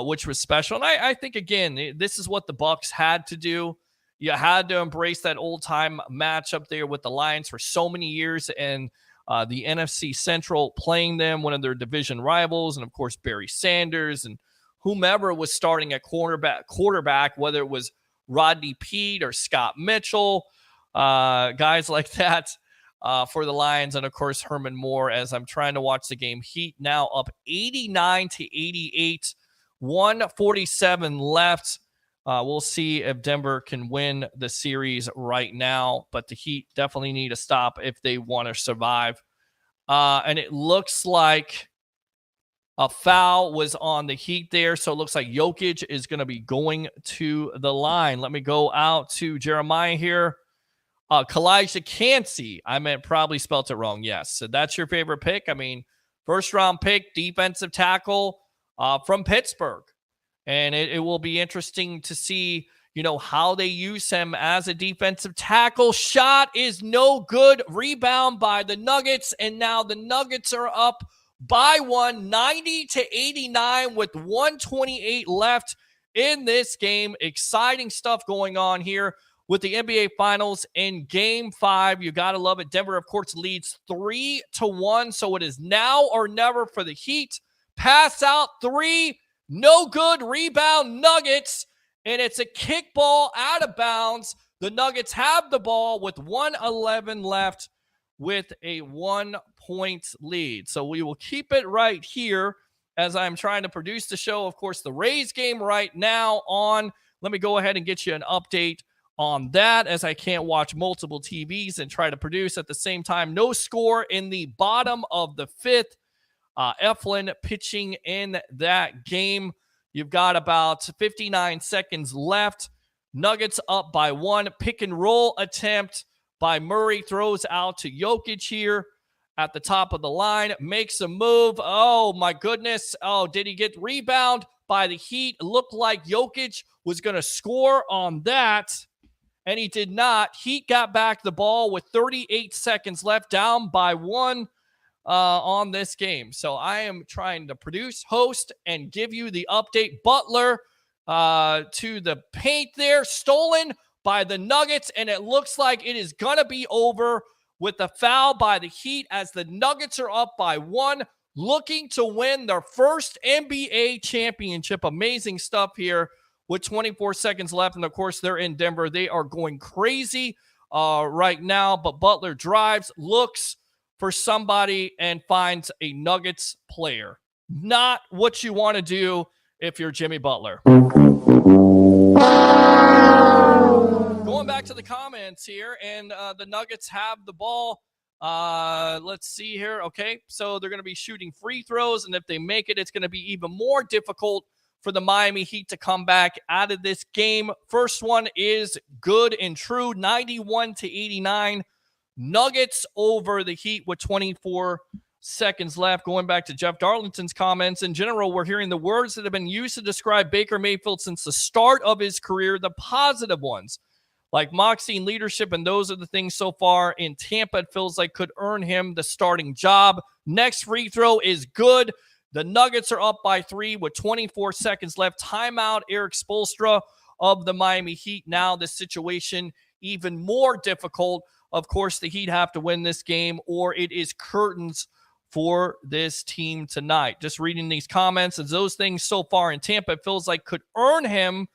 which was special. And I think, again, this is what the Bucs had to do. You had to embrace that old-time matchup there with the Lions for so many years, and the NFC Central playing them, one of their division rivals, and, of course, Barry Sanders and whomever was starting at quarterback, whether it was Rodney Peete or Scott Mitchell, guys like that for the Lions, and, of course, Herman Moore. As I'm trying to watch the game, Heat now up 89-88, 1:47 left. We'll see if Denver can win the series right now, but the Heat definitely need to stop if they want to survive. And it looks like a foul was on the Heat there, so it looks like Jokic is going to be going to the line. Let me go out to Jeremiah here. Kalijah Cansey. Probably spelt it wrong. Yes. So that's your favorite pick. I mean, first-round pick, defensive tackle from Pittsburgh. And it will be interesting to see, how they use him as a defensive tackle. Shot is no good. Rebound by the Nuggets. And now the Nuggets are up by 90-89 with 1:28 left in this game. Exciting stuff going on here with the NBA Finals in Game 5. You got to love it. Denver, of course, leads 3-1. So it is now or never for the Heat. Pass out 3. No good. Rebound Nuggets. And it's a kickball out of bounds. The Nuggets have the ball with 1:11 left with a 1-point lead. So we will keep it right here as I'm trying to produce the show. Of course, the Rays game right now on. Let me go ahead and get you an update on that, as I can't watch multiple TVs and try to produce at the same time. No score in the bottom of the 5th. Eflin pitching in that game. You've got about 59 seconds left. Nuggets up by 1. Pick and roll attempt by Murray. Throws out to Jokic here at the top of the line. Makes a move. Oh, my goodness. Oh, did he get rebound by the Heat? It looked like Jokic was going to score on that, and he did not. Heat got back the ball with 38 seconds left, down by 1. On this game. So I am trying to produce, host, and give you the update. Butler to the paint there, stolen by the Nuggets, and it looks like it is going to be over with a foul by the Heat as the Nuggets are up by 1, looking to win their first NBA championship. Amazing stuff here with 24 seconds left, and of course they're in Denver. They are going crazy right now, but Butler drives, looks for somebody, and finds a Nuggets player. Not what you want to do if you're Jimmy Butler. Going back to the comments here, and the Nuggets have the ball. Let's see here. Okay, so they're going to be shooting free throws, and if they make it, it's going to be even more difficult for the Miami Heat to come back out of this game. First one is good and true, 91-89. Nuggets over the Heat with 24 seconds left. Going back to Jeff Darlington's comments, in general, we're hearing the words that have been used to describe Baker Mayfield since the start of his career, the positive ones. like moxie and leadership, and those are the things so far in Tampa. It feels like could earn him the starting job. Next free throw is good. The Nuggets are up by 3 with 24 seconds left. Timeout, Eric Spoelstra of the Miami Heat. Now this situation even more difficult. Of course, the Heat have to win this game, or it is curtains for this team tonight. Just reading these comments, as those things so far in Tampa, it feels like could earn him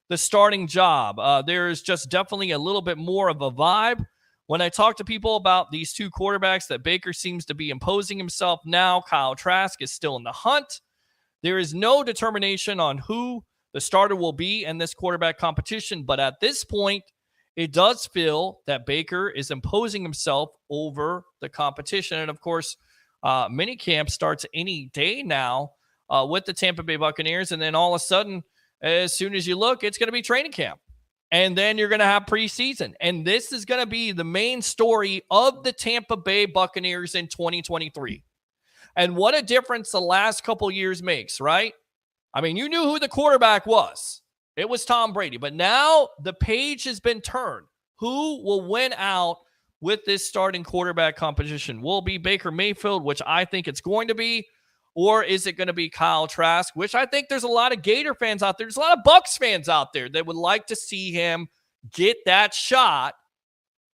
the starting job. There's just definitely a little bit more of a vibe. When I talk to people about these two quarterbacks that Baker seems to be imposing himself now, Kyle Trask is still in the hunt. There is no determination on who the starter will be in this quarterback competition, but at this point, it does feel that Baker is imposing himself over the competition. And of course, minicamp starts any day now with the Tampa Bay Buccaneers. And then all of a sudden, as soon as you look, it's going to be training camp. And then you're going to have preseason. And this is going to be the main story of the Tampa Bay Buccaneers in 2023. And what a difference the last couple years makes, right? I mean, you knew who the quarterback was. It was Tom Brady. But now the page has been turned. Who will win out with this starting quarterback competition? Will it be Baker Mayfield, which I think it's going to be? Or is it going to be Kyle Trask, which I think there's a lot of Gator fans out there. There's a lot of Bucs fans out there that would like to see him get that shot.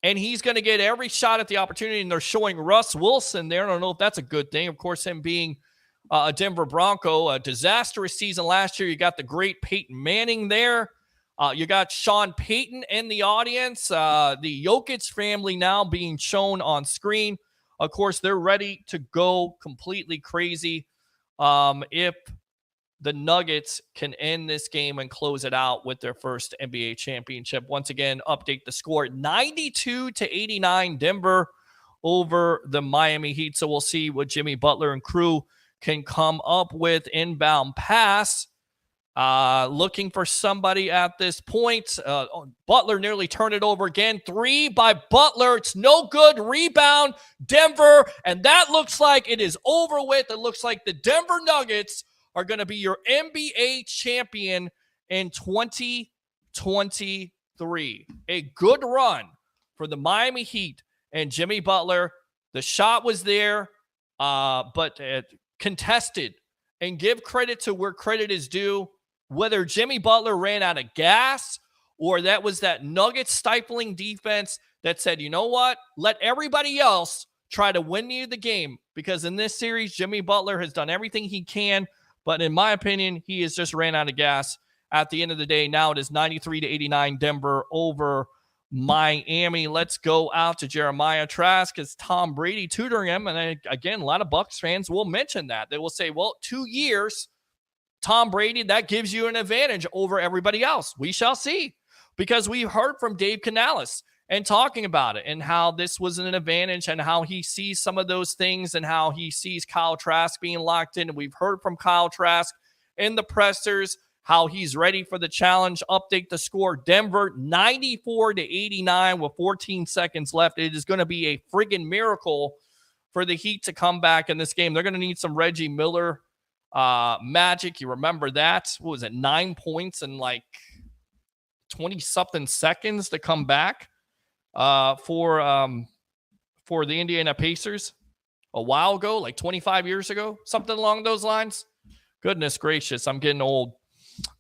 And he's going to get every shot at the opportunity. And they're showing Russ Wilson there. I don't know if that's a good thing. Of course, him being a Denver Bronco, a disastrous season last year. You got the great Peyton Manning there. You got Sean Payton in the audience. The Jokic family now being shown on screen. Of course, they're ready to go completely crazy if the Nuggets can end this game and close it out with their first NBA championship. Once again, update the score, 92-89 Denver over the Miami Heat. So we'll see what Jimmy Butler and crew can come up with. Inbound pass. Looking for somebody at this point. Butler nearly turned it over again. 3 by Butler. It's no good. Rebound, Denver. And that looks like it is over with. It looks like the Denver Nuggets are going to be your NBA champion in 2023. A good run for the Miami Heat and Jimmy Butler. The shot was there, but contested. And give credit to where credit is due. Whether Jimmy Butler ran out of gas or that was that Nuggets stifling defense that said, you know what, let everybody else try to win you the game. Because in this series, Jimmy Butler has done everything he can. But in my opinion, he has just ran out of gas. At the end of the day, now it is 93-89 Denver over Miami. Let's go out to Jeremiah Trask as Tom Brady tutoring him. And again, a lot of Bucs fans will mention that. They will say, well, 2 years, Tom Brady, that gives you an advantage over everybody else. We shall see. Because we heard from Dave Canales and talking about it and how this was an advantage and how he sees some of those things and how he sees Kyle Trask being locked in. And we've heard from Kyle Trask in the pressers how he's ready for the challenge. Update the score. Denver 94-89 with 14 seconds left. It is going to be a friggin' miracle for the Heat to come back in this game. They're going to need some Reggie Miller magic. You remember that? What was it? 9 points in like 20-something seconds to come back for the Indiana Pacers a while ago, like 25 years ago, something along those lines. Goodness gracious, I'm getting old.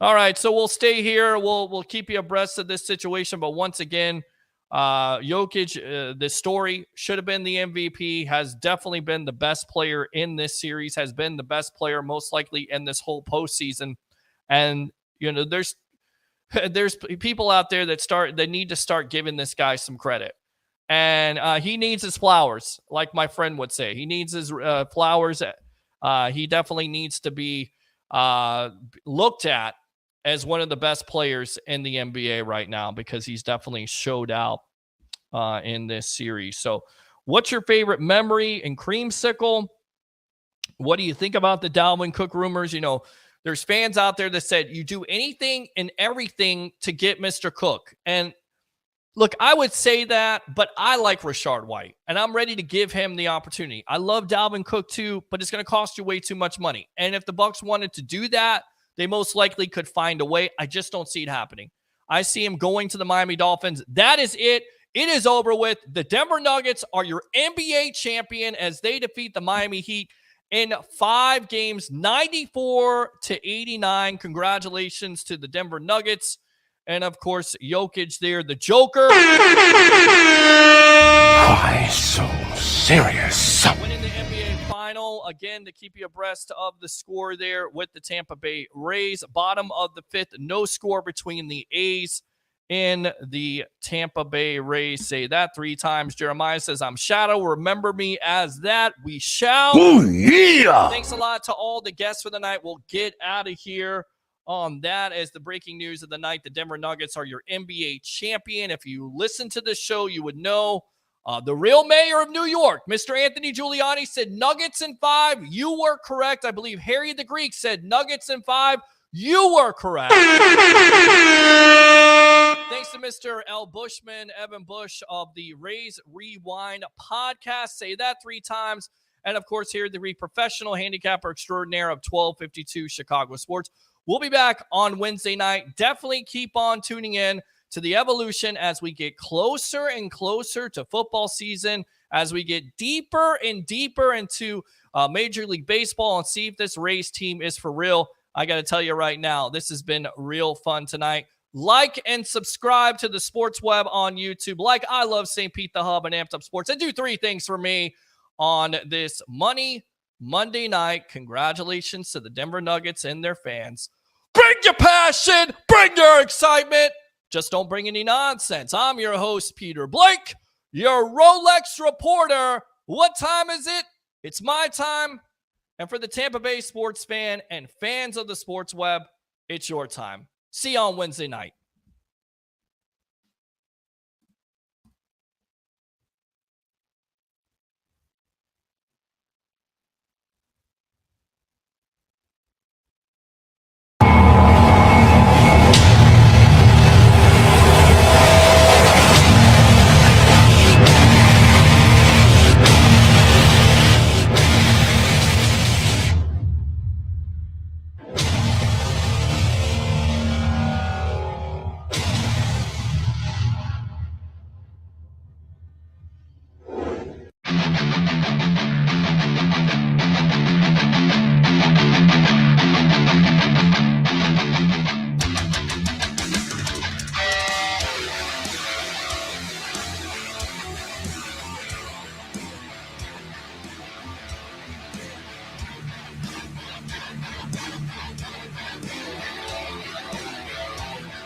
All right, so we'll stay here. We'll keep you abreast of this situation. But once again, Jokic, the story should have been the MVP, has definitely been the best player in this series, has been the best player most likely in this whole postseason. And, you know, there's people out there that need to start giving this guy some credit. And he needs his flowers, like my friend would say. He needs his flowers. He definitely needs to be looked at as one of the best players in the NBA right now because he's definitely showed out in this series. So what's your favorite memory in creamsicle? What do you think about the Dalvin Cook rumors? You know, there's fans out there that said you do anything and everything to get Mr. Cook. And look, I would say that, but I like Rashard White, and I'm ready to give him the opportunity. I love Dalvin Cook too, but it's going to cost you way too much money. And if the Bucs wanted to do that, they most likely could find a way. I just don't see it happening. I see him going to the Miami Dolphins. That is it. It is over with. The Denver Nuggets are your NBA champion as they defeat the Miami Heat in 5 games, 94-89. Congratulations to the Denver Nuggets. And, of course, Jokic there, the Joker. Why so serious? Winning the NBA final, again, to keep you abreast of the score there with the Tampa Bay Rays. Bottom of the 5th, no score between the A's and the Tampa Bay Rays. Say that 3 times. Jeremiah says, I'm Shadow. Remember me as that. We shall. Oh, yeah. Thanks a lot to all the guests for the night. We'll get out of here on that as the breaking news of the night. The Denver Nuggets are your NBA champion. If you listen to the show, you would know the real mayor of New York, Mr. Anthony Giuliani, said Nuggets in 5. You were correct. I believe Harry the Greek said Nuggets in 5. You were correct. Thanks to Mr. L. Bushman, Evan Bush of the Rays Rewind podcast. Say that 3 times. And, of course, here the professional handicapper extraordinaire of 1252 Chicago Sports. We'll be back on Wednesday night. Definitely keep on tuning in to the evolution as we get closer and closer to football season, as we get deeper and deeper into Major League Baseball and see if this Rays team is for real. I got to tell you right now, this has been real fun tonight. Like and subscribe to the Sports Web on YouTube. Like I Love St. Pete the Hub and Amped Up Sports. And do 3 things for me on this Monday night. Congratulations to the Denver Nuggets and their fans. Bring your passion. Bring your excitement. Just don't bring any nonsense. I'm your host, Peter Blake, your Rolex reporter. What time is it? It's my time. And for the Tampa Bay sports fan and fans of the Sports Web, it's your time. See you on Wednesday night.